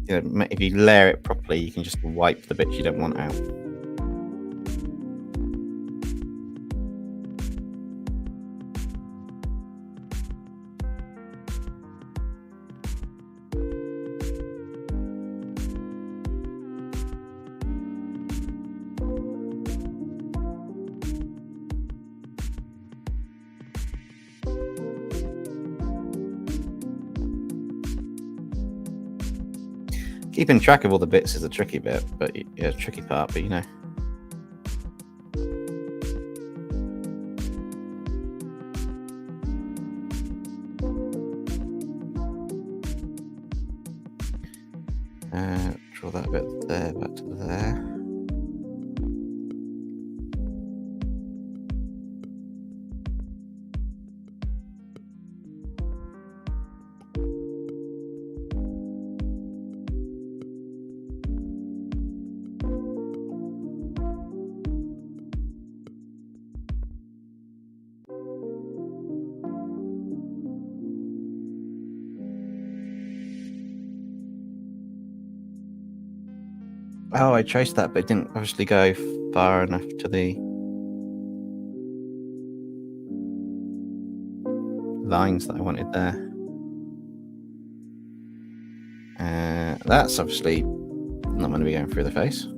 you know, if you layer it properly, you can just wipe the bits you don't want out. Keeping track of all the bits is a tricky bit, but yeah, tricky part, but you know. Draw that bit there, back to there. Oh, I traced that, but it didn't obviously go far enough to the lines that I wanted there. That's obviously not going to be going through the face.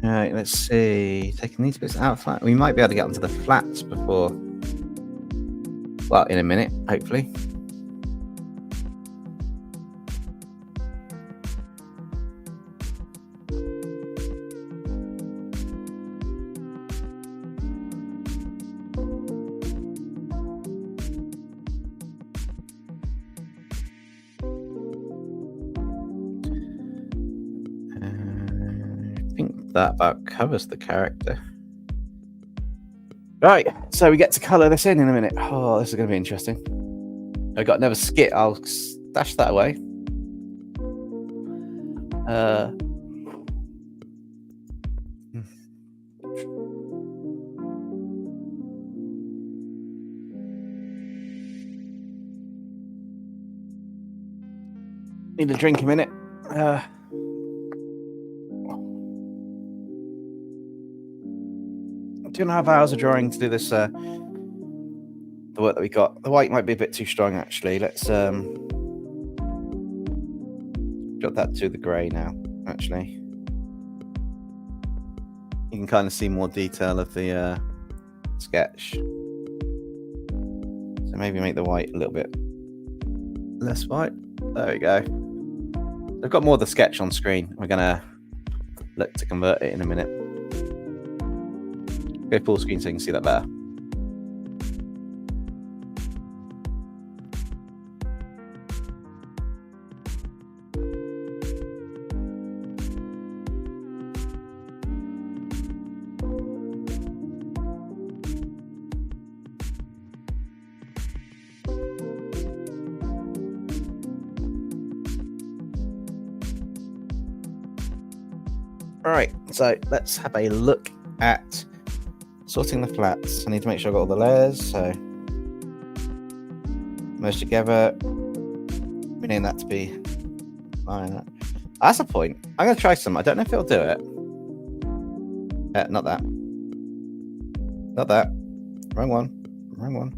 Alright, let's see. Taking these bits out flat. We might be able to get onto the flats before. Well, in a minute, hopefully. That about covers the character. Right, so we get to colour this in a minute. Oh, this is going to be interesting. I've got another skit. I'll stash that away. Need a drink a minute. 2.5 hours of drawing to do this, the work that we got. The white might be a bit too strong, actually. Let's drop that to the grey now, actually. You can kind of see more detail of the sketch. So maybe make the white a little bit less white. There we go. I've got more of the sketch on screen. We're going to look to convert it in a minute. Go full screen so you can see that better. All right, so let's have a look at sorting the flats. I need to make sure I've got all the layers, so merge together. We need that to be fine. That's a point. I'm going to try some. I don't know if it'll do it. Not that. Not that. Wrong one. Wrong one.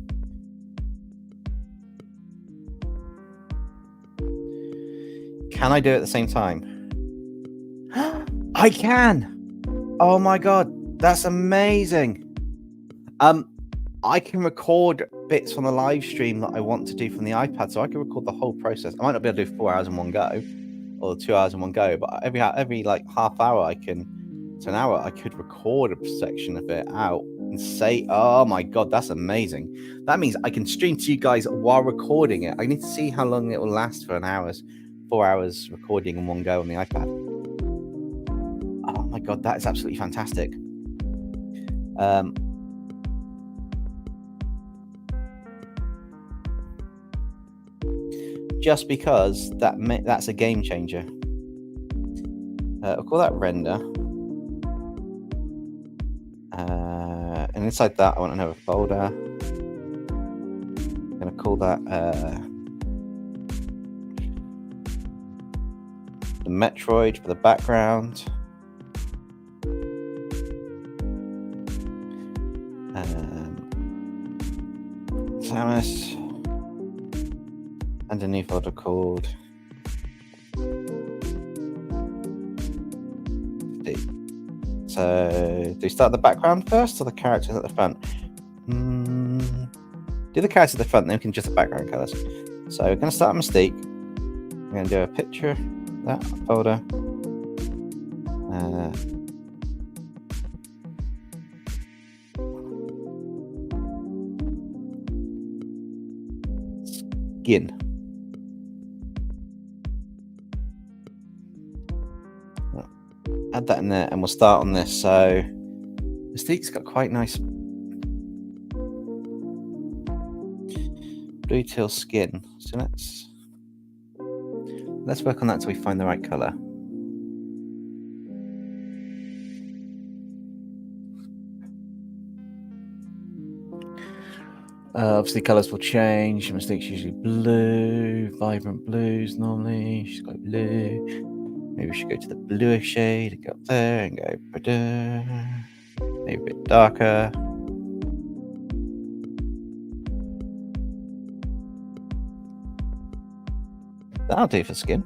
Can I do it at the same time? I can! Oh my god, that's amazing. I can record bits from the live stream that I want to do from the iPad, so I can record the whole process. I might not be able to do 4 hours in one go, or 2 hours in one go, but every like half hour to an hour, I could record a section of it out and say, oh my god, that's amazing. That means I can stream to you guys while recording it. I need to see how long it will last for 4 hours recording in one go on the iPad. Oh my god, that is absolutely fantastic. Just because that's a game changer. I'll call that render. And And inside that, I want another folder. I'm going to call that the Metroid for the background. SAMUS. And a new folder called D. So, do we start the background first or the characters at the front? Do the characters at the front, then we can adjust the background colors. So, we're going to start Mystique. We're going to do a picture, that folder. Skin. Add that in there and we'll start on this. So Mystique's got quite nice blue teal skin. So let's work on that until we find the right color. Obviously colors will change. Mystique's usually blue, vibrant blues normally. She's got blue. Maybe we should go to the bluish shade and go up there and go maybe a bit darker. That'll do for skin.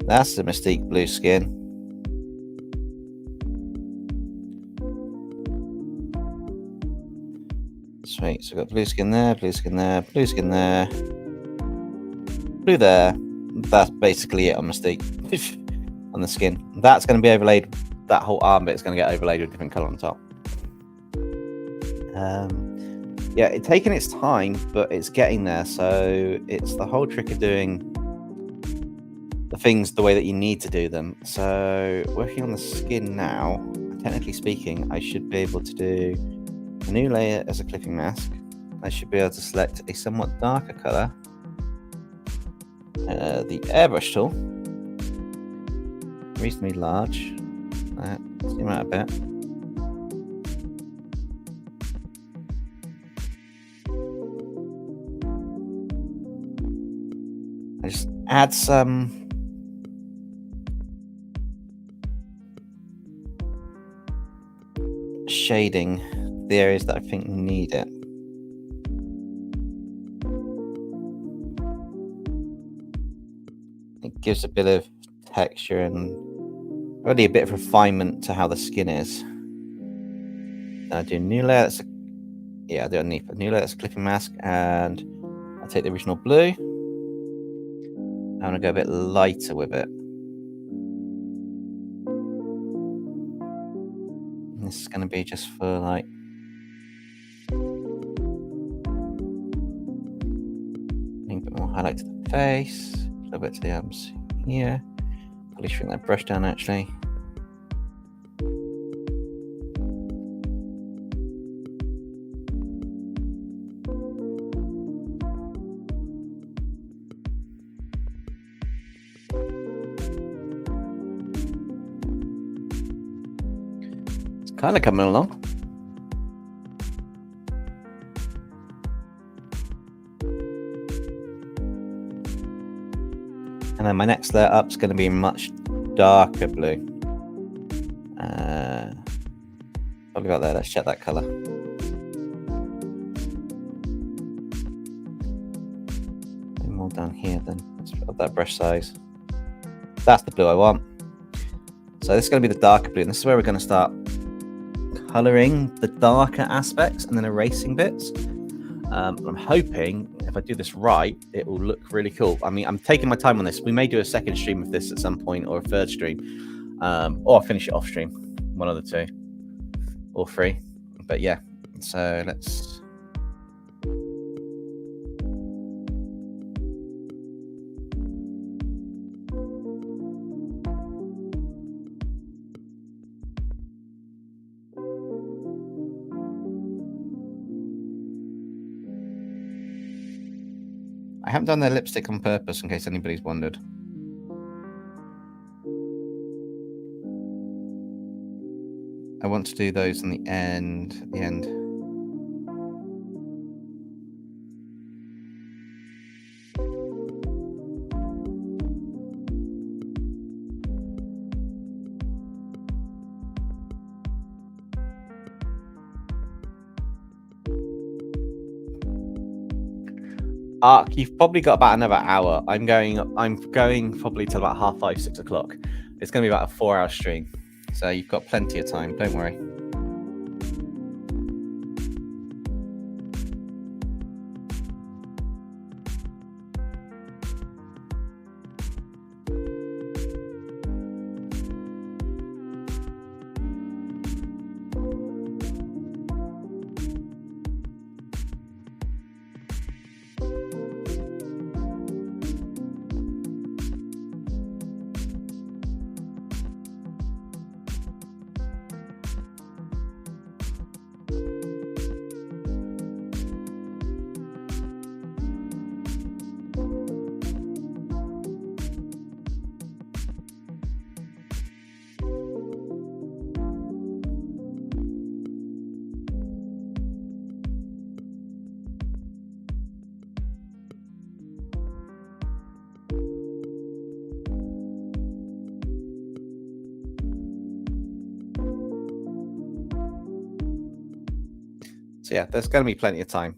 That's the Mystique blue skin. Sweet, so we've got blue skin there, blue skin there, blue skin there, blue there. That's basically it on Mystique on the skin. That's going to be overlaid. That whole arm bit is going to get overlaid with a different color on top. Yeah, it's taking its time, but it's getting there. So it's the whole trick of doing the things the way that you need to do them. So working on the skin now, technically speaking, I should be able to do a new layer as a clipping mask. I should be able to select a somewhat darker color. The airbrush tool, reasonably large. Zoom out a bit. I just add some shading to the areas that I think need it. It gives a bit of texture and really a bit of refinement to how the skin is. I do a new layer. I do a new layer. That's a clipping mask, and I take the original blue. I'm gonna go a bit lighter with it. And this is gonna be just for like a bit more highlight to the face. A little bit to the arms here. Probably shrink that brush down actually. It's kind of coming along. And then my next layer up is going to be much darker blue. Probably about there. Let's check that color. More down here then. Let's put up that brush size. That's the blue I want. So this is going to be the darker blue, and this is where we're going to start coloring the darker aspects and then erasing bits. I'm hoping if I do this right, it will look really cool. I mean, I'm taking my time on this. We may do a second stream of this at some point, or a third stream, or I'll finish it off stream, one of the two, or three. But yeah, so let's. I haven't done their lipstick on purpose, in case anybody's wondered. I want to do those in the end. At the end. Arc, you've probably got about another hour. I'm going probably till about 5:30, 6 o'clock. It's going to be about a 4-hour stream, so you've got plenty of time. Don't worry. So yeah, there's going to be plenty of time.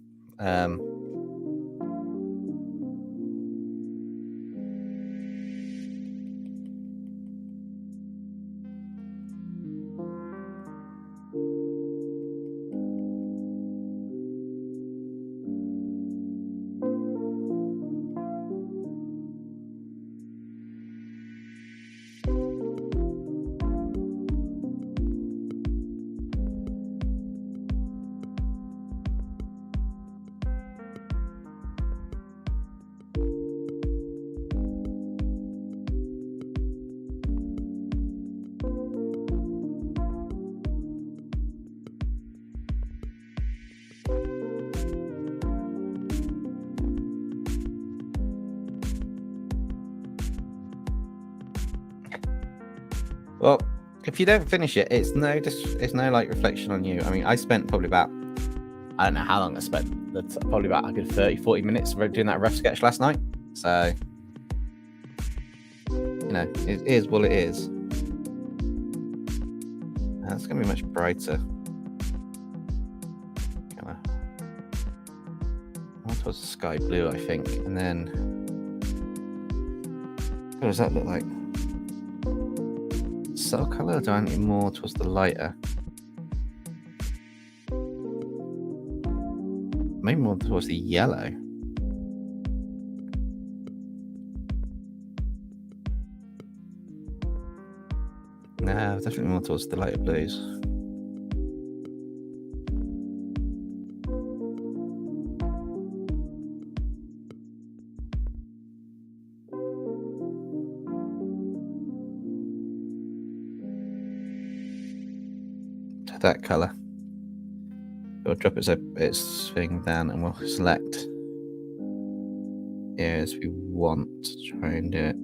Well, if you don't finish it, it's no like reflection on you. I mean, I spent probably about, I don't know how long I spent. That's probably about a good 30, 40 minutes doing that rough sketch last night. So, you know, it is what it is. It's going to be much brighter. More towards the sky blue, I think. And then, what does that look like? Cell color, or do I need more towards the lighter? Maybe more towards the yellow. No, definitely more towards the lighter blues. That color. We'll drop its thing down and we'll select areas we want to try and do it.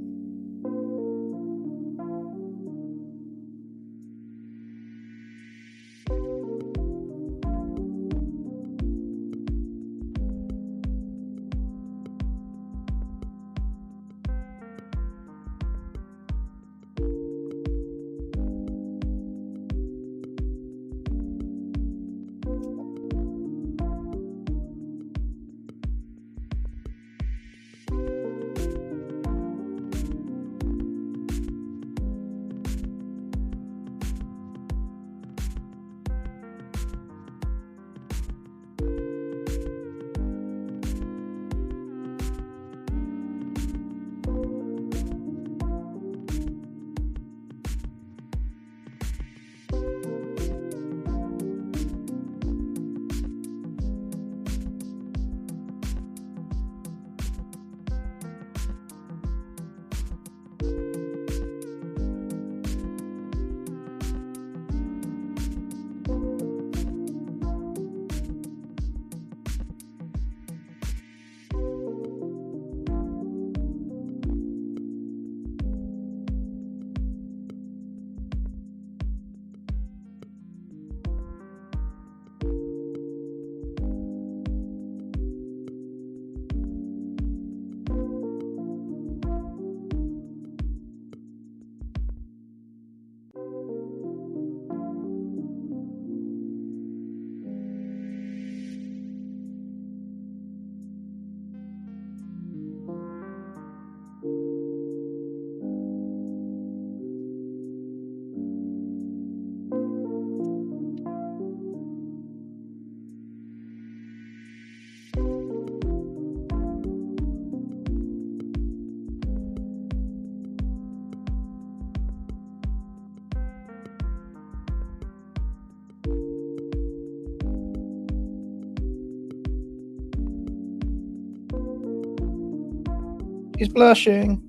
He's blushing.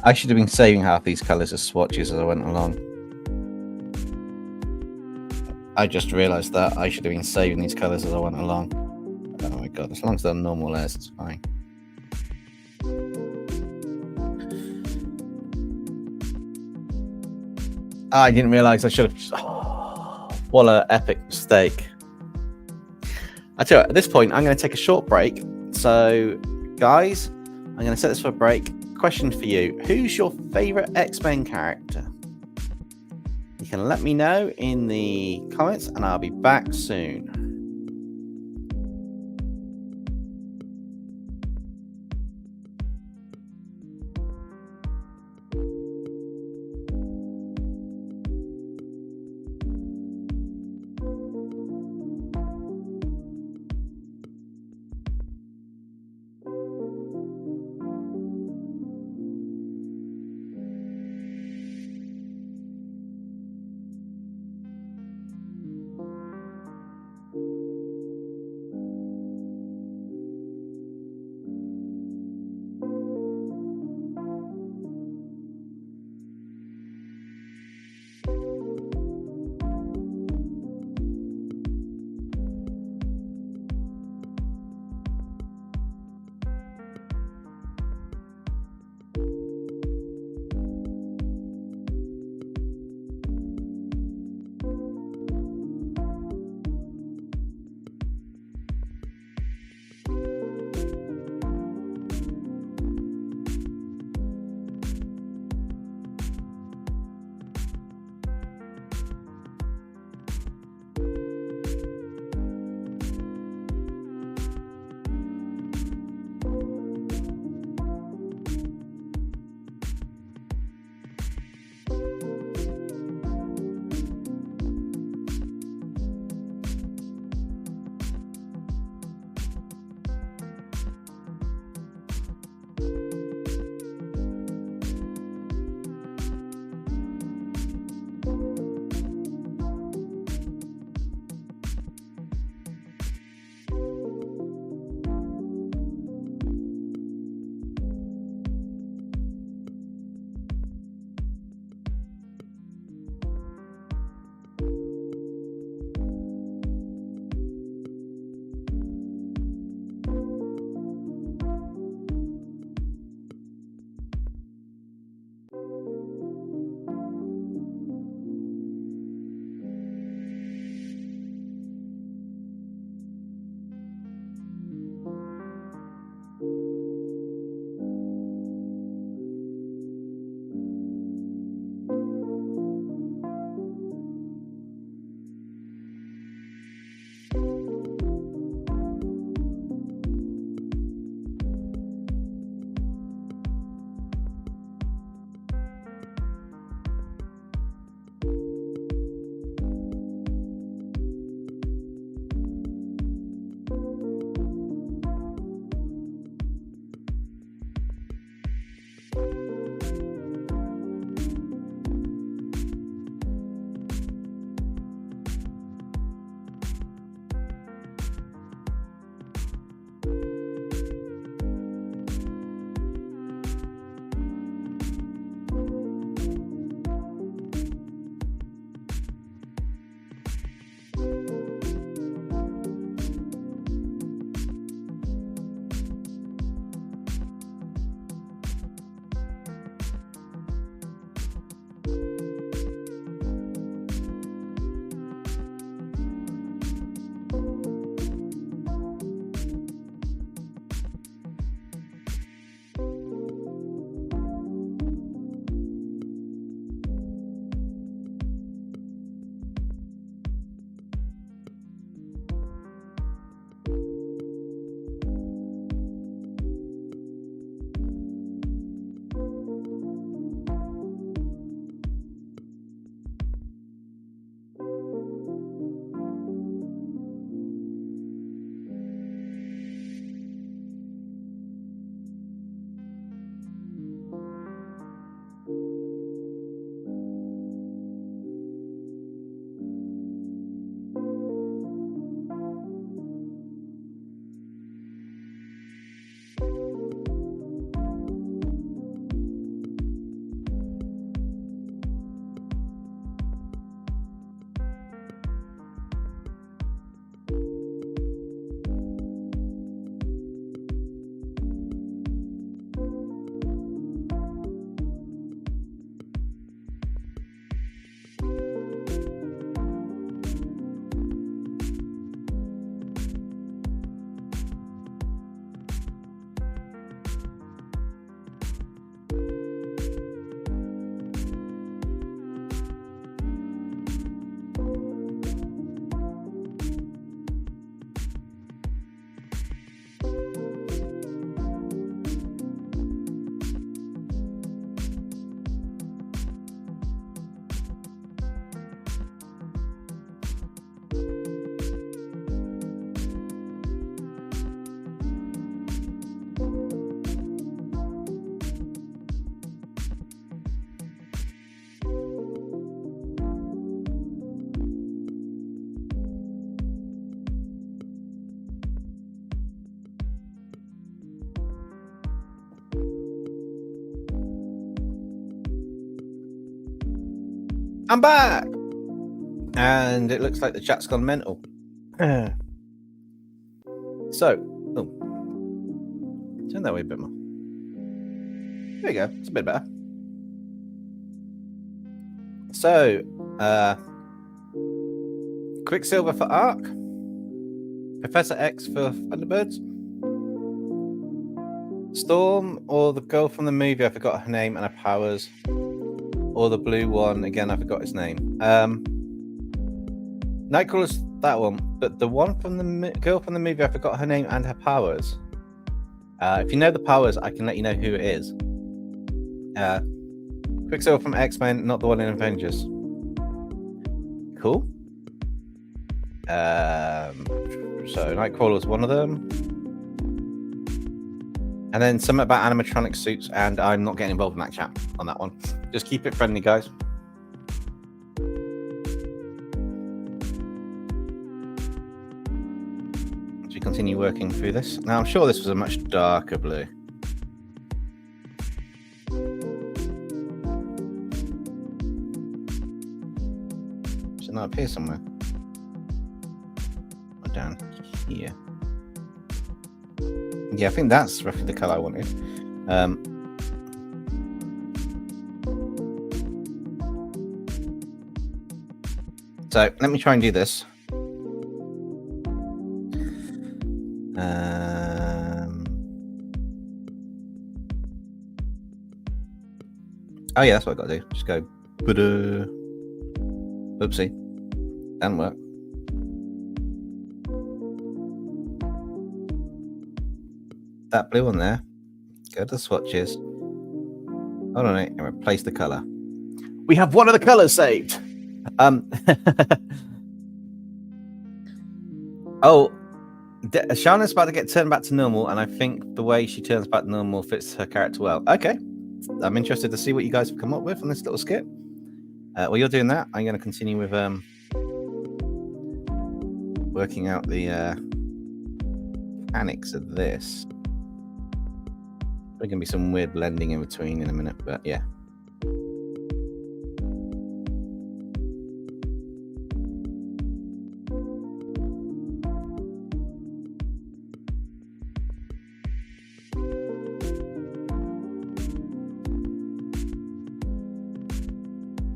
I should have been saving half these colours as swatches as I went along. I just realised that I should have been saving these colours as I went along. Oh my god, as long as they're normal layers, it's fine. I didn't realise I should have. Oh, what an epic mistake. I tell you what, at this point, I'm going to take a short break. So, guys, I'm going to set this for a break. Question for you: who's your favourite X-Men character? You can let me know in the comments, and I'll be back soon. I'm back! And it looks like the chat's gone mental. So, turn that way a bit more. There you go, it's a bit better. So, Quicksilver for Arc, Professor X for Thunderbirds, Storm, or the girl from the movie, I forgot her name and her powers, or the blue one, again, I forgot his name. Nightcrawler's that one, but the one from the girl from the movie, I forgot her name and her powers. If you know the powers, I can let you know who it is. Quicksilver from X-Men, not the one in Avengers. Cool. So Nightcrawler's one of them. And then something about animatronic suits, and I'm not getting involved in that chat on that one. Just keep it friendly, guys. As we continue working through this. Now, I'm sure this was a much darker blue. Does it not appear somewhere? Or down here? Yeah, I think that's roughly the color I wanted. So let me try and do this. Oh yeah, that's what I got to do. Just go. Oopsie, didn't work. That blue one there, go to the swatches. Hold on a minute, and replace the color. We have one of the colors saved. Oh, Shauna's about to get turned back to normal, and I think the way she turns back to normal fits her character well. Okay, I'm interested to see what you guys have come up with on this little skit. While you're doing that, I'm going to continue with working out the mechanics of this. There's going to be some weird blending in between in a minute, but yeah.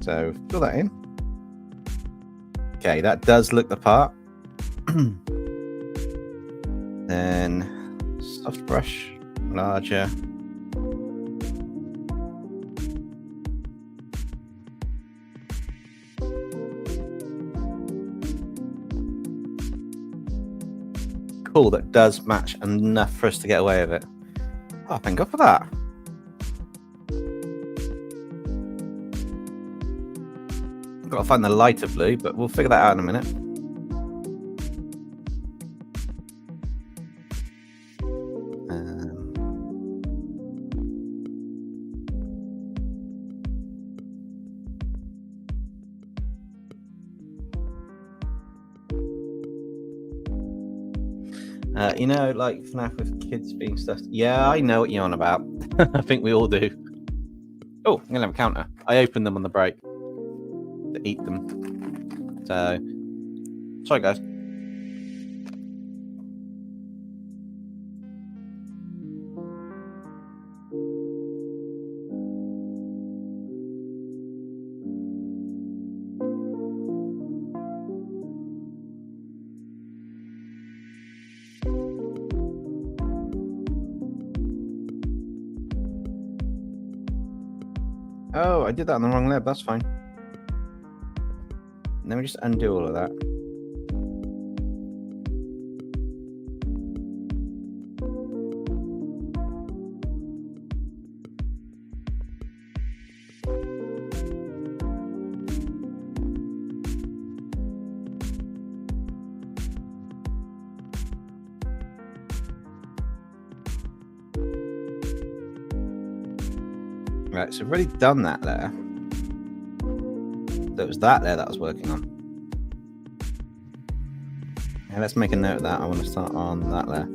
So fill that in. Okay, that does look the part. Then soft brush, larger. Cool, that does match enough for us to get away with it. Oh, thank God for that. I've got to find the lighter blue, but we'll figure that out in a minute. You know, like FNAF with kids being stuffed. Yeah, I know what you're on about. I think we all do. Oh, I'm going to have a counter. I opened them on the break to eat them. So, sorry guys. Oh, I did that on the wrong lab. That's fine. Let me just undo all of that. Right, so I've already done that there. There was that there that I was working on. Okay, let's make a note of that. I want to start on that there.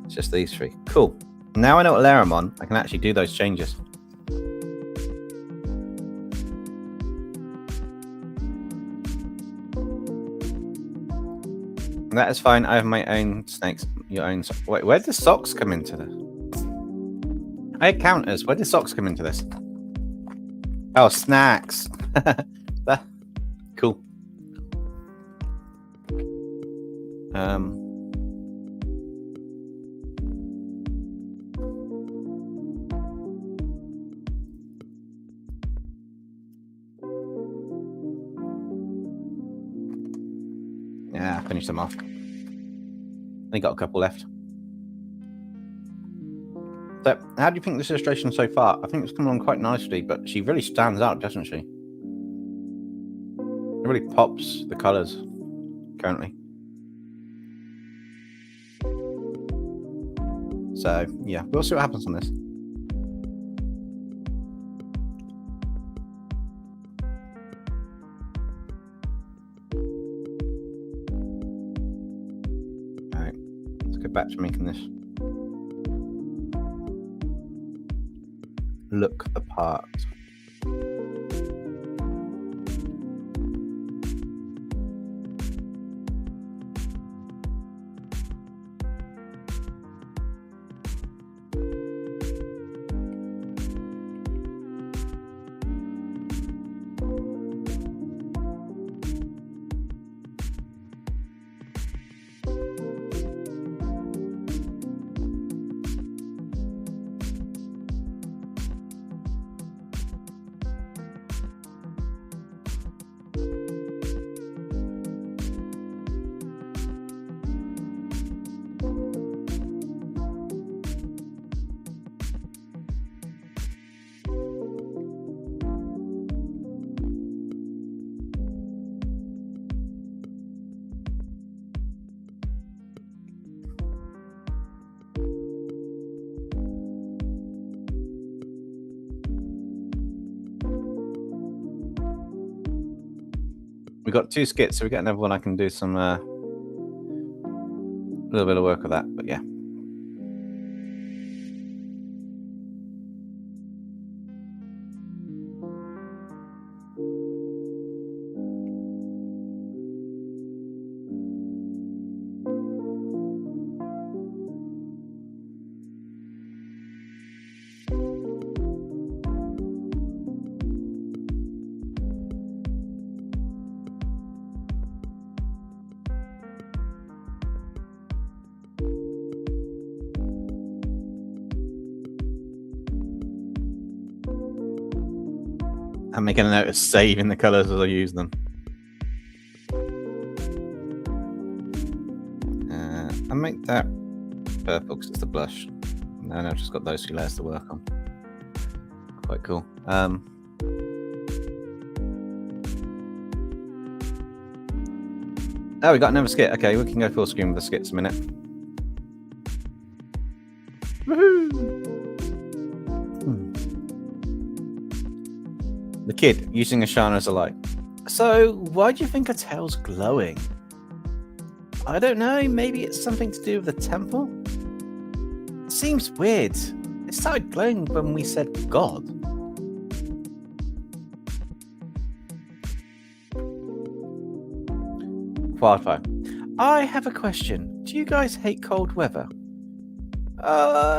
It's just these three. Cool. Now I know what layer I'm on, I can actually do those changes. That is fine. I have my own snakes. Your own. Wait, where do socks come into this? I had counters. Where do socks come into this? Oh, snacks. Cool. Yeah, finish them off. I got a couple left. So, how do you think this illustration so far? I think it's coming on quite nicely, but she really stands out, doesn't she? It really pops the colours currently. So, yeah, we'll see what happens on this. All right, let's go back to making this look the part. We got 2 skits, so we get another one. I can do some little bit of work with that, but yeah. I'm making a note of saving the colours as I use them. I make that purple because it's the blush. And then I've just got those 2 layers to work on. Quite cool. Oh, we got another skit. Okay, we can go full screen with the skits in a minute. Woohoo! The kid using Ashana as a light. So, why do you think her tail's glowing? I don't know. Maybe it's something to do with the temple? It seems weird. It started glowing when we said God. Wildfire. I have a question. Do you guys hate cold weather?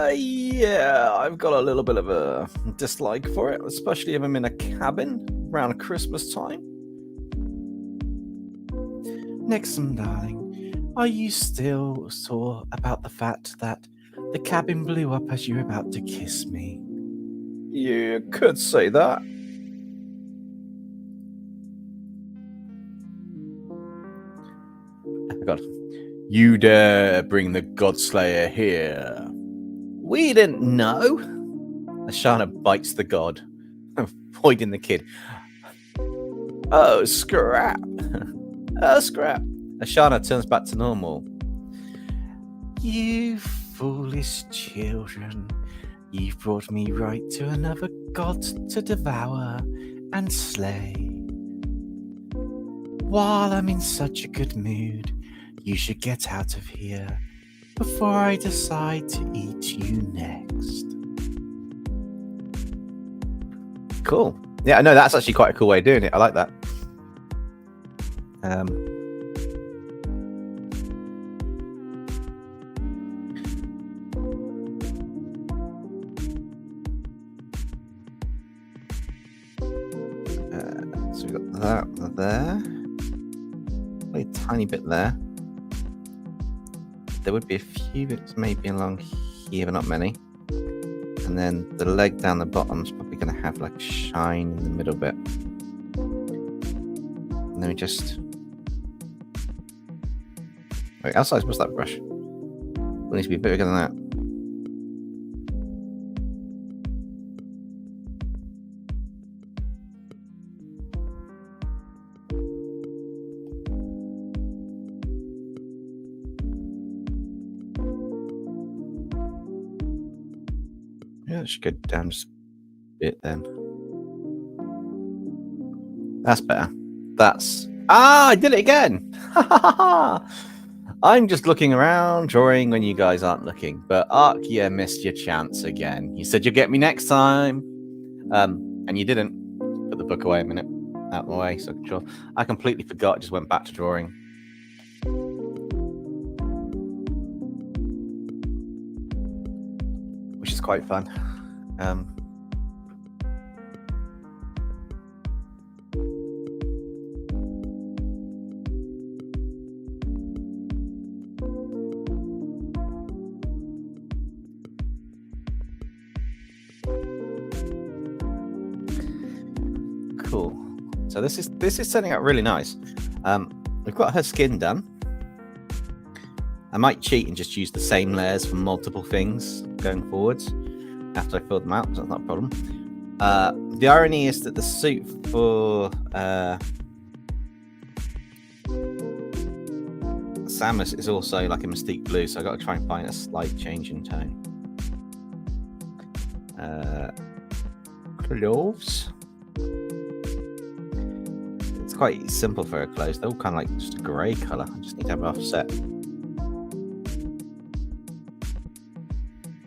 Yeah, I've got a little bit of a dislike for it, especially if I'm in a cabin around Christmas time. Nixon, darling, are you still sore about the fact that the cabin blew up as you were about to kiss me? You could say that. Oh God. You dare bring the Godslayer here. We didn't know. Ashana bites the god, avoiding the kid. Oh, scrap. Oh, scrap. Ashana turns back to normal. You foolish children. You've brought me right to another god to devour and slay. While I'm in such a good mood, you should get out of here before I decide to eat you next. Cool. Yeah, no, that's actually quite a cool way of doing it. I like that. we've got that there. A tiny bit there. There would be a few bits maybe along here, but not many. And then the leg down the bottom is probably going to have like a shine in the middle bit. And then we just... Wait, how size was that brush? It needs to be a bit bigger than that. Yeah, it should go down just a bit then. That's better. That's... Ah, I did it again! I'm just looking around, drawing when you guys aren't looking. But Ark, you missed your chance again. You said you'd get me next time. And you didn't. Put the book away a minute. Out of the way so I can draw. I completely forgot, just went back to drawing. Which is quite fun. Cool. So this is turning out really nice. We've got her skin done. I might cheat and just use the same layers for multiple things going forwards after I fill them out, so that's not a problem. The irony is that the suit for SAMUS is also like a Mystique blue, so I've got to try and find a slight change in tone. Clothes. It's quite simple for her clothes. They're all kind of like just a grey colour. I just need to have it offset.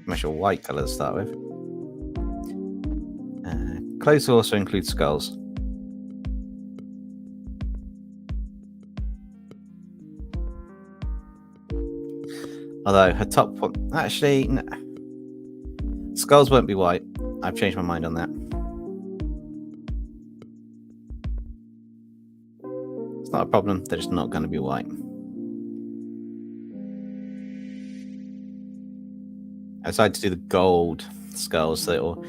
Mesh a white colour to start with. Clothes also include skulls. Although her top one, actually, no. Skulls won't be white. I've changed my mind on that. It's not a problem. They're just not going to be white. I decided to do the gold skulls so it will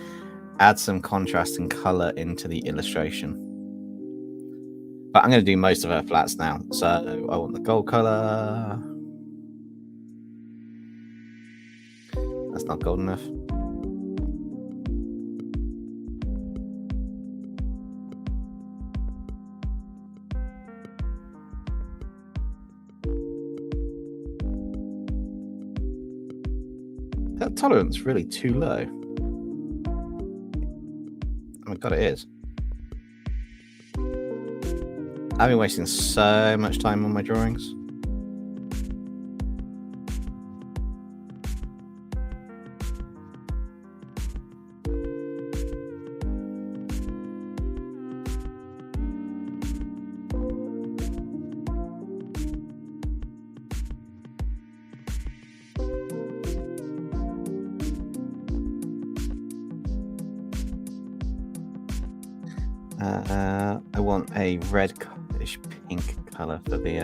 add some contrast and colour into the illustration. But I'm going to do most of her flats now. So I want the gold colour. That's not gold enough. That tolerance is really too low. Oh my god, it is. I've been wasting so much time on my drawings. I want a red-ish pink colour for the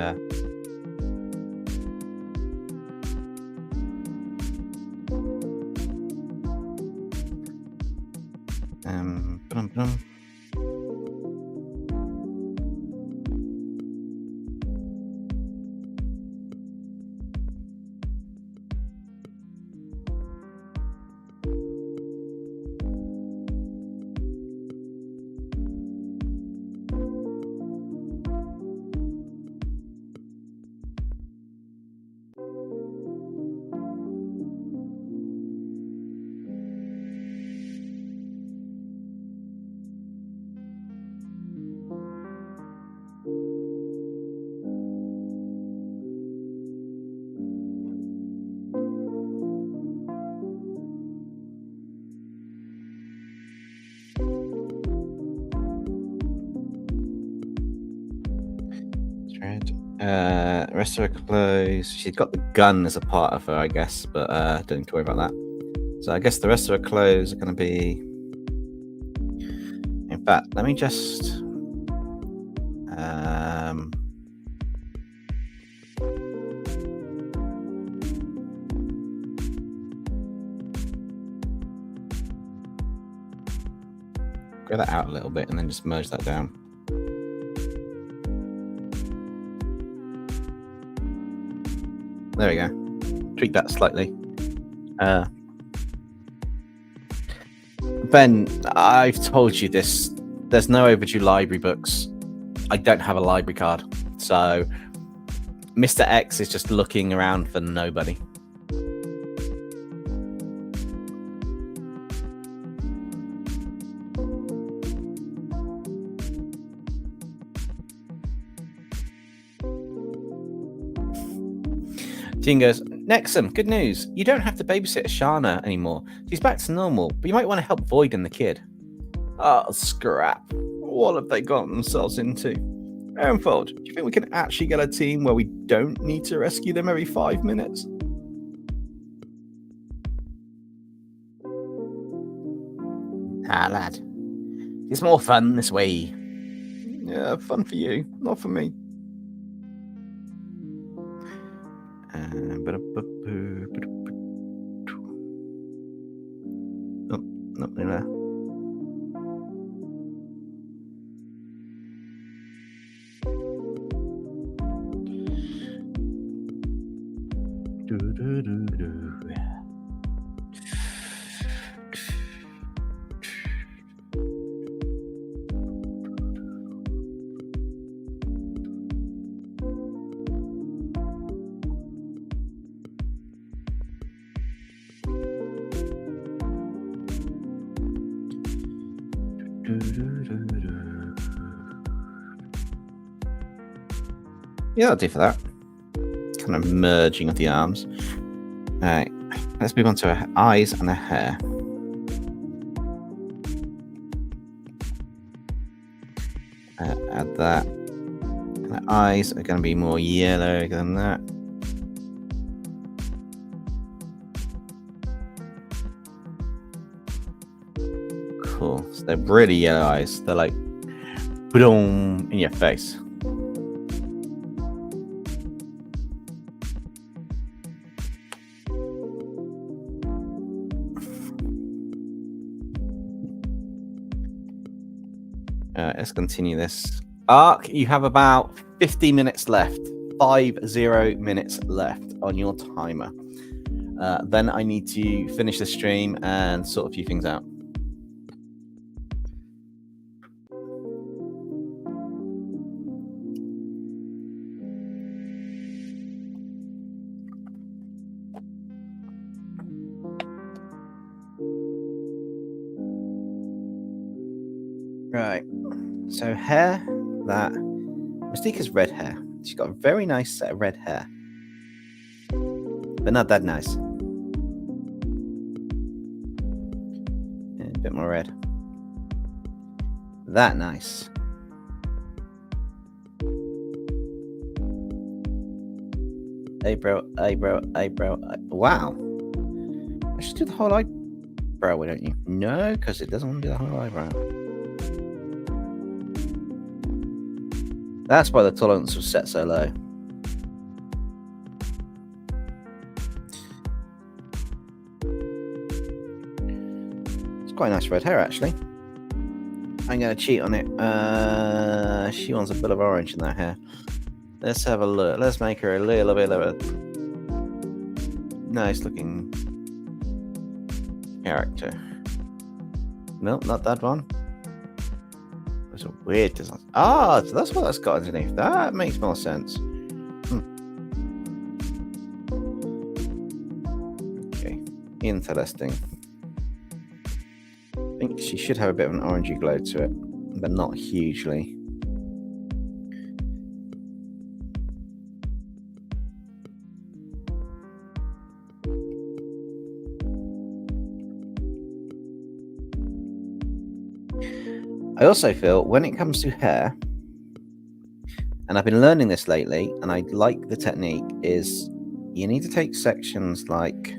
rest of her clothes. She's got the gun as a part of her, I guess, but don't need to worry about that. So I guess the rest of her clothes are going to be... In fact, let me just Go that out a little bit and then just merge that down. There we go. Tweak that slightly. Ben, I've told you this. There's no overdue library books. I don't have a library card. So Mr. X is just looking around for nobody. Jean goes, Nexum, good news. You don't have to babysit Ashana anymore. She's back to normal, but you might want to help Void and the kid. Oh, scrap. What have they gotten themselves into? Aaronfold, do you think we can actually get a team where we don't need to rescue them every 5 minutes? Ah, lad. It's more fun this way. Yeah, fun for you, not for me. Oh, nothing there. Yeah, I'll do for that. Kind of merging of the arms. All right, let's move on to her eyes and her hair. Add that. And her eyes are going to be more yellow than that. Cool. So they're really yellow eyes. They're like boom in your face. Let's continue this arc. You have about 50 minutes left. 50 minutes left on your timer. Then I need to finish the stream and sort a few things out. Right. So hair, that. Mystique has red hair. She's got a very nice set of red hair. But not that nice. A bit more red. That nice. Eyebrow. Wow. I should do the whole eyebrow, why don't you? No, because it doesn't want to do the whole eyebrow. That's why the tolerance was set so low. It's quite nice red hair, actually. I'm going to cheat on it. She wants a bit of orange in that hair. Let's have a look. Let's make her a little bit of a nice looking character. Nope, not that one. It's a weird design. Ah, so that's what that's got underneath. That makes more sense. Okay, interesting. I think she should have a bit of an orangey glow to it, but not hugely. I also feel when it comes to hair, and I've been learning this lately, and I like the technique, is you need to take sections like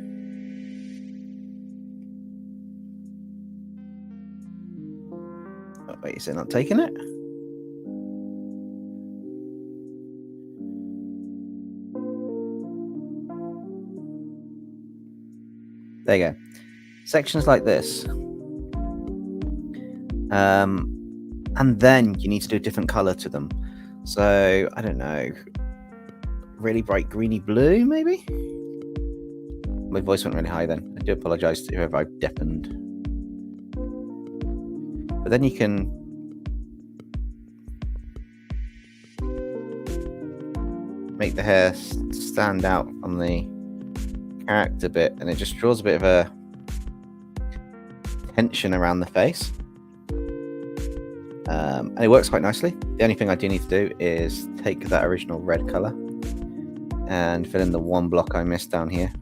wait, is it not taking it? There you go. Sections like this. And then you need to do a different color to them. So, I don't know, really bright greeny blue, maybe? My voice went really high then. I do apologize to whoever I've deafened. But then you can make the hair stand out on the character bit, and it just draws a bit of a tension around the face. And it works quite nicely. The only thing I do need to do is take that original red color and fill in the one block I missed down here.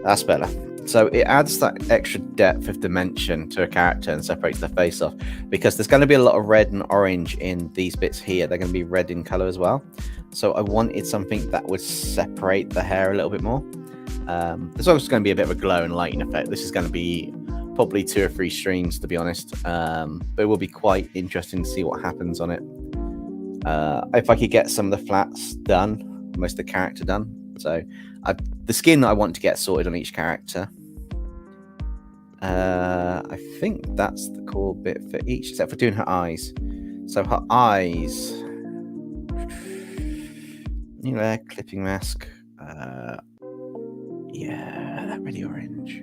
That's better. So it adds that extra depth of dimension to a character and separates the face off, because there's going to be a lot of red and orange in these bits here. They're going to be red in color as well. So I wanted something that would separate the hair a little bit more. There's also going to be a bit of a glow and lighting effect. This is going to be probably 2 or 3 streams, to be honest. But it will be quite interesting to see what happens on it. If I could get some of the flats done, most of the character done. So the skin I want to get sorted on each character. I think that's the core bit for each, except for doing her eyes. So her eyes, new hair, clipping mask. Yeah, that really orange.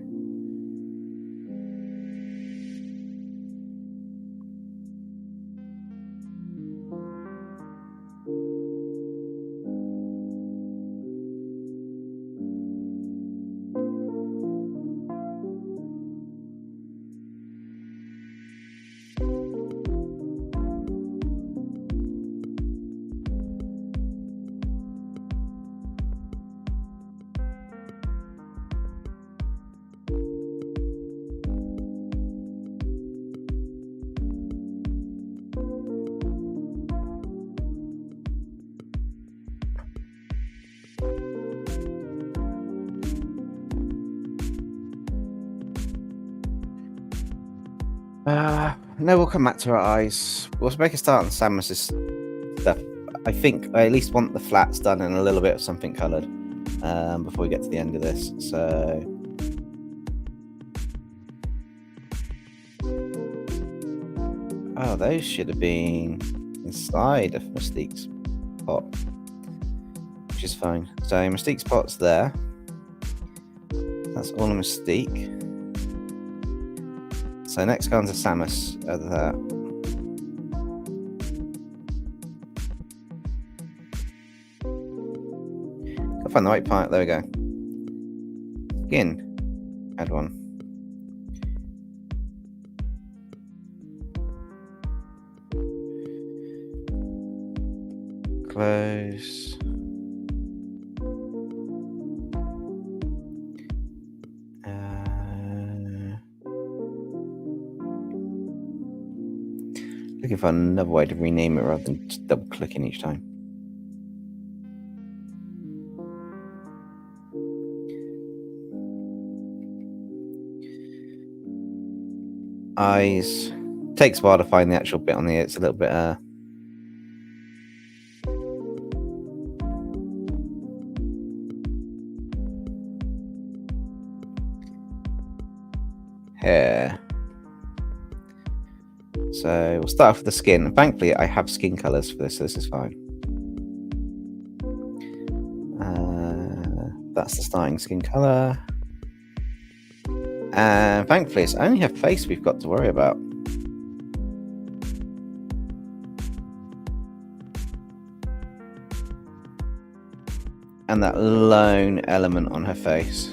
No, we'll come back to our eyes. We'll make a start on Samus's stuff. I think I at least want the flats done and a little bit of something coloured before we get to the end of this. So oh, those should have been inside of Mystique's pot, which is fine. So Mystique's pot's there. That's all of Mystique. So next go on to Samus at that. Gotta find the right part. There we go. Skin. Add one. Close. Looking for another way to rename it rather than just double clicking each time. Eyes. Takes a while to find the actual bit on here. It's a little bit hair. So we'll start off with the skin. Thankfully, I have skin colors for this, so this is fine. That's the starting skin color. And thankfully, it's only her face we've got to worry about. And that lone element on her face.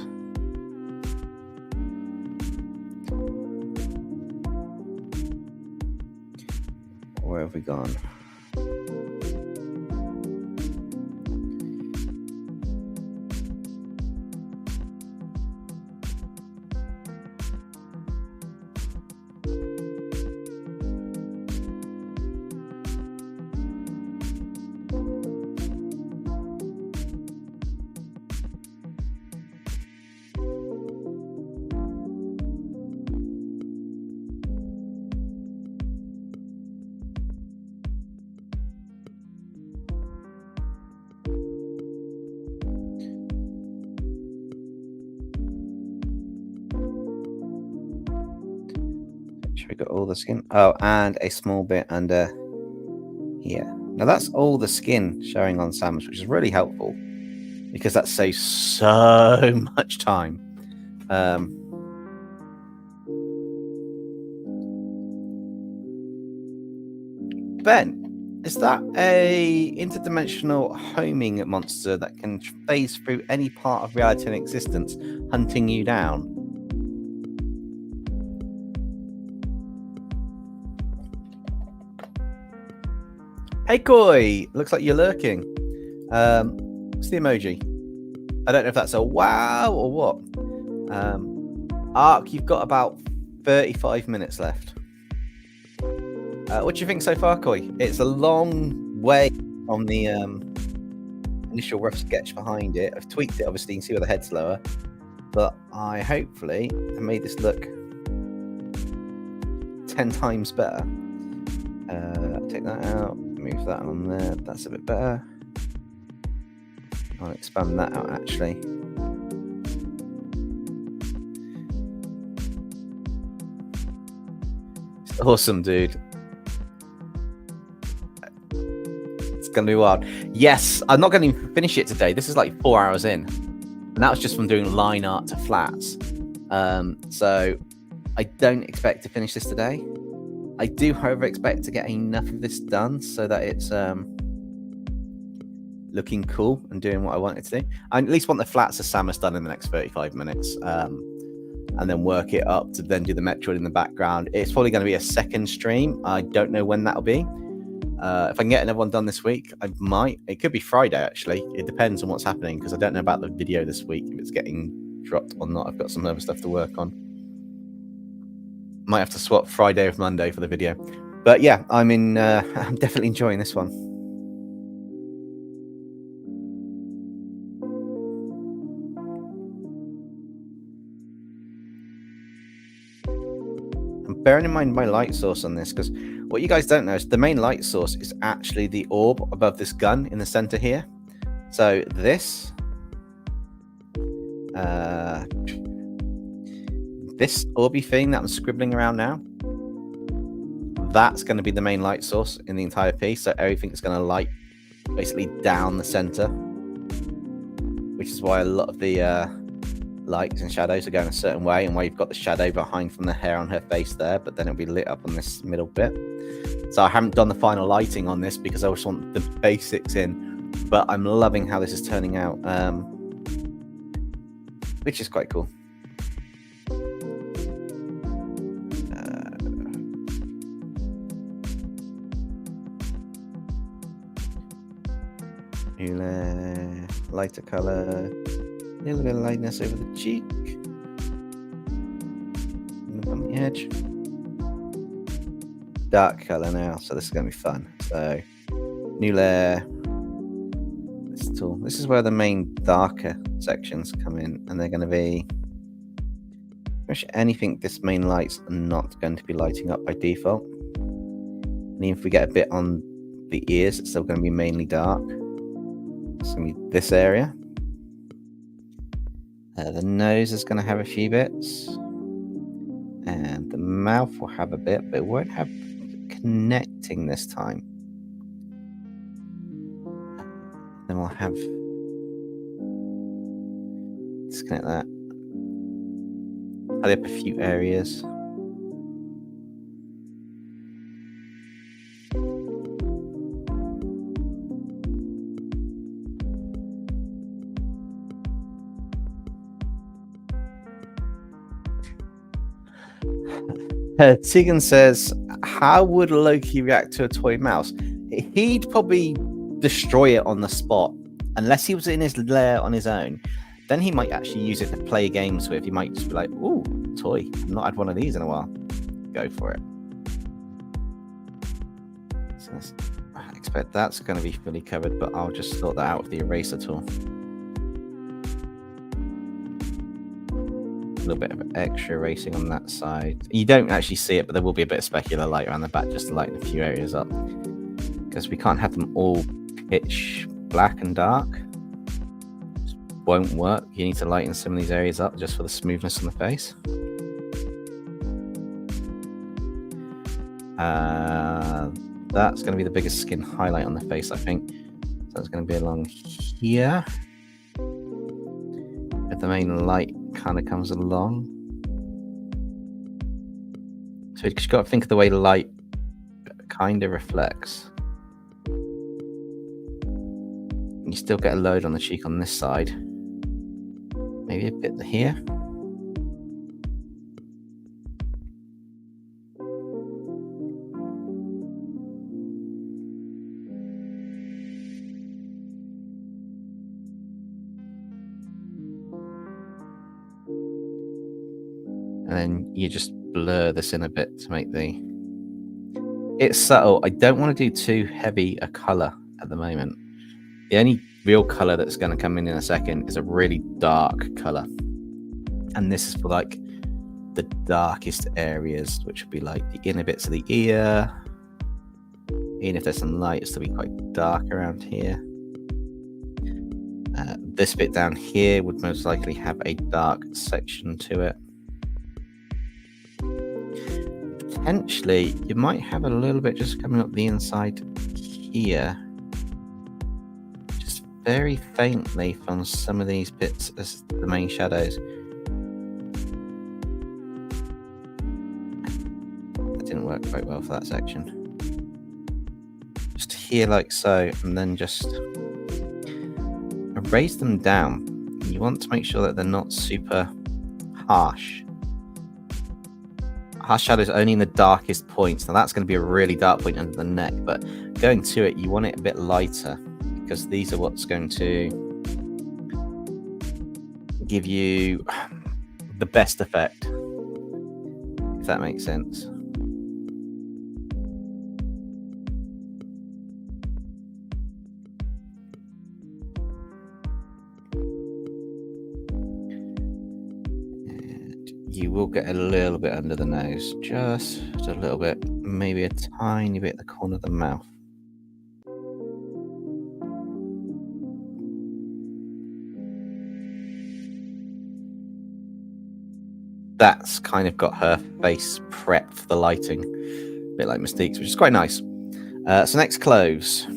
Where have we gone? we got all the skin? Oh, and a small bit under here. Now that's all the skin showing on SAMUS, which is really helpful because that saves so much time. Ben, is that a interdimensional homing monster that can phase through any part of reality in existence, hunting you down? Hey Koi, looks like you're lurking. What's the emoji? I don't know if that's a wow or what. Ark, you've got about 35 minutes left. What do you think so far, Koi? It's a long way from the initial rough sketch behind it. I've tweaked it, obviously, you can see where the head's lower. But I hopefully have made this look 10 times better. Take that out, move that on there. That's a bit better. I'll expand that out, actually. It's awesome, dude. It's going to be wild. Yes, I'm not going to finish it today. This is like 4 hours in. And that was just from doing line art to flats. So I don't expect to finish this today. I do, however, expect to get enough of this done so that it's looking cool and doing what I want it to do. I at least want the flats of SAMUS done in the next 35 minutes. And then work it up to then do the Metroid in the background. It's probably going to be a second stream. I don't know when that'll be. If I can get another one done this week, I might. It could be Friday, actually. It depends on what's happening, because I don't know about the video this week, if it's getting dropped or not. I've got some other stuff to work on. Might have to swap Friday with Monday for the video. But yeah, I'm definitely enjoying this one. I'm bearing in mind my light source on this, because what you guys don't know is the main light source is actually the orb above this gun in the center here. So this this orby thing that I'm scribbling around now, that's going to be the main light source in the entire piece. So everything's going to light basically down the center, which is why a lot of the lights and shadows are going a certain way, and why you've got the shadow behind from the hair on her face there, but then it'll be lit up on this middle bit. So I haven't done the final lighting on this because I just want the basics in, but I'm loving how this is turning out, which is quite cool. Lighter color, a little bit of lightness over the cheek, on the edge. Dark color now, so this is going to be fun. So, new layer. This tool. This is where the main darker sections come in, and they're going to be pretty much anything this main light's not going to be lighting up by default. And even if we get a bit on the ears, it's still going to be mainly dark. It's going to be this area. The nose is going to have a few bits. And the mouth will have a bit, but it won't have connecting this time. Then we'll have... disconnect that. Tidy up a few areas. Tegan says, how would Loki react to a toy mouse? He'd probably destroy it on the spot, unless he was in his lair on his own. Then he might actually use it to play games with. He might just be like, ooh, toy. I've not had one of these in a while. Go for it. So I expect that's going to be fully covered, but I'll just sort that out with the eraser tool. A little bit of extra erasing on that side. You don't actually see it, but there will be a bit of specular light around the back just to lighten a few areas up, because we can't have them all pitch black and dark. It won't work. You need to lighten some of these areas up just for the smoothness on the face. That's going to be the biggest skin highlight on the face, I think. So it's going to be along here. But the main light kind of comes along. So you just got to think of the way light kind of reflects. You still get a load on the cheek on this side. Maybe a bit here. And then you just blur this in a bit to make the... It's subtle. I don't want to do too heavy a color at the moment. The only real color that's going to come in a second is a really dark color. And this is for like the darkest areas, which would be like the inner bits of the ear. Even if there's some light, it's to be quite dark around here. This bit down here would most likely have a dark section to it. Potentially, you might have a little bit just coming up the inside here. Just very faintly from some of these bits as the main shadows. That didn't work quite well for that section. Just here like so, and then just erase them down. You want to make sure that they're not super harsh. Harsh shadows only in the darkest points. Now that's going to be a really dark point under the neck, but going to it, you want it a bit lighter because these are what's going to give you the best effect, if that makes sense. You will get a little bit under the nose, just a little bit, maybe a tiny bit at the corner of the mouth. That's kind of got her face prepped for the lighting, a bit like Mystique's, which is quite nice. So next, clothes.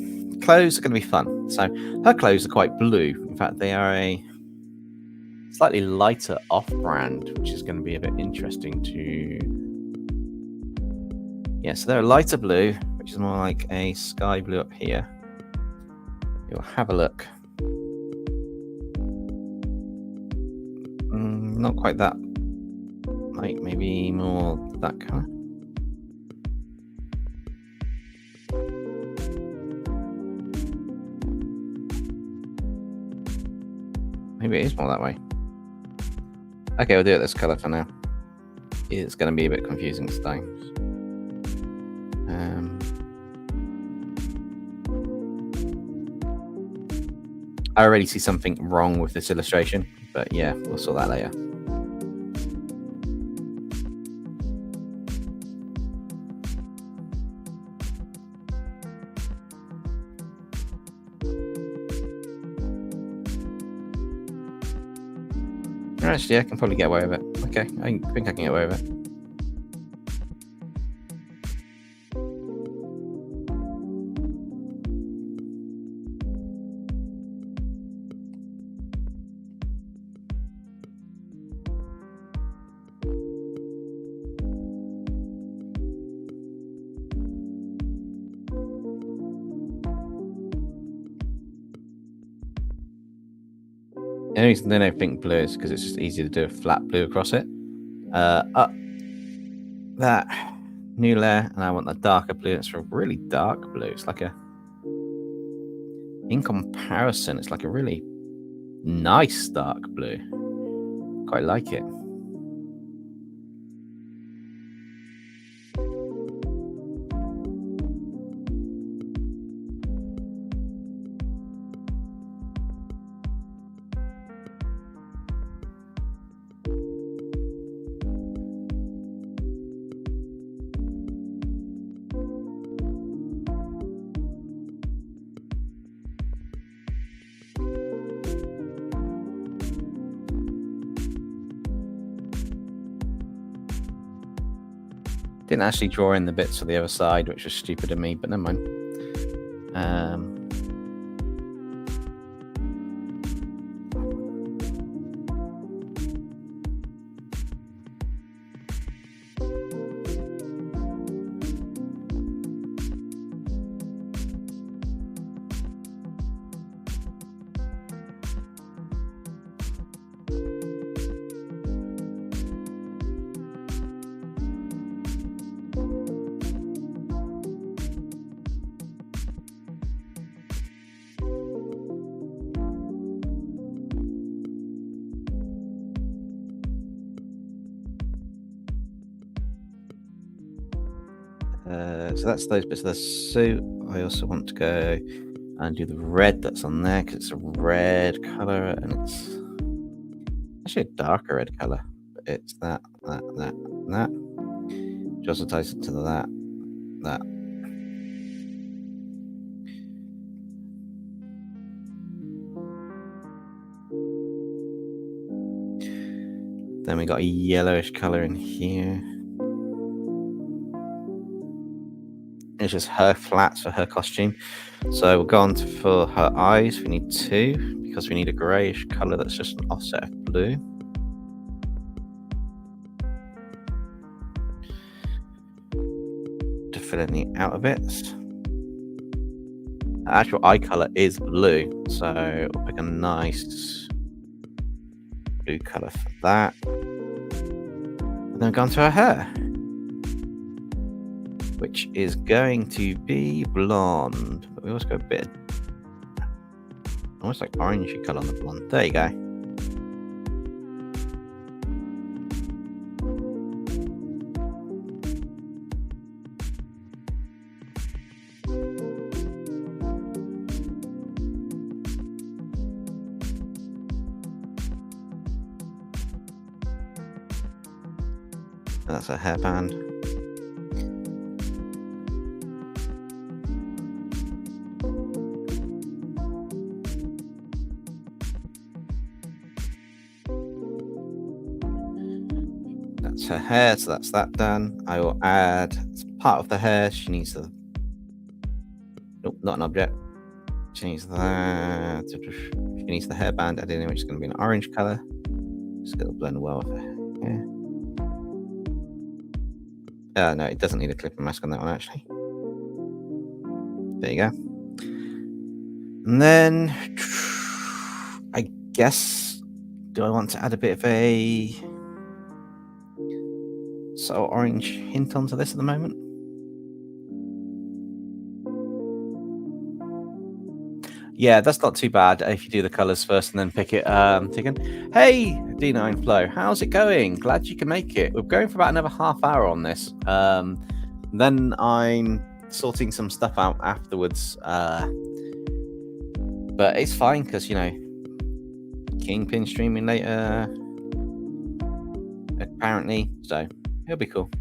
Clothes are going to be fun. So her clothes are quite blue. In fact, they are a slightly lighter off-brand, which is going to be a bit interesting to... Yeah, so they're a lighter blue, which is more like a sky blue up here. You'll have a look. Not quite that. Like maybe more that colour. Maybe it is more that way. Okay, we'll do it this colour for now. It's going to be a bit confusing at times. I already see something wrong with this illustration, but yeah, we'll sort that later. Actually, I can probably get away with it. Okay, I think I can get away with it. The only reason they don't think blue is because it's just easier to do a flat blue across it. Up that new layer, and I want the darker blue. It's a really dark blue. It's like a, in comparison, it's like a really nice dark blue. Quite like it. Didn't actually draw in the bits for the other side, which was stupid of me, but never mind. So that's those bits of the suit. I also want to go and do the red that's on there because it's a red color and it's actually a darker red color. But it's that, and that. Which also ties into that. Then we got a yellowish color in here. It's just her flats for her costume. So we'll go on for her eyes. We need 2 because we need a greyish colour that's just an offset of blue. To fill in the outer bits. The actual eye colour is blue, so we'll pick a nice blue colour for that. And then go on to her hair, which is going to be blonde, but we also go a bit almost like orangey colour on the blonde. There you go. And that's a hairband. That's her hair, so that's that done. I will add, as part of the hair, she needs the, nope, not an object. She needs that. She needs the hairband added in, which is going to be an orange color. Just going to blend well with her hair. No, it doesn't need a clipping mask on that one, actually. There you go. And then, I guess, do I want to add a bit of a subtle orange hint onto this at the moment? Yeah, that's not too bad if you do the colors first and then pick it. Hey, D9 Flow, how's it going? Glad you can make it. We're going for about another half hour on this. Then I'm sorting some stuff out afterwards. But it's fine because, you know, Kingpin streaming later, apparently. So it'll be cool.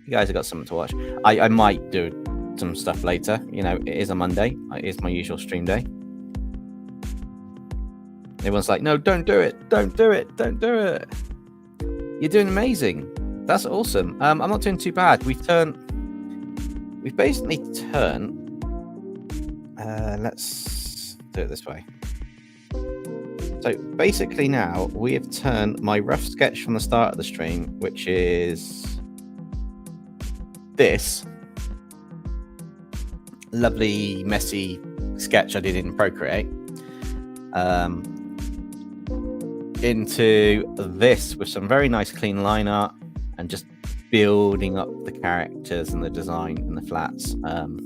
You guys have got something to watch. I might do some stuff later. You know, it is a Monday. It is my usual stream day. Everyone's like, no, don't do it. Don't do it. Don't do it. You're doing amazing. That's awesome. I'm not doing too bad. We've basically turned, let's do it this way. So basically now we have turned my rough sketch from the start of the stream, which is this lovely, messy sketch I did in Procreate, into this with some very nice clean line art and just building up the characters and the design and the flats. So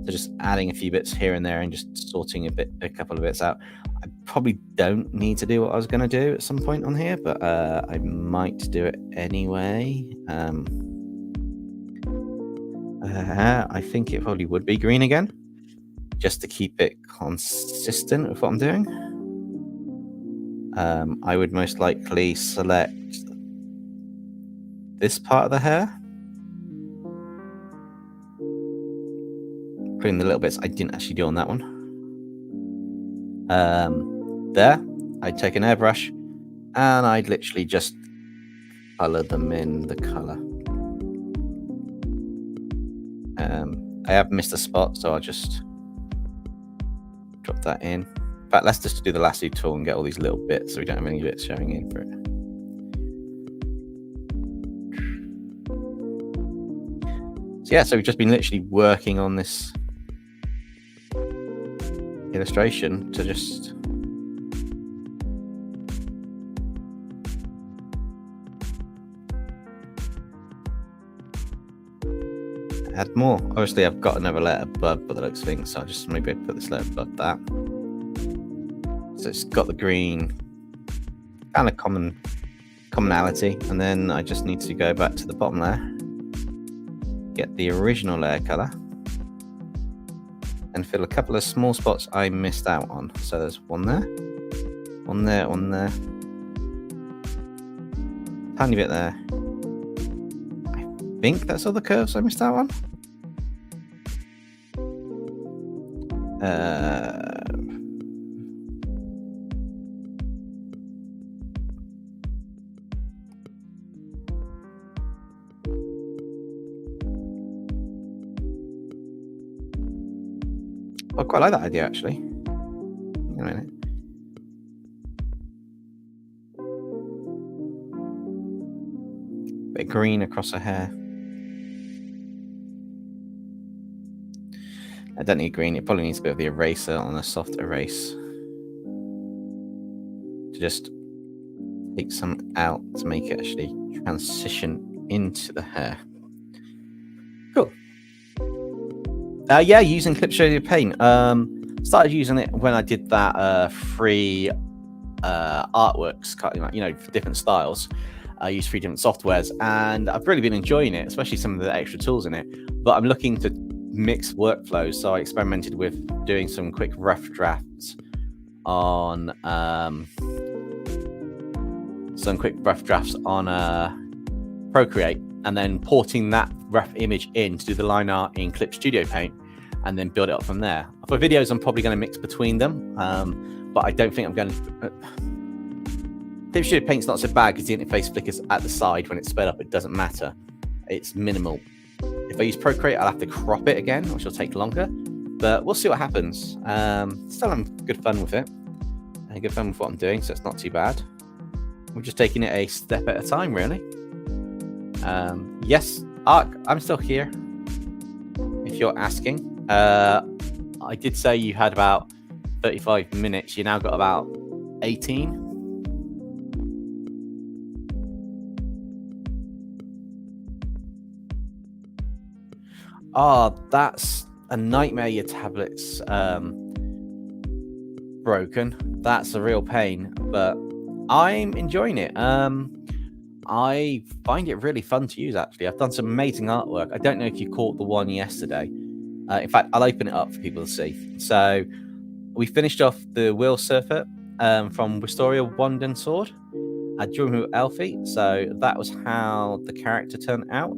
just adding a few bits here and there and just sorting a couple of bits out. I probably don't need to do what I was going to do at some point on here, but I might do it anyway. I think it probably would be green again, just to keep it consistent with what I'm doing. I would most likely select this part of the hair, putting the little bits I didn't actually do on that one. There, I'd take an airbrush and I'd literally just color them in the color. I have missed a spot, so I'll just drop that in. In fact, let's just do the lasso tool and get all these little bits so we don't have any bits showing in for it. So yeah, so we've just been literally working on this illustration to just add more. Obviously, I've got another letter above by the looks of things, so I'll just maybe put this letter above that. So it's got the green kind of commonality, and then I just need to go back to the bottom layer, get the original layer color, and fill a couple of small spots I missed out on. So there's one there, one there, one there, tiny bit there. I think that's all the curves I missed out on. I quite like that idea, actually. Wait a minute. Bit of green across her hair. I don't need green. It probably needs a bit of the eraser on a soft erase to just take some out to make it actually transition into the hair. Cool. Yeah, using Clip Studio Paint. Started using it when I did that free artworks, for different styles. I use 3 different softwares, and I've really been enjoying it, especially some of the extra tools in it. But I'm looking to mix workflows, so I experimented with doing some quick rough drafts on Procreate, and then porting that rough image in to do the line art in Clip Studio Paint, and then build it up from there. For videos, I'm probably going to mix between them, but I don't think I'm going to. Clip Studio Paint's not so bad because the interface flickers at the side when it's sped up. It doesn't matter. It's minimal. If I use Procreate, I'll have to crop it again, which will take longer, but we'll see what happens. Still having good fun with it. Good fun with what I'm doing, so it's not too bad. We're just taking it a step at a time, really. Yes, Ark, I'm still here, if you're asking. I did say you had about 35 minutes. You now got about 18. Oh, that's a nightmare. Your tablet's broken. That's a real pain, but I'm enjoying it. I find it really fun to use, actually. I've done some amazing artwork. I don't know if you caught the one yesterday. In fact, I'll open it up for people to see. So we finished off the Wheel Surfer from Wisteria Wand and Sword. I drew him with Elfie, so that was how the character turned out.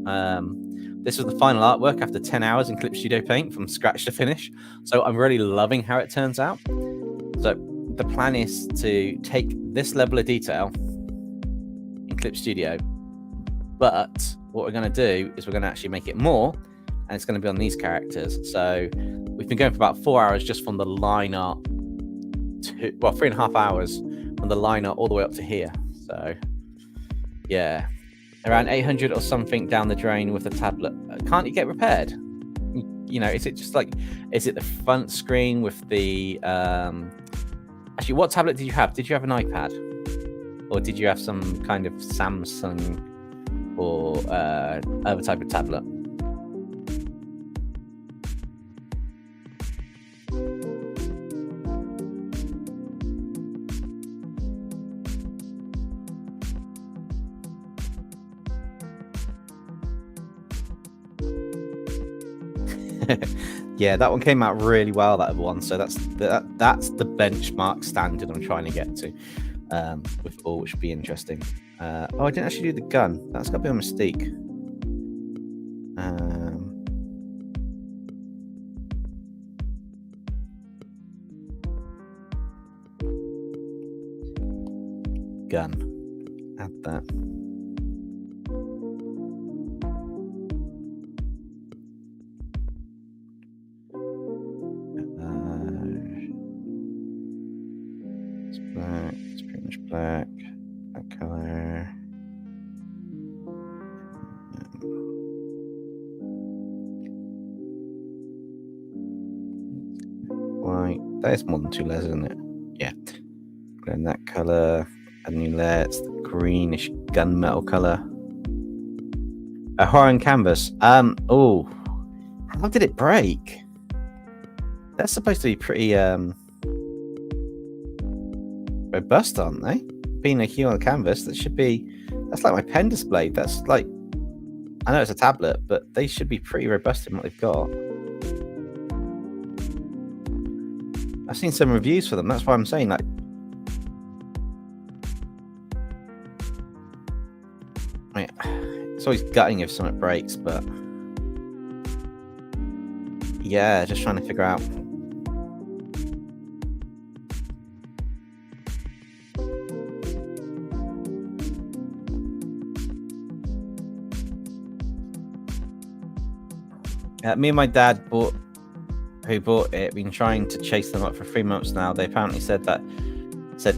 This was the final artwork after 10 hours in Clip Studio Paint from scratch to finish. So I'm really loving how it turns out. So the plan is to take this level of detail in Clip Studio, but what we're going to do is we're going to actually make it more, and it's going to be on these characters. So we've been going for about 4 hours just from the line art to, well, 3.5 hours from the line art all the way up to here. So yeah, around 800 or something down the drain with the tablet. Can't it get repaired? You know, is it just like, is it the front screen with the actually, what tablet did you have? Did you have an iPad, or did you have some kind of Samsung or other type of tablet? Yeah, that one came out really well, that other one. So that's the benchmark standard I'm trying to get to with all, which would be interesting. Oh, I didn't actually do the gun. That's got to be a mistake. Gun. Add that. That is more than 2 layers, isn't it? Yeah. Go in that color. A new layer. It's the greenish gunmetal color. A Horan canvas. Oh, how did it break? That's supposed to be pretty robust, aren't they? Being a hue on the canvas, that should be. That's like my pen display. That's like. I know it's a tablet, but they should be pretty robust in what they've got. I've seen some reviews for them. That's why I'm saying, like, I mean, it's always gutting if something breaks, but yeah, just trying to figure out. Me and my dad who bought it, been trying to chase them up for 3 months now. They apparently said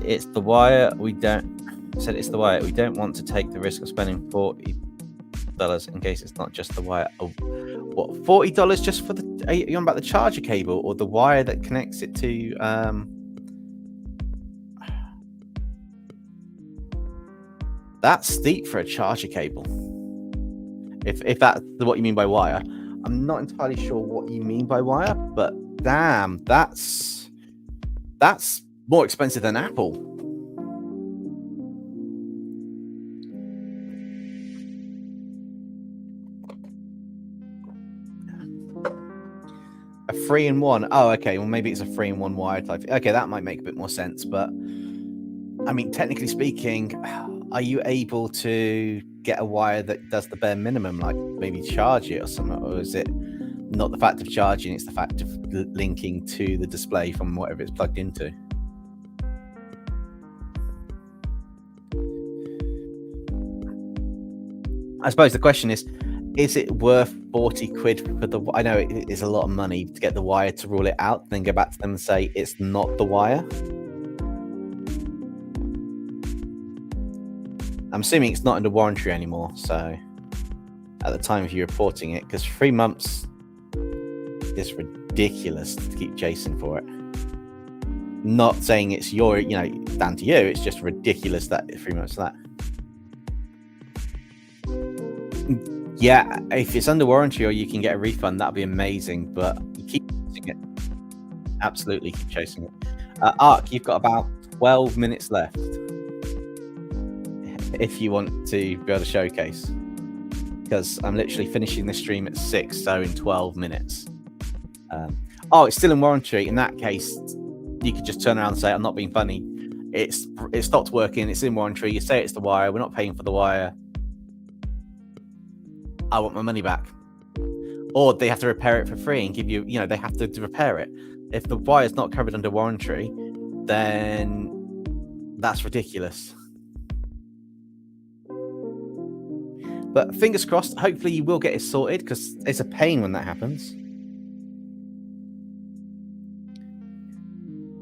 it's the wire. We don't want to take the risk of spending $40 in case it's not just the wire. Oh, what, $40 just for the? Are you on about the charger cable or the wire that connects it to? That's steep for a charger cable. If that's what you mean by wire. I'm not entirely sure what you mean by wire, but damn, that's more expensive than Apple. A 3-in-1. Oh, okay. Well, maybe it's a 3-in-1 wire type. Okay, that might make a bit more sense. But I mean, technically speaking, are you able to get a wire that does the bare minimum, like maybe charge it or something, or is it not the fact of charging, it's the fact of linking to the display from whatever it's plugged into? I suppose the question is it worth 40 quid for the? I know it is a lot of money to get the wire to rule it out, then go back to them and say it's not the wire. I'm assuming it's not under warranty anymore, so at the time of you reporting it, because 3 months is ridiculous to keep chasing for it. Not saying it's down to you, it's just ridiculous that 3 months for that. Yeah, if it's under warranty or you can get a refund, that'd be amazing, but you keep chasing it. Absolutely keep chasing it. Ark, you've got about 12 minutes left. If you want to be able to showcase, because I'm literally finishing this stream at 6, so in 12 minutes. It's still in warranty. In that case, you could just turn around and say, I'm not being funny. It stopped working. It's in warranty. You say it's the wire. We're not paying for the wire. I want my money back. Or they have to repair it for free and give you, they have to repair it. If the wire is not covered under warranty, then that's ridiculous. But fingers crossed, hopefully you will get it sorted, because it's a pain when that happens.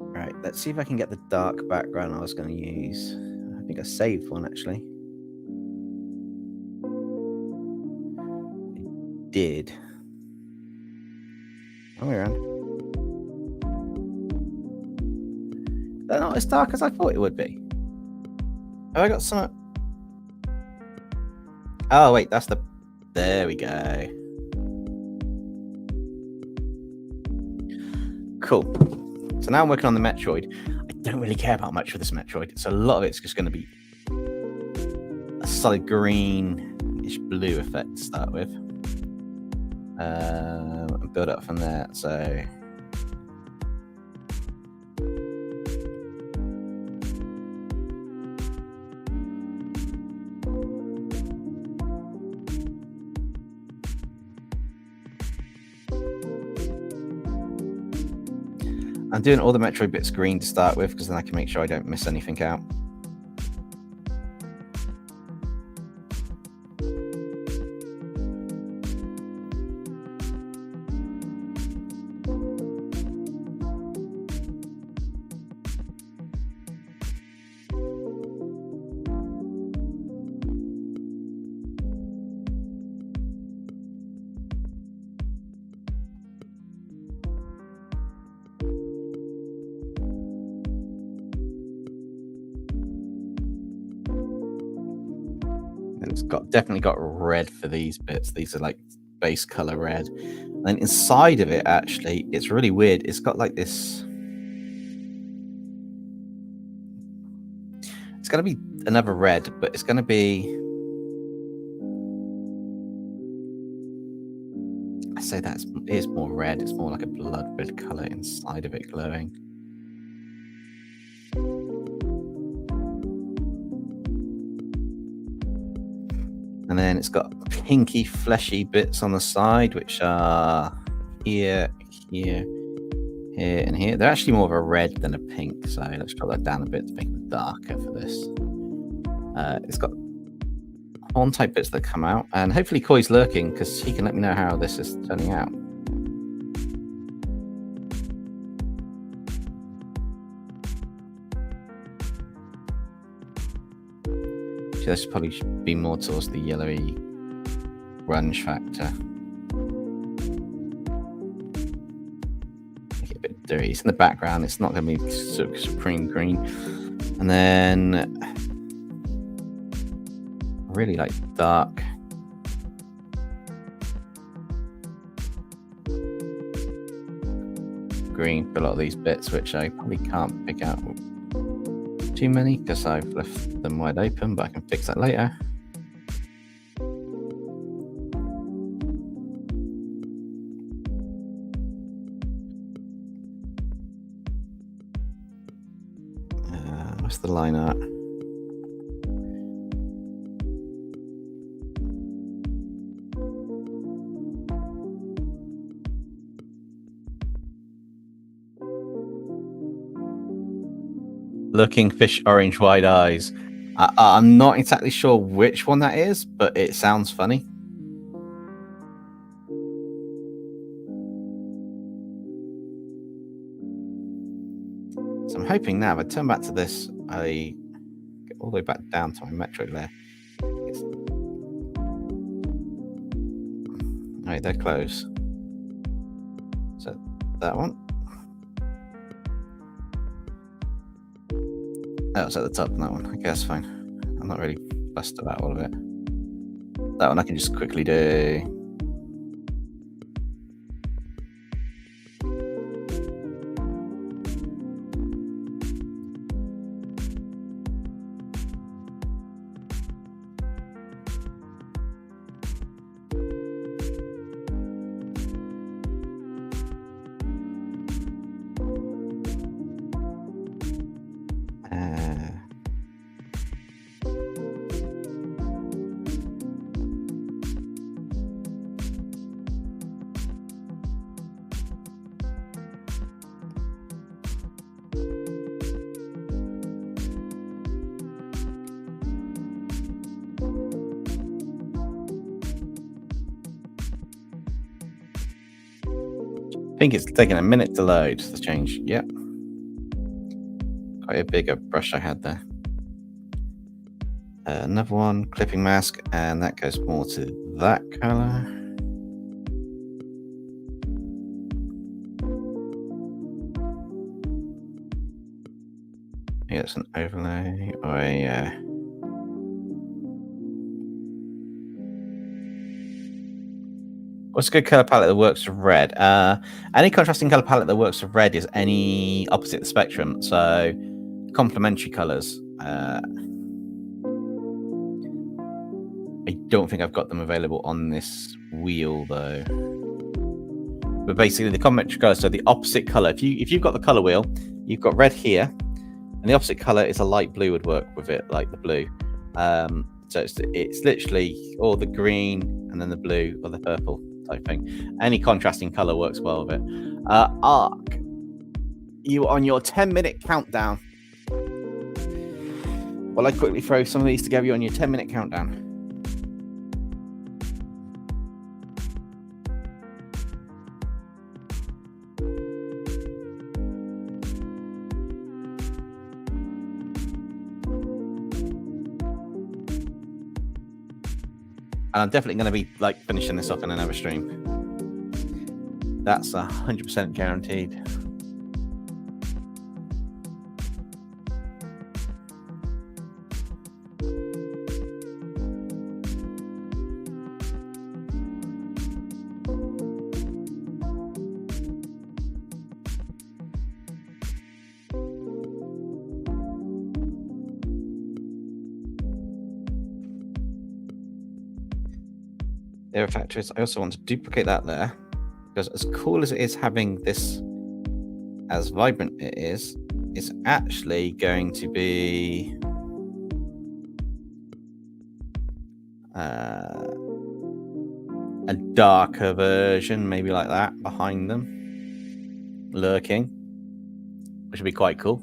Right, let's see if I can get the dark background I was going to use. I think I saved one, actually. I did. Oh, we're around. They're not as dark as I thought it would be. Have I got some? Oh, wait, that's the... There we go. Cool. So now I'm working on the Metroid. I don't really care about much for this Metroid. So a lot of it's just going to be a solid greenish blue effect to start with. And build up from there. So... I'm doing all the Metroid bits green to start with, because then I can make sure I don't miss anything out. And it's definitely got red for these bits. These are like base color red. And then inside of it, actually, it's really weird. It's got like this. It's going to be another red, but it's going to be. I say that it is more red. It's more like a blood red color inside of it glowing. And then it's got pinky, fleshy bits on the side, which are here, here, here, and here. They're actually more of a red than a pink, so let's drop that down a bit to make it darker for this. It's got horn-type bits that come out, and hopefully Koi's lurking, because he can let me know how this is turning out. This probably should be more towards the yellowy grunge factor. Make it a bit dirty. It's in the background. It's not going to be supreme green. And then really like dark green for a lot of these bits, which I probably can't pick out too many because I've left them wide open, but I can fix that later. What's the line art? Looking fish, orange, wide eyes. I'm not exactly sure which one that is, but it sounds funny. So I'm hoping now if I turn back to this, I get all the way back down to my metric layer. Alright, they're close. So that one. Oh, it's at the top on that one. Okay, that's fine. I'm not really fussed about all of it. That one I can just quickly do. I think it's taking a minute to load the change. Yep. Quite a bigger brush I had there. Another one, clipping mask, and that goes more to that color. Yeah, it's an overlay or a what's a good color palette that works with red? Any contrasting color palette that works with red is any opposite the spectrum. So complementary colors. I don't think I've got them available on this wheel though. But basically the complementary colors, so the opposite color. If you've got the color wheel, you've got red here, and the opposite color is a light blue would work with it, like the blue. So it's literally all the green and then the blue or the purple type thing. Any contrasting color works well with it. Arc, you on your 10-minute countdown. Well, I quickly throw some of these together. You on your 10-minute countdown. And I'm definitely going to be like finishing this off in another stream. That's 100% guaranteed. The other factor is I also want to duplicate that there, because as cool as it is having this as vibrant it is, it's actually going to be a darker version, maybe like that, behind them, lurking, which would be quite cool.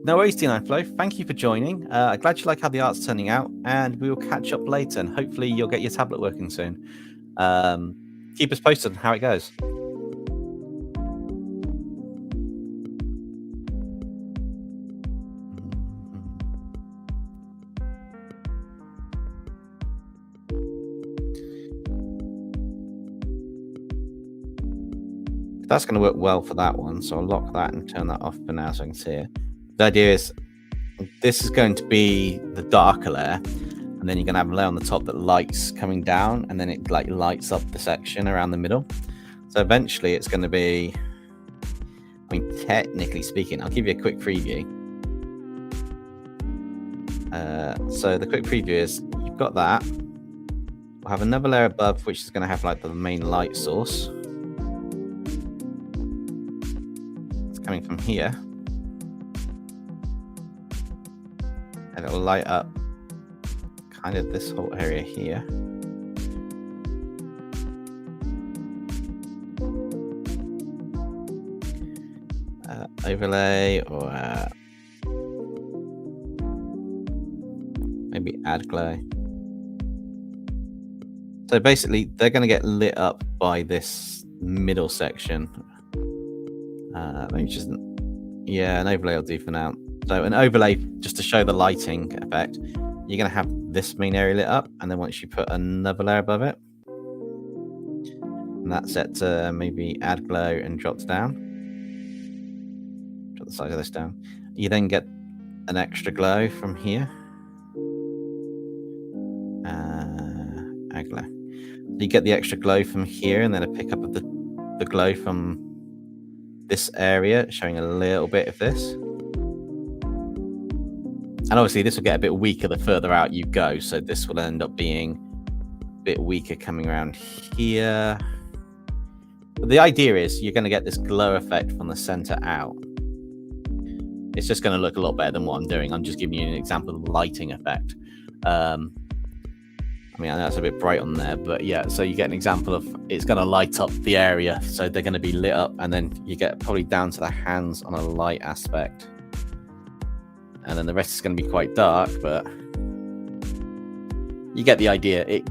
No worries, T9 Flow. Thank you for joining. I'm glad you like how the art's turning out, and we will catch up later, and hopefully you'll get your tablet working soon. Keep us posted on how it goes. That's going to work well for that one, so I'll lock that and turn that off for now so I can see it. The idea is this is going to be the darker layer, and then you're going to have a layer on the top that lights coming down, and then it like lights up the section around the middle. So eventually it's going to be, I mean, technically speaking, I'll give you a quick preview. So the quick preview is you've got that. We'll have another layer above, which is going to have like the main light source. It's coming from here. And it will light up kind of this whole area here. Overlay or maybe add glow. So basically they're going to get lit up by this middle section. Maybe just, yeah, an overlay will do for now. So an overlay, just to show the lighting effect, you're going to have this main area lit up, and then once you put another layer above it, and that's set to maybe add glow and drops down. Drop the size of this down. You then get an extra glow from here. Add glow. So you get the extra glow from here, and then a pickup of the glow from this area, showing a little bit of this. And obviously this will get a bit weaker the further out you go, so this will end up being a bit weaker coming around here. But the idea is you're going to get this glow effect from the center out. It's just going to look a lot better than what I'm doing. I'm just giving you an example of the lighting effect. I mean, I know it's a bit bright on there, but yeah, so you get an example of it's going to light up the area, so they're going to be lit up, and then you get probably down to the hands on a light aspect. And then the rest is going to be quite dark, but you get the idea. It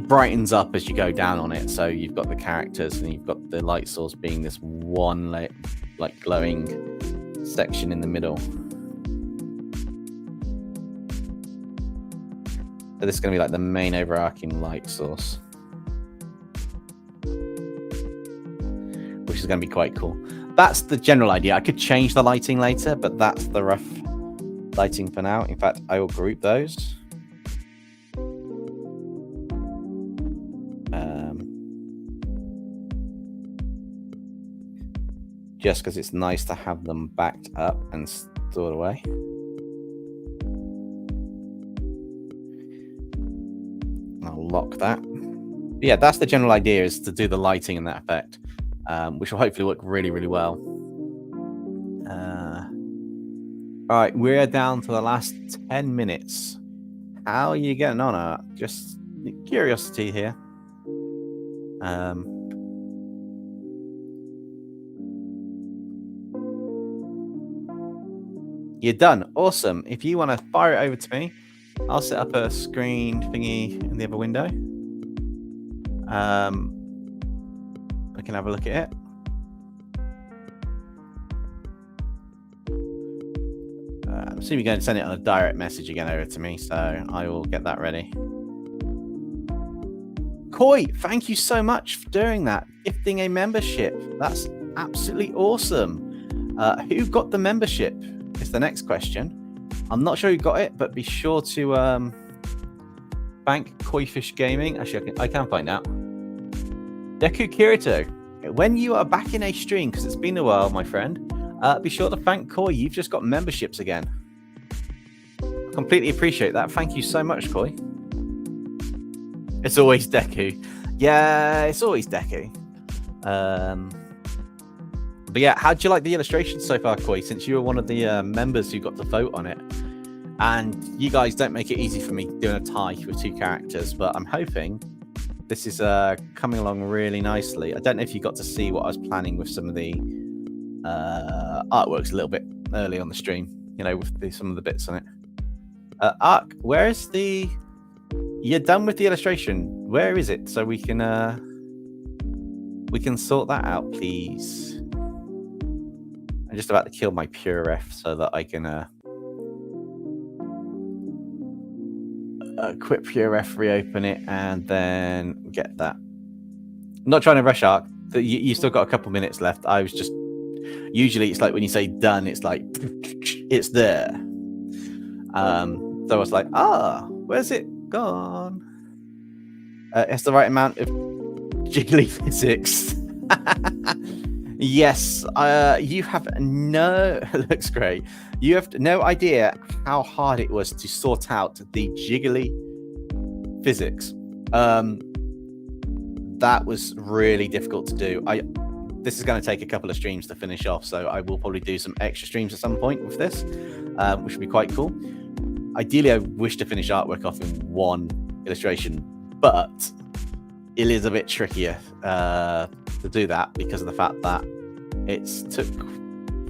brightens up as you go down on it. So you've got the characters, and you've got the light source being this one like glowing section in the middle. So this is going to be like the main overarching light source, which is going to be quite cool. That's the general idea. I could change the lighting later, but that's the rough lighting for now. In fact, I will group those. Just because it's nice to have them backed up and stored away. I'll lock that. But yeah, that's the general idea, is to do the lighting and that effect, which will hopefully work really, really well. All right, we're down to the last 10 minutes. How are you getting on, Art? Just curiosity here. You're done. Awesome. If you want to fire it over to me, I'll set up a screen thingy in the other window. I can have a look at it. I'm assuming you're going to send it on a direct message again over to me, so I will get that ready. Koi, thank you so much for doing that. Gifting a membership. That's absolutely awesome. Who got the membership is the next question. I'm not sure who got it, but be sure to thank Koifish Gaming. Actually, I can find out. Deku Kirito, when you are back in a stream, because it's been a while, my friend, be sure to thank Koi. You've just got memberships again. Completely appreciate that. Thank you so much, Koi. It's always Deku. Yeah, it's always Deku. But yeah, how'd you like the illustration so far, Koi? Since you were one of the members who got to vote on it, and you guys don't make it easy for me doing a tie with 2 characters, but I'm hoping this is coming along really nicely. I don't know if you got to see what I was planning with some of the artworks a little bit early on the stream, you know, with some of the bits on it. Ark, where is the... You're done with the illustration. Where is it? So we can sort that out, please. I'm just about to kill my pure F so that I can quit pure F, reopen it, and then get that. I'm not trying to rush, Ark. You still got a couple minutes left. I was just... Usually it's like when you say done, it's like it's there. So I was like, where's it gone? It's the right amount of jiggly physics. Yes, you have no... looks great. You have no idea how hard it was to sort out the jiggly physics. That was really difficult to do. This is going to take a couple of streams to finish off, so I will probably do some extra streams at some point with this, which would be quite cool. Ideally, I wish to finish artwork off in 1 illustration, but it is a bit trickier to do that because of the fact that it took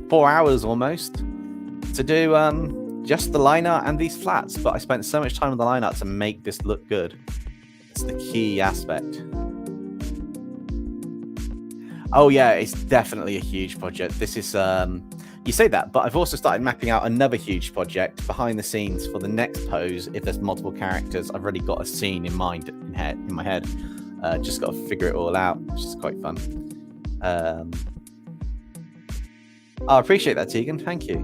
4 hours almost to do just the line art and these flats, but I spent so much time on the line art to make this look good. It's the key aspect. Oh yeah, it's definitely a huge project. This is you say that, but I've also started mapping out another huge project behind the scenes for the next pose. If there's multiple characters, I've already got a scene in mind in my head. Just got to figure it all out, which is quite fun. I appreciate that, Tegan. Thank you.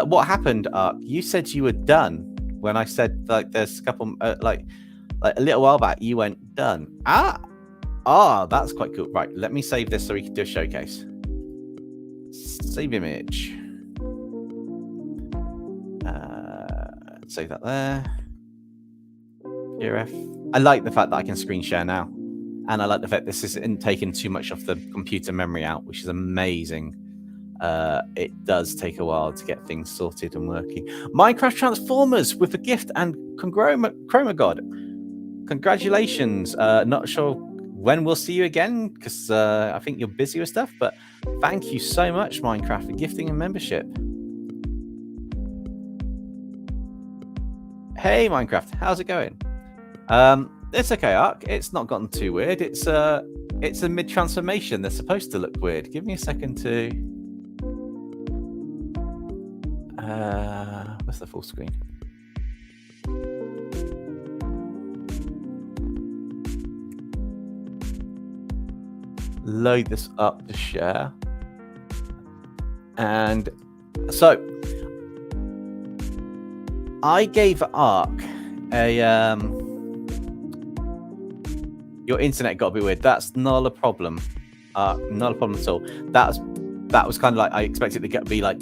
What happened, Ark? You said you were done when I said like there's a couple like a little while back. You went done. That's quite cool. Right, let me save this so we can do a showcase. Save image. Save that there. PRF. I like the fact that I can screen share now. And I like the fact this isn't taking too much off the computer memory out, which is amazing. It does take a while to get things sorted and working. Minecraft Transformers with a gift and Chroma God. Congratulations. Not sure when we'll see you again because I think you're busy with stuff, but thank you so much, Minecraft, for gifting a membership. Hey, Minecraft, how's it going? It's okay, Ark. It's not gotten too weird. It's a mid-transformation. They're supposed to look weird. Give me a second to... where's the full screen? Load this up to share. And so I gave Ark a your internet got a bit weird. That's not a problem. Not a problem at all. That was kind of like I expected it to be like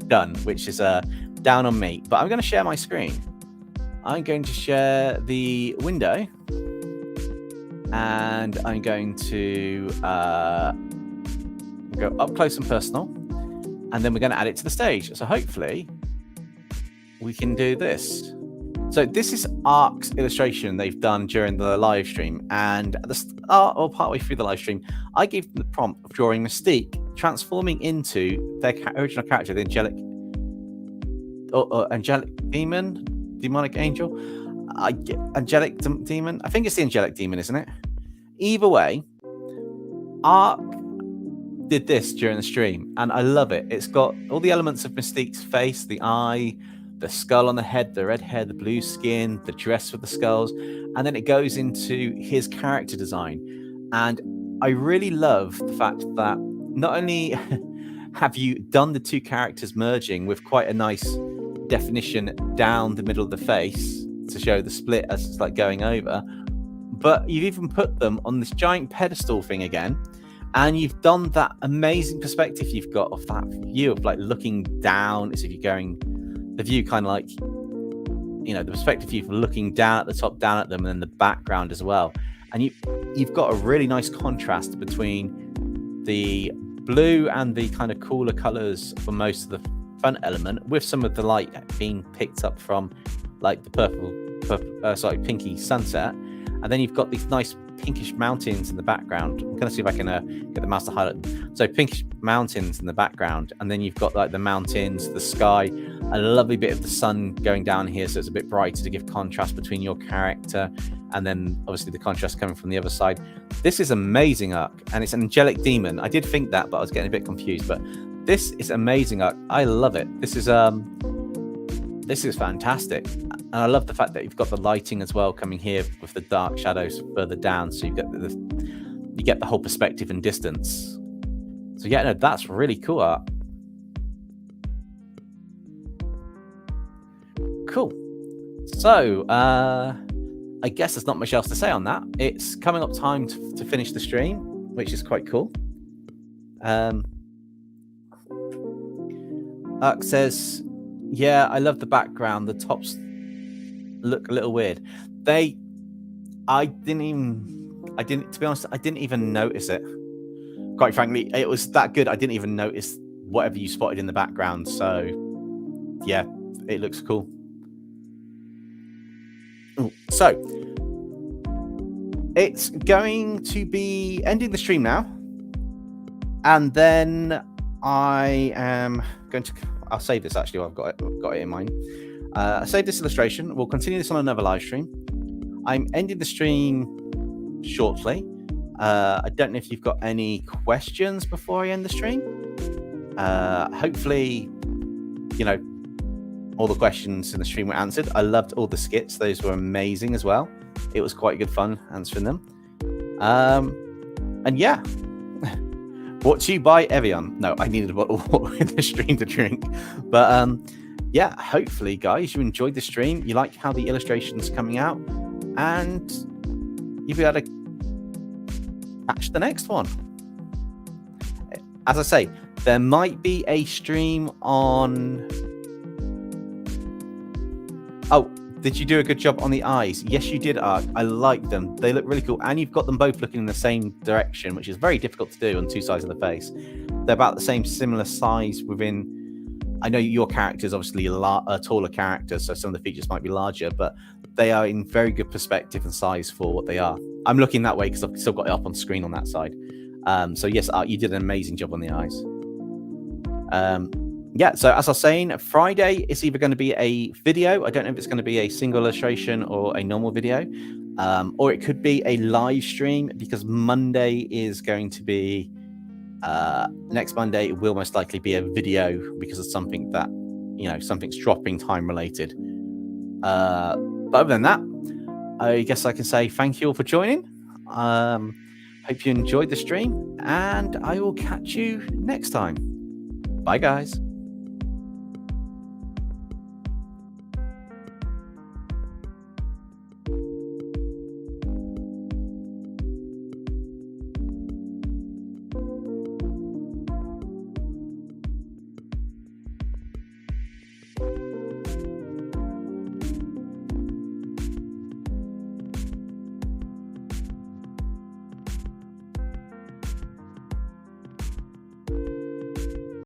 done, which is down on me. But I'm going to share my screen. I'm going to share the window. And I'm going to go up close and personal, and then we're going to add it to the stage. So hopefully we can do this. So this is Ark's illustration they've done during the live stream, and at the start or partway through the live stream, I gave them the prompt of drawing Mystique transforming into their original character, the angelic demonic angel. Angelic demon. I think it's the angelic demon, isn't it? Either way, Ark did this during the stream, and I love it. It's got all the elements of Mystique's face, the eye, the skull on the head, the red hair, the blue skin, the dress with the skulls, and then it goes into his character design. And I really love the fact that not only have you done the 2 characters merging with quite a nice definition down the middle of the face to show the split as it's like going over, but you've even put them on this giant pedestal thing again, and you've done that amazing perspective you've got of that view of like looking down as if you're going, the view kind of like you know, the perspective view for looking down at the top, down at them, and then the background as well. And you've got a really nice contrast between the blue and the kind of cooler colors for most of the front element, with some of the light being picked up from like the purple, pinky sunset. And then you've got these nice pinkish mountains in the background. I'm going to see if I can get the mouse to highlight them. So pinkish mountains in the background, and then you've got like the mountains, the sky, a lovely bit of the sun going down here, so it's a bit brighter to give contrast between your character, and then obviously the contrast coming from the other side. This is amazing art, and it's an angelic demon. I did think that, but I was getting a bit confused. But this is amazing art. I love it. This is fantastic. And I love the fact that you've got the lighting as well coming here with the dark shadows further down, so you get the whole perspective and distance. So yeah, no, that's really cool art. Cool. So I guess there's not much else to say on that. It's coming up time to finish the stream, which is quite cool. Ark says, yeah, I love the background. The tops look a little weird. To be honest, I didn't even notice it. Quite frankly, it was that good. I didn't even notice whatever you spotted in the background. So yeah, it looks cool. So it's going to be ending the stream now, and then I am going to, I'll save this actually. I've got it in mind. I saved this illustration. We'll continue this on another live stream. I'm ending the stream shortly. I don't know if you've got any questions before I end the stream. Hopefully, you know, all the questions in the stream were answered. I loved all the skits. Those were amazing as well. It was quite good fun answering them. And yeah, brought to you by Evian. No, I needed a bottle of water in the stream to drink. But yeah, hopefully, guys, you enjoyed the stream. You like how the illustration's coming out, and you'll be able to catch the next one. As I say, there might be a stream on... Oh, did you do a good job on the eyes? Yes, you did, Ark. I like them. They look really cool. And you've got them both looking in the same direction, which is very difficult to do on two sides of the face. They're about the same similar size within... I know your character is obviously a taller character, so some of the features might be larger, but they are in very good perspective and size for what they are. I'm looking that way because I've still got it up on screen on that side. So yes, Ark, you did an amazing job on the eyes. Yeah, so as I was saying, Friday is either going to be a video. I don't know if it's going to be a single illustration or a normal video, or it could be a live stream, because Monday is going to be... next Monday it will most likely be a video because of something that, you know, something's dropping time related. But other than that, I guess I can say thank you all for joining. Hope you enjoyed the stream, and I will catch you next time. Bye, guys.